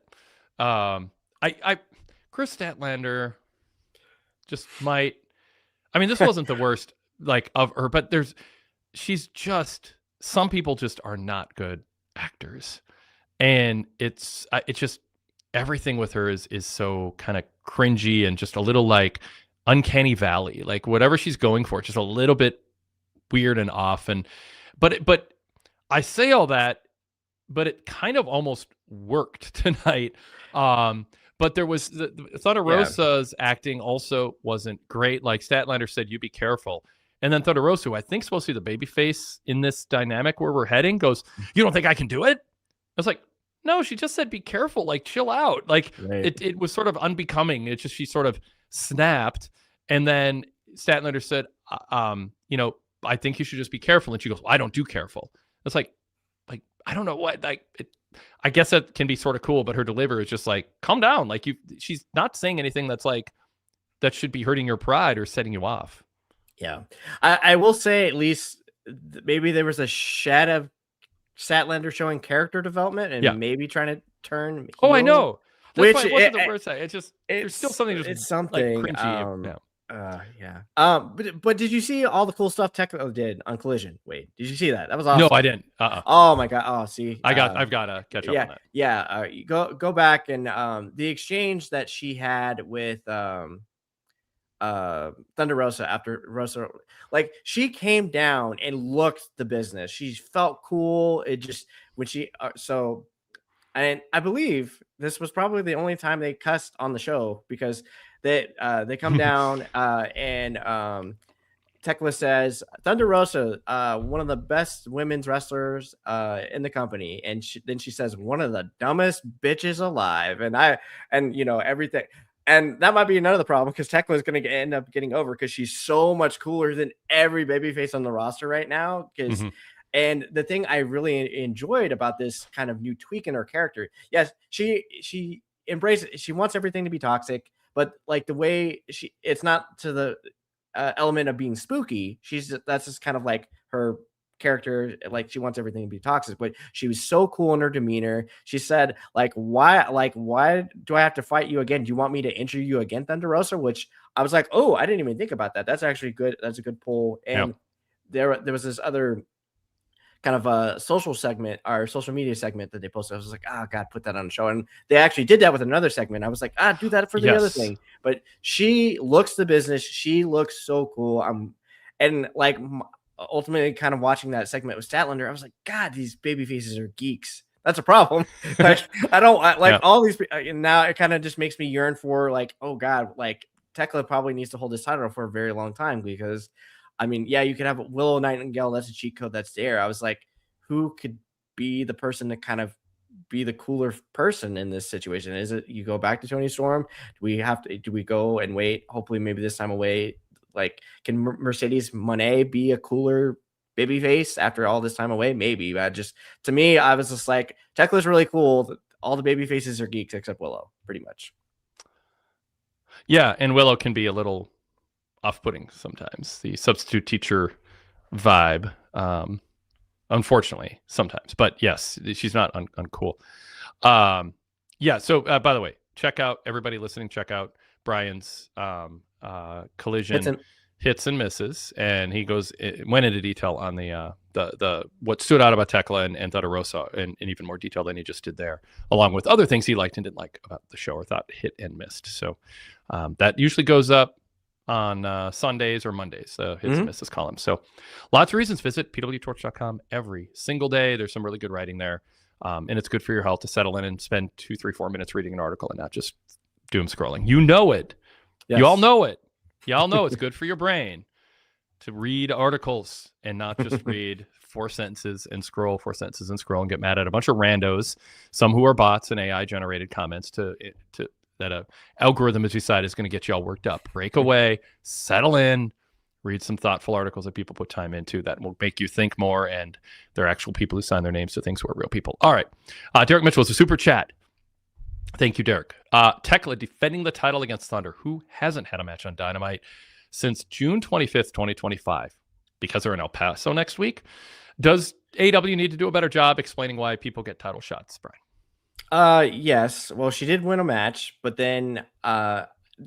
Chris Statlander just might. I mean, this wasn't the worst of her, but she's just. Some people just are not good actors, and it's just everything with her is so kind of cringy and just a little uncanny valley. Like, whatever she's going for, just a little bit weird and off. But I say all that, but it kind of almost worked tonight. But there was Thunder Rosa's acting also wasn't great. Like Statlander said, you be careful. And then Thunder Rosa, who I think supposed to be the babyface in this dynamic where we're heading, goes, "You don't think I can do it?" I was like, "No, she just said be careful. Like, chill out." Like, it was sort of unbecoming. It's just she sort of snapped. And then Statlander said, "I think you should just be careful." And she goes, "I don't do careful." It's like I don't know what, I guess that can be sort of cool, but her delivery is just like, calm down. Like she's not saying anything that's like, that should be hurting your pride or setting you off. Yeah. I will say at least maybe there was a shed of Statlander showing character development and maybe trying to turn heel. Oh, I know. That's why it wasn't the worst side. It's just, there's still something just it's something like cringy. But did you see all the cool stuff Tekla did on Collision? Wait, did you see that? That was awesome. No, I didn't. Oh my god. Oh, see, I've got to catch up on that. Yeah. You go back and the exchange that she had with Thunder Rosa after Rosa, like she came down and looked the business. She felt cool. It just when she and I believe this was probably the only time they cussed on the show because they come down and Tekla says Thunder Rosa, one of the best women's wrestlers in the company, and then she says one of the dumbest bitches alive, and everything. And that might be another problem because Tekla is going to end up getting over because she's so much cooler than every babyface on the roster right now. And the thing I really enjoyed about this kind of new tweak in her character, yes, she embraces it. She wants everything to be toxic, but like the way it's not to the element of being spooky. That's just kind of like her character. Like she wants everything to be toxic, but she was so cool in her demeanor. She said, why do I have to fight you again? Do you want me to injure you again, Thunder Rosa? Which I was like, oh, I didn't even think about that. That's actually good. That's a good pull. And there was this other kind of a social segment or social media segment that they posted. I was like, oh God, put that on the show. And they actually did that with another segment. I was like, do that for the other thing. But she looks the business. She looks so cool. And like ultimately kind of watching that segment with Statlander, I was like, God, these baby faces are geeks. That's a problem. Like all these, and now it kind of just makes me yearn for like, oh God, like Tekla probably needs to hold this title for a very long time because I mean, yeah, you could have Willow Nightingale. That's a cheat code that's there. I was like, who could be the person to kind of be the cooler person in this situation? Is it you go back to Toni Storm? Do we go and wait? Hopefully, maybe this time away. Like, can Mercedes Moné be a cooler babyface after all this time away? Maybe. But to me, I was just like, Tekla's really cool. All the baby faces are geeks except Willow, pretty much. Yeah, and Willow can be a little off-putting sometimes, the substitute teacher vibe, unfortunately sometimes, but yes, she's not uncool. So by the way, everybody listening, check out Brian's Collision hits and misses, and he went into detail on the what stood out about Tekla and Thunder Rosa in even more detail than he just did there, along with other things he liked and didn't like about the show or thought hit and missed. So that usually goes up on Sundays or Mondays, hits and misses column. So lots of reasons. Visit pwtorch.com every single day. There's some really good writing there. And it's good for your health to settle in and spend 2, 3, 4 minutes reading an article and not just doom scrolling. You know it. Yes. You all know it. You all know it's good for your brain to read articles and not just read 4 sentences and scroll 4 sentences and scroll and get mad at a bunch of randos, some who are bots and AI generated comments that a algorithm has decided is going to get you all worked up. Break away, settle in, read some thoughtful articles that people put time into that will make you think more, and they're actual people who sign their names to things who are real people. All right. Derek Mitchell is a super chat. Thank you, Derek. Tekla defending the title against Thunder, who hasn't had a match on Dynamite since June 25th, 2025, because they're in El Paso next week. Does AEW need to do a better job explaining why people get title shots, Brian? Yes. Well, she did win a match, but then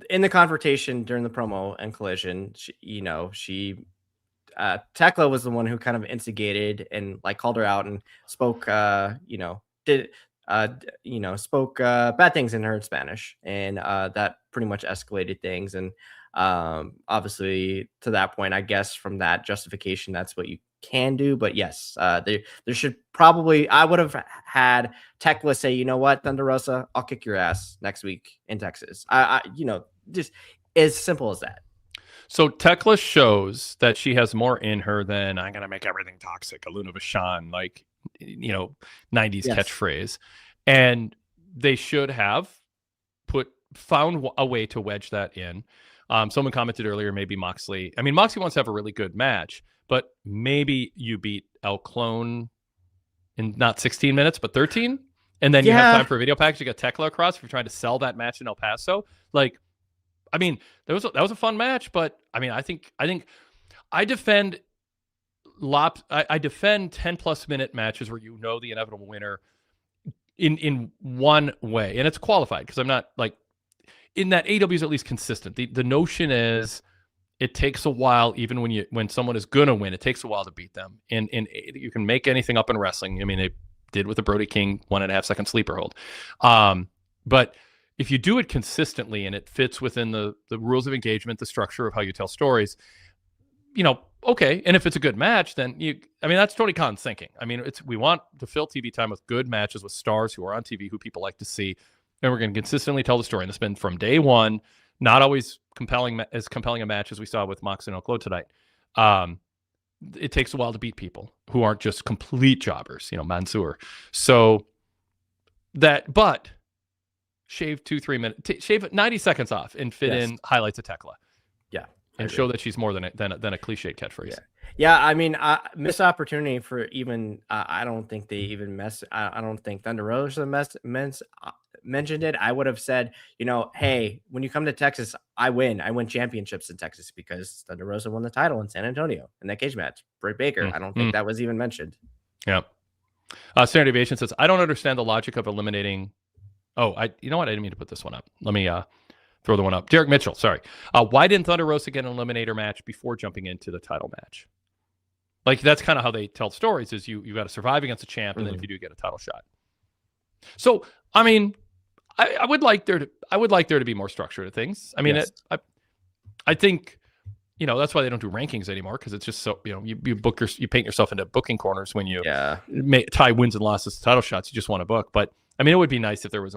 in the confrontation during the promo and Collision, Tekla was the one who kind of instigated and like called her out and spoke spoke bad things in her Spanish, and that pretty much escalated things. And obviously to that point, I guess from that justification, that's what you can do. But yes, there should probably, I would have had Tekla say, you know what, Thunder Rosa, I'll kick your ass next week in Texas. Just as simple as that. So Tekla shows that she has more in her than I'm gonna make everything toxic, a Luna Vachon, like 90s catchphrase. And they should have found a way to wedge that in. Someone commented earlier, maybe Moxley. I mean, Moxley wants to have a really good match, but maybe you beat El Clone in not 16 minutes, but 13. And then you have time for a video package. You got Tekla across if you're trying to sell that match in El Paso. Like, I mean, that was a fun match, but I mean, I think I defend I defend 10+ minute matches where the inevitable winner in one way, and it's qualified because I'm not like in that AEW is at least consistent. The notion is it takes a while, even when someone is gonna win, it takes a while to beat them. And you can make anything up in wrestling. I mean, they did with the Brody King 1.5 second sleeper hold. But if you do it consistently and it fits within the rules of engagement, the structure of how you tell stories, okay. And if it's a good match, then that's Tony Khan's thinking. I mean, we want to fill TV time with good matches with stars who are on TV, who people like to see. And we're going to consistently tell the story. And it's been from day one, not always as compelling a match as we saw with Mox and Oklo tonight. It takes a while to beat people who aren't just complete jobbers, Mansoor. So but shave 2-3 minutes, shave 90 seconds off and fit in highlights of Tekla. Yeah. And show that she's more than a cliched catchphrase. Yeah. I mean, missed opportunity for even. I don't think they even I don't think Thunder Rosa mentioned it. I would have said, hey, when you come to Texas, I win championships in Texas because Thunder Rosa won the title in San Antonio in that cage match. Britt Baker. I don't think that was even mentioned. Yeah. Standard Deviation says, I don't understand the logic of eliminating. Oh, you know what? I didn't mean to put this one up. Let me throw the one up. Derek Mitchell, sorry. Why didn't Thunder Rosa get an eliminator match before jumping into the title match? Like, that's kind of how they tell stories, is you got to survive against a champ, and then if you do, get a title shot. So, I mean, I would like there to be more structure to things. I mean, I think, that's why they don't do rankings anymore, because it's just so, you paint yourself into booking corners when you tie wins and losses to title shots. You just want to book. But, I mean, it would be nice if there was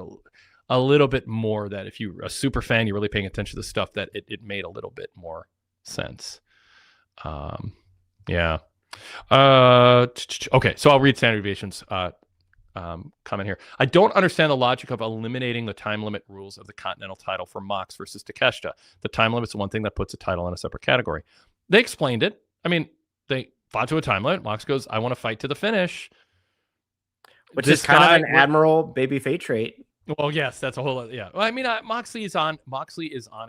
a little bit more that if you're a super fan, you're really paying attention to the stuff, that it made a little bit more sense. Yeah. Okay, so I'll read Standard Deviation's comment here. I don't understand the logic of eliminating the time limit rules of the Continental title for Mox versus Takeshita. The time limit's the one thing that puts a title in a separate category. They explained it. I mean, they fought to a time limit. Mox goes, I want to fight to the finish. Which is kind of an admirable baby fate trait. Well, yes, that's a whole other, yeah. Well, I mean, Moxley is on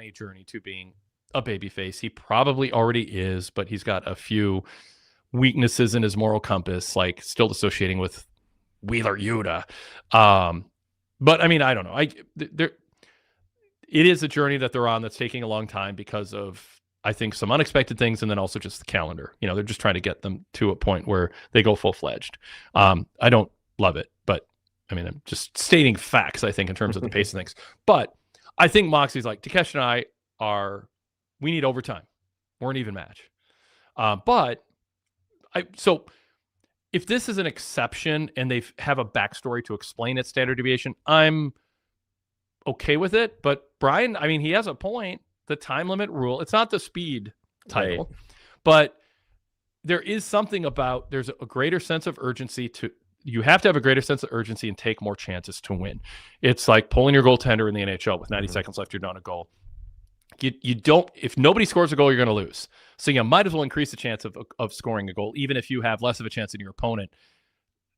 a journey to being a babyface. He probably already is, but he's got a few weaknesses in his moral compass, like still associating with Wheeler Yuta. But I mean, I don't know. It is a journey that they're on that's taking a long time because of, I think, some unexpected things, and then also just the calendar. They're just trying to get them to a point where they go full-fledged. I don't love it, but I mean, I'm just stating facts, I think, in terms of the pace of things. But I think Moxley's like, Takeshi and I we need overtime. We're an even match. So if this is an exception and they have a backstory to explain its Standard Deviation, I'm okay with it. But Brian, I mean, he has a point. The time limit rule, it's not the speed title, right, but there is something about, there's a greater sense of urgency you have to have a greater sense of urgency and take more chances to win. It's like pulling your goaltender in the NHL with 90 seconds left, you're down a goal. You don't, if nobody scores a goal, you're going to lose. So you might as well increase the chance of scoring a goal, even if you have less of a chance than your opponent.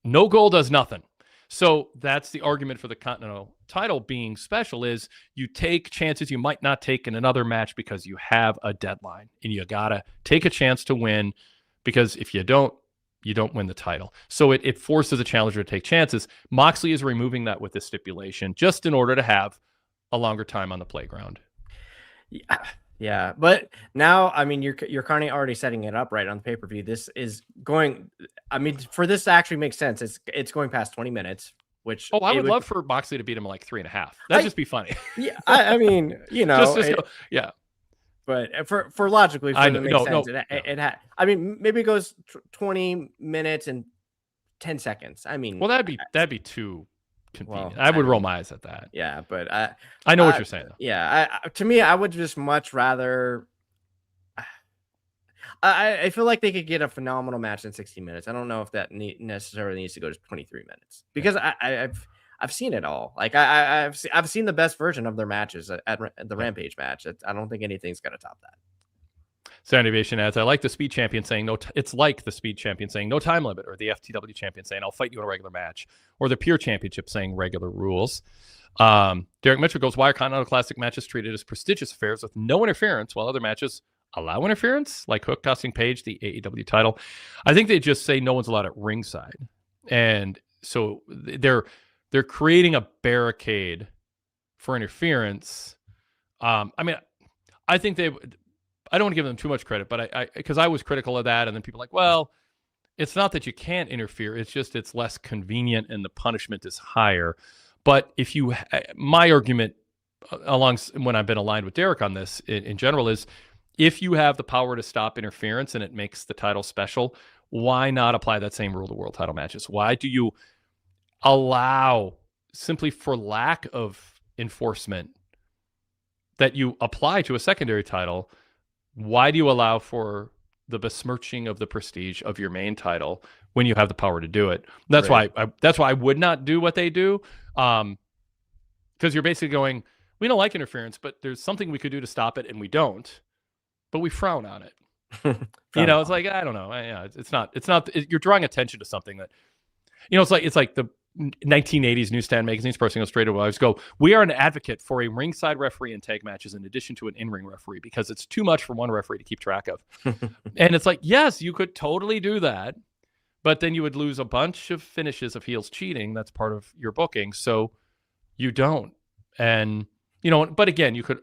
No goal does nothing. So that's the argument for the Continental title being special, is you take chances you might not take in another match because you have a deadline and you got to take a chance to win, because if you don't win the title. So it forces a challenger to take chances. Moxley is removing that with this stipulation just in order to have a longer time on the playground. Yeah. But now, I mean, you're kind of already setting it up right on the pay-per-view. This is going, I mean, for this to actually make sense, it's going past 20 minutes, which I would love for Moxley to beat him in like 3.5. That'd just be funny. Yeah. I mean, just go, yeah. but for logically, for it to make sense, no. It had. I mean, maybe it goes 20 minutes and 10 seconds. I mean, well, that'd be too convenient. well, I would roll my eyes at that. yeah, but I know what you're saying, though. Yeah, to me, I would just much rather. I feel like they could get a phenomenal match in 60 minutes. I don't know if that necessarily needs to go to 23 minutes because I've seen it all. Like I've seen the best version of their matches at the Rampage match. I don't think anything's gonna top that. Sandivation adds, I like the speed champion saying no. It's like the speed champion saying no time limit, or the FTW champion saying I'll fight you in a regular match, or the pure championship saying regular rules. Derek Mitchell goes, why are Continental Classic matches treated as prestigious affairs with no interference, while other matches allow interference, like Hook tossing Page the AEW title? I think they just say no one's allowed at ringside, and so they're creating a barricade for interference. I mean, I think I don't want to give them too much credit, but because I was critical of that, and then people are like, well, it's not that you can't interfere, it's just it's less convenient and the punishment is higher. But if you, my argument along when I've been aligned with Derek on this in general is, if you have the power to stop interference and it makes the title special, why not apply that same rule to world title matches? Why do you allow, simply for lack of enforcement, that you apply to a secondary title? Why do you allow for the besmirching of the prestige of your main title when you have the power to do it? That's right. That's why I would not do what they do. Because you're basically going, we don't like interference, but there's something we could do to stop it, and we don't. But we frown on it. It's like, I don't know. Yeah, it's not. You're drawing attention to something that, it's like the 1980s newsstand magazines, Pro Single Straight Wives go, we are an advocate for a ringside referee in tag matches in addition to an in-ring referee because it's too much for one referee to keep track of. And it's like, yes, you could totally do that, but then you would lose a bunch of finishes of heels cheating. That's part of your booking. So you don't. And, but again, you could,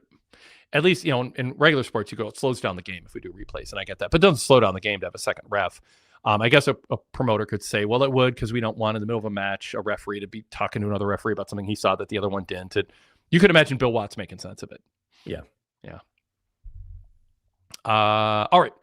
at least, in regular sports, you go, it slows down the game if we do replays, and I get that. But it doesn't slow down the game to have a second ref. I guess a promoter could say, well, it would, because we don't want in the middle of a match a referee to be talking to another referee about something he saw that the other one didn't. You could imagine Bill Watts making sense of it. Yeah. Yeah. All right.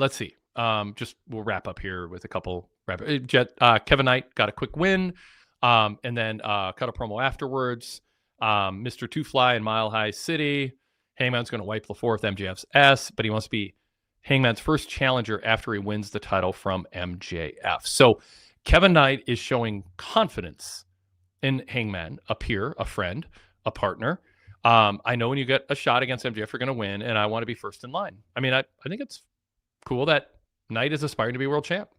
Let's see. We'll wrap up here with a couple. Kevin Knight got a quick win, and then cut a promo afterwards. Mr. Two Fly in Mile High City. Hangman's going to wipe the floor with MJF's ass, but he wants to be Hangman's first challenger after he wins the title from MJF. So Kevin Knight is showing confidence in Hangman, a peer, a friend, a partner. I know when you get a shot against MJF, you're going to win, and I want to be first in line. I mean, I think it's cool that Knight is aspiring to be world champ.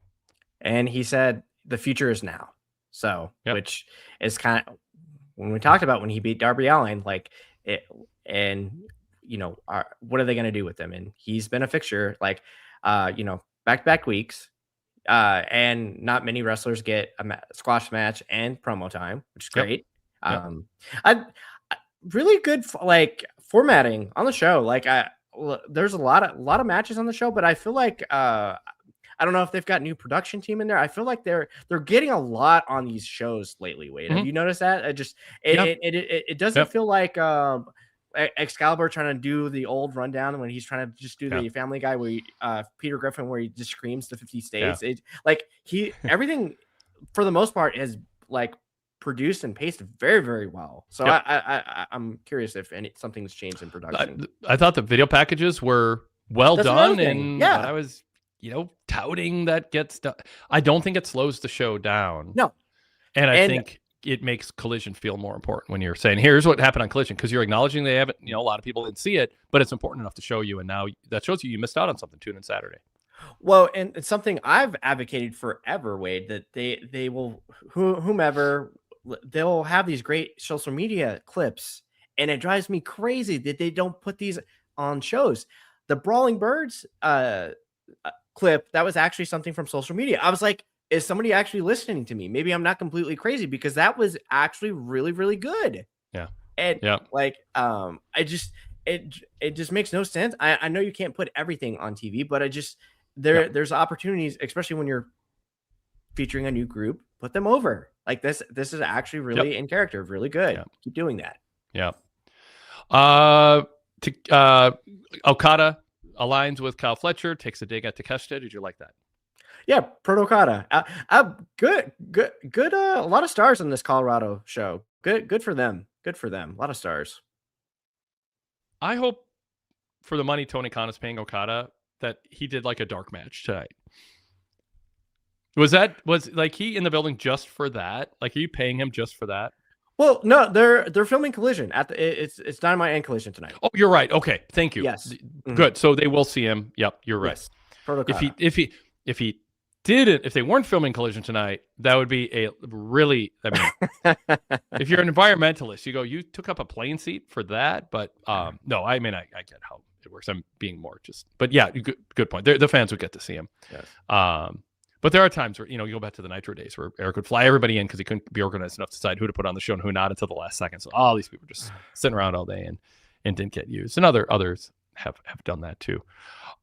And he said the future is now. So, which is kind of, when we talked about when he beat Darby Allin, like it, and what are they going to do with him? And he's been a fixture, like, back-to-back weeks. And not many wrestlers get a squash match and promo time, which is great. I really good, formatting on the show. Like, there's a lot of matches on the show, but I feel like, I don't know if they've got new production team in there. I feel like they're getting a lot on these shows lately. Wade, have you noticed that? It doesn't feel like, Excalibur trying to do the old rundown when he's trying to just do the Family Guy where Peter Griffin, where he just screams the 50 states. Everything for the most part is like produced and paced very, very well. So I'm curious if something's changed in production. I thought the video packages were well done, and I was touting that gets done. I don't think it slows the show down. No, and I think it makes Collision feel more important when you're saying, here's what happened on Collision, because you're acknowledging they haven't, a lot of people didn't see it, but it's important enough to show you. And now that shows you missed out on something. Tune in Saturday. Well, and it's something I've advocated forever, Wade, that they will, whomever, they'll have these great social media clips, and it drives me crazy that they don't put these on shows. The Brawling Birds clip, that was actually something from social media. I was like, is somebody actually listening to me? Maybe I'm not completely crazy, because that was actually really, really good. Yeah. And it just makes no sense. I know you can't put everything on TV, but there's opportunities, especially when you're featuring a new group, put them over. Like this is actually really in character, really good. Keep doing that. Yeah. Okada aligns with Kyle Fletcher, takes a dig at Takeshita. Did you like that? Yeah, Proto Okada. Good. A lot of stars on this Colorado show. Good for them. Good for them. A lot of stars. I hope for the money Tony Khan is paying Okada that he did like a dark match tonight. Was like he in the building just for that? Like, are you paying him just for that? Well, no, they're filming Collision at it's Dynamite and Collision tonight. Oh, you're right. Okay, thank you. Yes, good. So they will see him. Yep, you're right. Yes. If they weren't filming Collision tonight, that would be a really. I mean, if you're an environmentalist, you took up a plane seat for that. But no, I mean, I get how it works. I'm being more just, but yeah, good point. The fans would get to see him. Yes. But there are times where, you go back to the Nitro days where Eric would fly everybody in because he couldn't be organized enough to decide who to put on the show and who not until the last second. So all these people just sitting around all day and didn't get used. And others have done that too.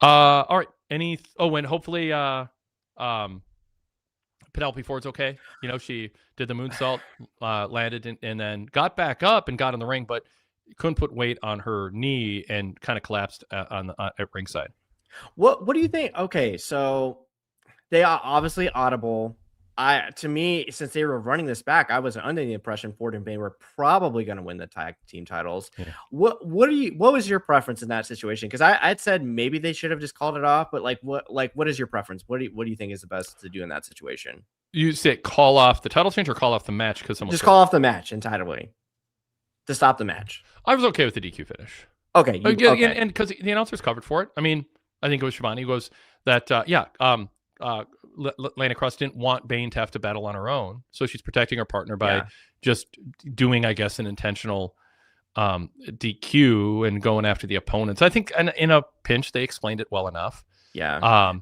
All right. And hopefully Penelope Ford's okay. She did the moonsault, landed and then got back up and got in the ring, but couldn't put weight on her knee and kind of collapsed at ringside. What do you think? Okay, so they are obviously audible. To me, since they were running this back, I was under the impression Ford and Bain were probably going to win the tag team titles. Yeah. What was your preference in that situation? Because I'd said maybe they should have just called it off, but what is your preference? What do you think is the best to do in that situation? You say call off the title change or call off the match because someone just call off the match entirely to stop the match. I was okay with the DQ finish. Okay, okay. And because the announcers covered for it. I mean, I think it was Shivani goes that Lana Cross didn't want Bain to have to battle on her own, so she's protecting her partner by just doing, I guess, an intentional DQ and going after the opponents. I think in a pinch they explained it well enough. Yeah.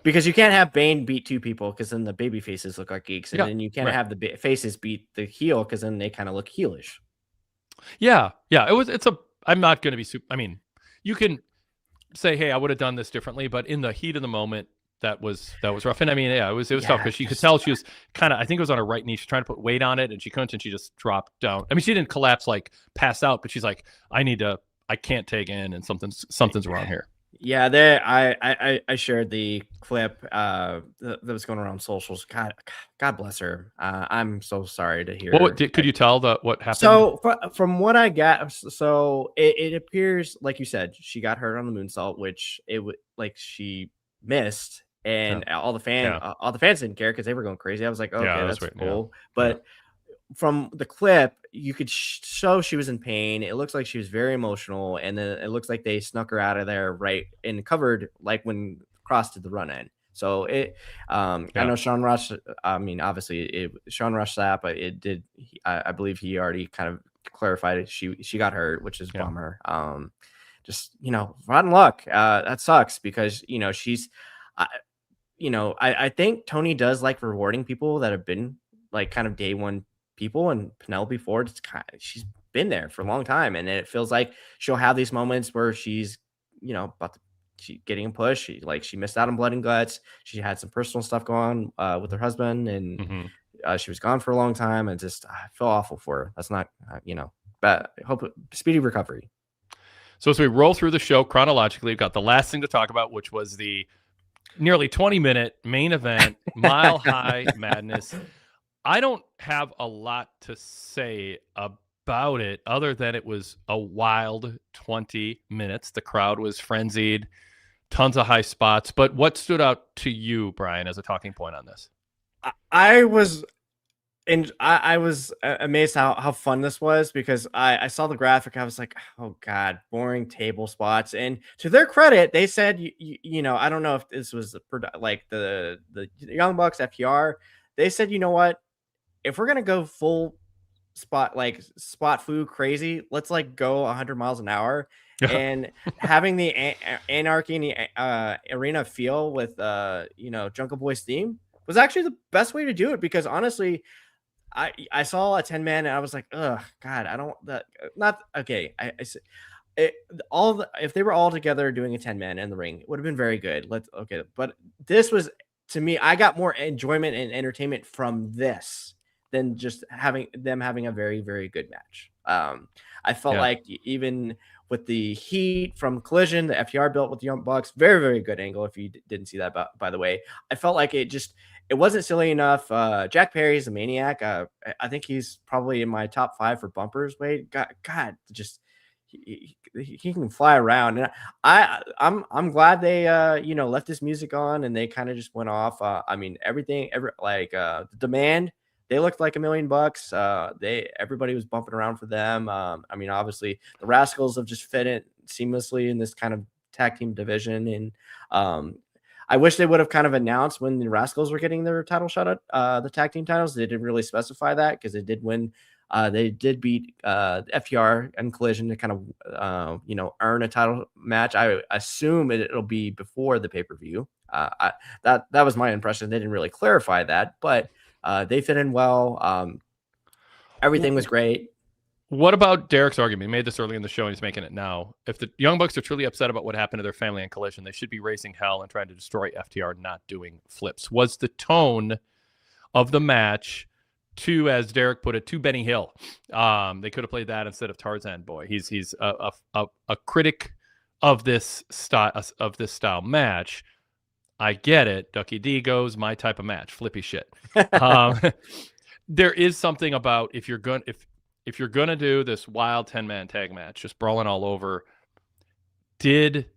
Because you can't have Bain beat two people because then the baby faces look like geeks, and then you can't have the faces beat the heel because then they kind of look heelish. Yeah. I'm not going to be super. I mean, you can say, hey, I would have done this differently, but in the heat of the moment, that was rough. And I mean, it was tough because you could tell she was kind of, I think it was on her right knee. She's trying to put weight on it and she couldn't, and she just dropped down. I mean, she didn't collapse, like pass out, but she's like, I can't take in, and something's wrong here. Yeah, I shared the clip that was going around socials. God bless her. I'm so sorry to hear. Could you tell what happened? So from what I got, so it appears, like you said, she got hurt on the moonsault, which she missed, and all the fans didn't care because they were going crazy. I was like, okay, that's cool. But from the clip, you could show she was in pain. It looks like she was very emotional, and then it looks like they snuck her out of there right and covered like when Cross did the run in. So I know Sean Rush. I mean, obviously Sean Rush that, but it did. I believe he already kind of clarified it. She got hurt, which is bummer. Just rotten luck. That sucks because she's. I think Tony does like rewarding people that have been like kind of day one people, and Penelope Ford, she's been there for a long time, and it feels like she'll have these moments where she's she's getting a push. She missed out on Blood and Guts. She had some personal stuff going on with her husband, and she was gone for a long time, and just I feel awful for her. That's not but I hope speedy recovery. So as we roll through the show chronologically, we've got the last thing to talk about, which was the nearly 20-minute main event, Mile High Madness. I don't have a lot to say about it other than it was a wild 20 minutes. The crowd was frenzied, tons of high spots. But what stood out to you, Brian, as a talking point on this? I was amazed how fun this was because I saw the graphic. I was like, oh God, boring table spots. And to their credit, they said, I don't know if this was like the Young Bucks FTR. They said, you know what? If we're going to go full spot food crazy, let's go 100 miles an hour. And having the Anarchy in the arena feel with, Jungle Boy's theme was actually the best way to do it because honestly, I saw a 10-man and I was like, ugh, God, I don't not okay. If they were all together doing a 10-man in the ring, it would have been very good. But this was, to me, I got more enjoyment and entertainment from this than just having a very, very good match. I felt like even with the heat from Collision, the FTR built with the Young Bucks. Very, very good angle. If you didn't see that, by the way, I felt like it wasn't silly enough. Jack Perry's a maniac. I think he's probably in my top 5 for bumpers. Wade, God, just he can fly around, and I'm glad they left his music on and they kind of just went off. I mean, the Demand, they looked like $1,000,000. Everybody was bumping around for them. I mean, obviously the Rascals have just fit in seamlessly in this kind of tag team division, and I wish they would have kind of announced when the Rascals were getting their title shot at the tag team titles. They didn't really specify that because they did win. They did beat FTR and Collision to kind of earn a title match. I assume it'll be before the pay-per-view. That was my impression. They didn't really clarify that, but they fit in well. Everything was great. What about Derek's argument? He made this early in the show and he's making it now. If the Young Bucks are truly upset about what happened to their family in Collision, they should be raising hell and trying to destroy FTR, not doing flips. Was the tone of the match to, as Derek put it, to Benny Hill? They could have played that instead of Tarzan Boy. He's a critic of this style match. I get it. Ducky D goes, my type of match, flippy shit. There is something about if you're gonna do this wild 10-man tag match, just brawling all over, did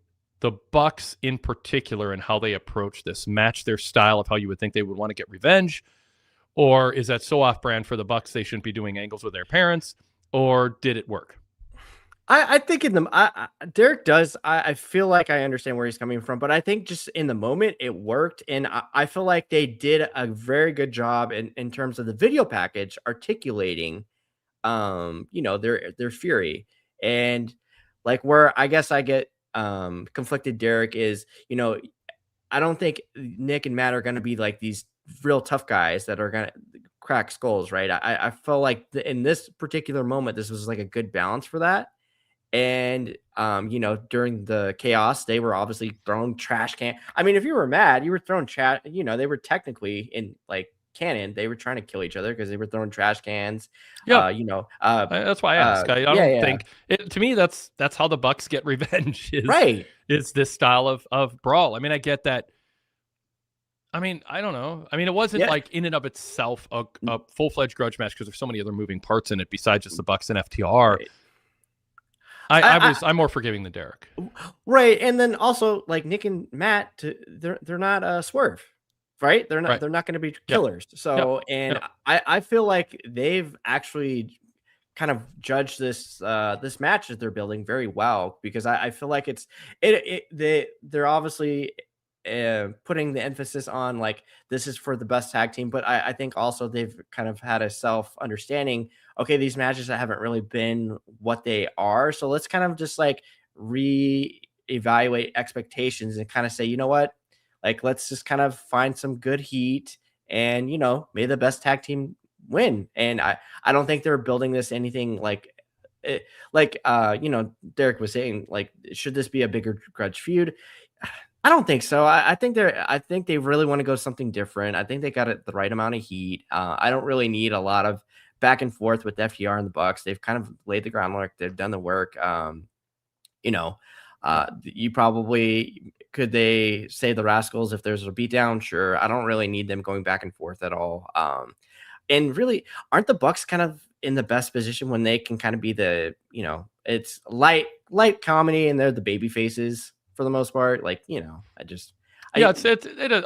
the Bucks in particular and how they approach this match their style of how you would think they would want to get revenge? Or is that so off-brand for the Bucks they shouldn't be doing angles with their parents? Or did it work? I think Derek does. I feel like I understand where he's coming from, but I think just in the moment it worked, and I feel like they did a very good job in terms of the video package articulating, their fury. And like where I guess I get conflicted, Derek, is I don't think Nick and Matt are going to be like these real tough guys that are going to crack skulls, right? I felt like in this particular moment, this was like a good balance for that. And, during the chaos, they were obviously throwing trash can. I mean, if you were mad, you were throwing they were technically in like canon. They were trying to kill each other because they were throwing trash cans. Yeah. That's why I ask. I don't think it, to me, that's how the Bucks get revenge is this style of brawl. I mean, I get that. I mean, I don't know. I mean, it wasn't like in and of itself a full-fledged grudge match because there's so many other moving parts in it besides just the Bucks and FTR. Right. I'm more forgiving than Derek. Right. And then also like Nick and Matt, they're not Swerve, right? They're not going to be killers. Yep. So, I feel like they've actually kind of judged this match that they're building very well, because I feel like they're obviously putting the emphasis on like, this is for the best tag team. But I think also they've kind of had a self-understanding. Okay, these matches that haven't really been what they are. So let's kind of just like re-evaluate expectations and kind of say, you know what? Like, let's just kind of find some good heat and, may the best tag team win. And I don't think they're building this anything like Derek was saying, like, should this be a bigger grudge feud? I don't think so. I think they really want to go something different. I think they got the right amount of heat. I don't really need a lot of back and forth with FTR and the Bucks. They've kind of laid the groundwork. They've done the work. You probably could they say the Rascals if there's a beatdown? Sure. I don't really need them going back and forth at all. And really, aren't the Bucks kind of in the best position when they can kind of be it's light comedy and they're the baby faces for the most part? Like, I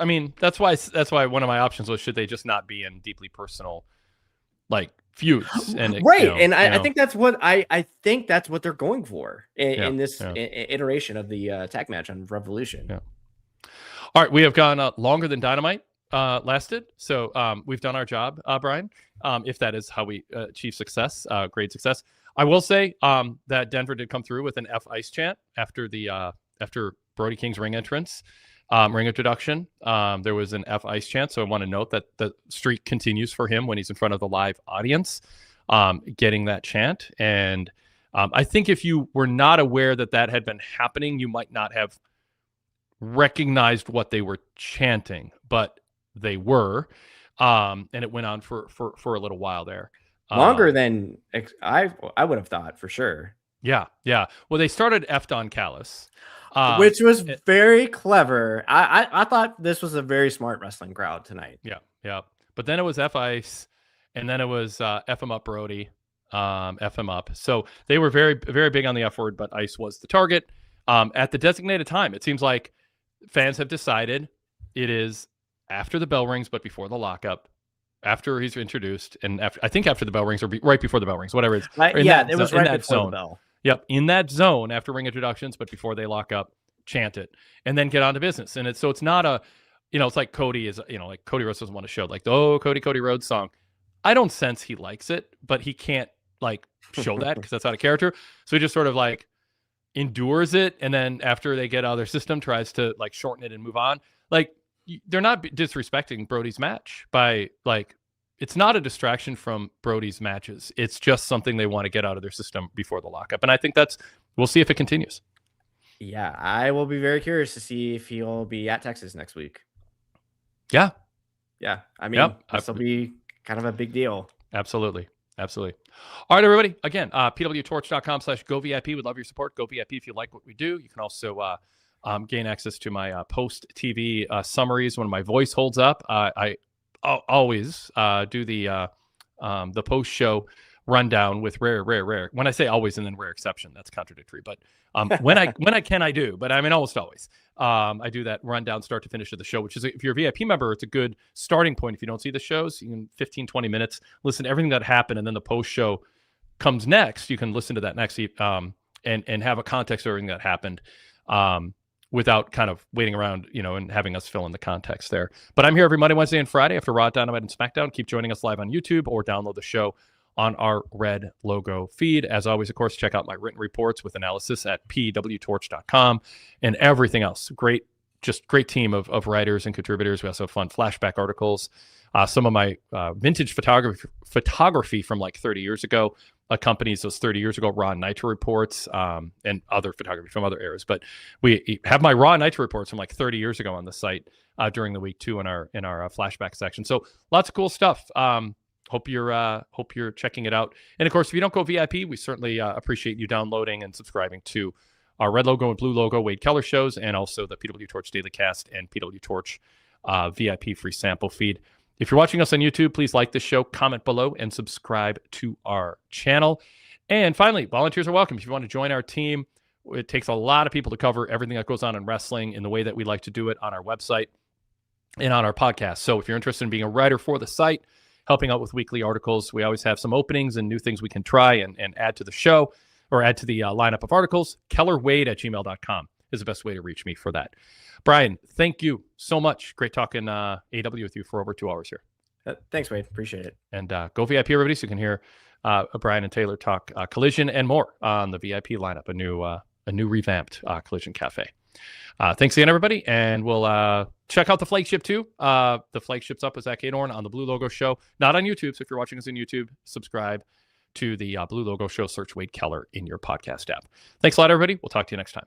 mean, that's why one of my options was, should they just not be in deeply personal like feuds? And I think that's what I think that's what they're going for in this iteration of the tag match on Revolution. Yeah. All right, we have gone longer than Dynamite lasted, so we've done our job, Brian. If that is how we achieve success, great success. I will say that Denver did come through with an F Ice chant after Brody King's ring introduction. There was an F Ice chant, so I want to note that the streak continues for him when he's in front of the live audience, getting that chant. And I think if you were not aware that had been happening, you might not have recognized what they were chanting, but they were, and it went on for a little while there. Longer than I would have thought, for sure. Yeah. Well, they started F Don Callis, which was very clever. I thought this was a very smart wrestling crowd tonight. Yeah. But then it was F Ice, and then it was F him up Brody, F him up. So they were very, very big on the F word, but Ice was the target at the designated time. It seems like fans have decided it is after the bell rings, but before the lockup. After he's introduced, and I think after the bell rings, or right before the bell rings, whatever it is. It was right before the bell. Yep, in that zone after ring introductions, but before they lock up, chant it, and then get on to business. And it's not a, it's like Cody is, like Cody Rhodes doesn't want to show like the Cody Rhodes song. I don't sense he likes it, but he can't like show that because that's out of character. So he just sort of like endures it, and then after they get out of their system, tries to like shorten it and move on. Like, they're not disrespecting Brody's match by like, it's not a distraction from Brody's matches. It's just something they want to get out of their system before the lockup. And I think we'll see if it continues. Yeah, I will be very curious to see if he'll be at Texas next week. Yeah. I mean, this will be kind of a big deal. Absolutely. All right, everybody. Again, pwtorch.com/govip. We'd love your support. Go VIP if you like what we do. You can also gain access to my post TV summaries when my voice holds up. I always do the post show rundown with rare. When I say always and then rare exception, that's contradictory. But when I can, I do. But I mean, almost always. I do that rundown start to finish of the show, which is, if you're a VIP member, it's a good starting point. If you don't see the shows, you can 15-20 minutes listen to everything that happened, and then the post show comes next. You can listen to that next and have a context of everything that happened. Without kind of waiting around, and having us fill in the context there. But I'm here every Monday, Wednesday, and Friday after Raw, Dynamite, and SmackDown. Keep joining us live on YouTube or download the show on our red logo feed. As always, of course, check out my written reports with analysis at pwtorch.com and everything else. Great team of writers and contributors. We also have fun flashback articles. Some of my vintage photography from like 30 years ago accompanies those 30 years ago Raw and Nitro reports and other photography from other eras. But we have my Raw and Nitro reports from like 30 years ago on the site during the week too in our flashback section. So lots of cool stuff. Hope you're checking it out. And of course, if you don't go VIP, we certainly appreciate you downloading and subscribing to our red logo and blue logo Wade Keller shows, and also the PWTorch Daily Cast and PWTorch VIP free sample feed. If you're watching us on YouTube, please like this show, comment below, and subscribe to our channel. And finally, volunteers are welcome. If you want to join our team, it takes a lot of people to cover everything that goes on in wrestling in the way that we like to do it on our website and on our podcast. So if you're interested in being a writer for the site, helping out with weekly articles, we always have some openings and new things we can try and add to the show or add to the lineup of articles. kellerwade@gmail.com is the best way to reach me for that. Brian, thank you so much. Great talking AEW with you for over 2 hours here. Thanks, Wade. Appreciate it. And go VIP, everybody, so you can hear Brian and Taylor talk Collision and more on the VIP lineup, a new revamped Collision Cafe. Thanks again, everybody, and we'll check out the flagship too. The flagship's up with Zach Adorn on the Blue Logo Show, not on YouTube. So if you're watching us on YouTube, subscribe to the Blue Logo Show. Search Wade Keller in your podcast app. Thanks a lot, everybody. We'll talk to you next time.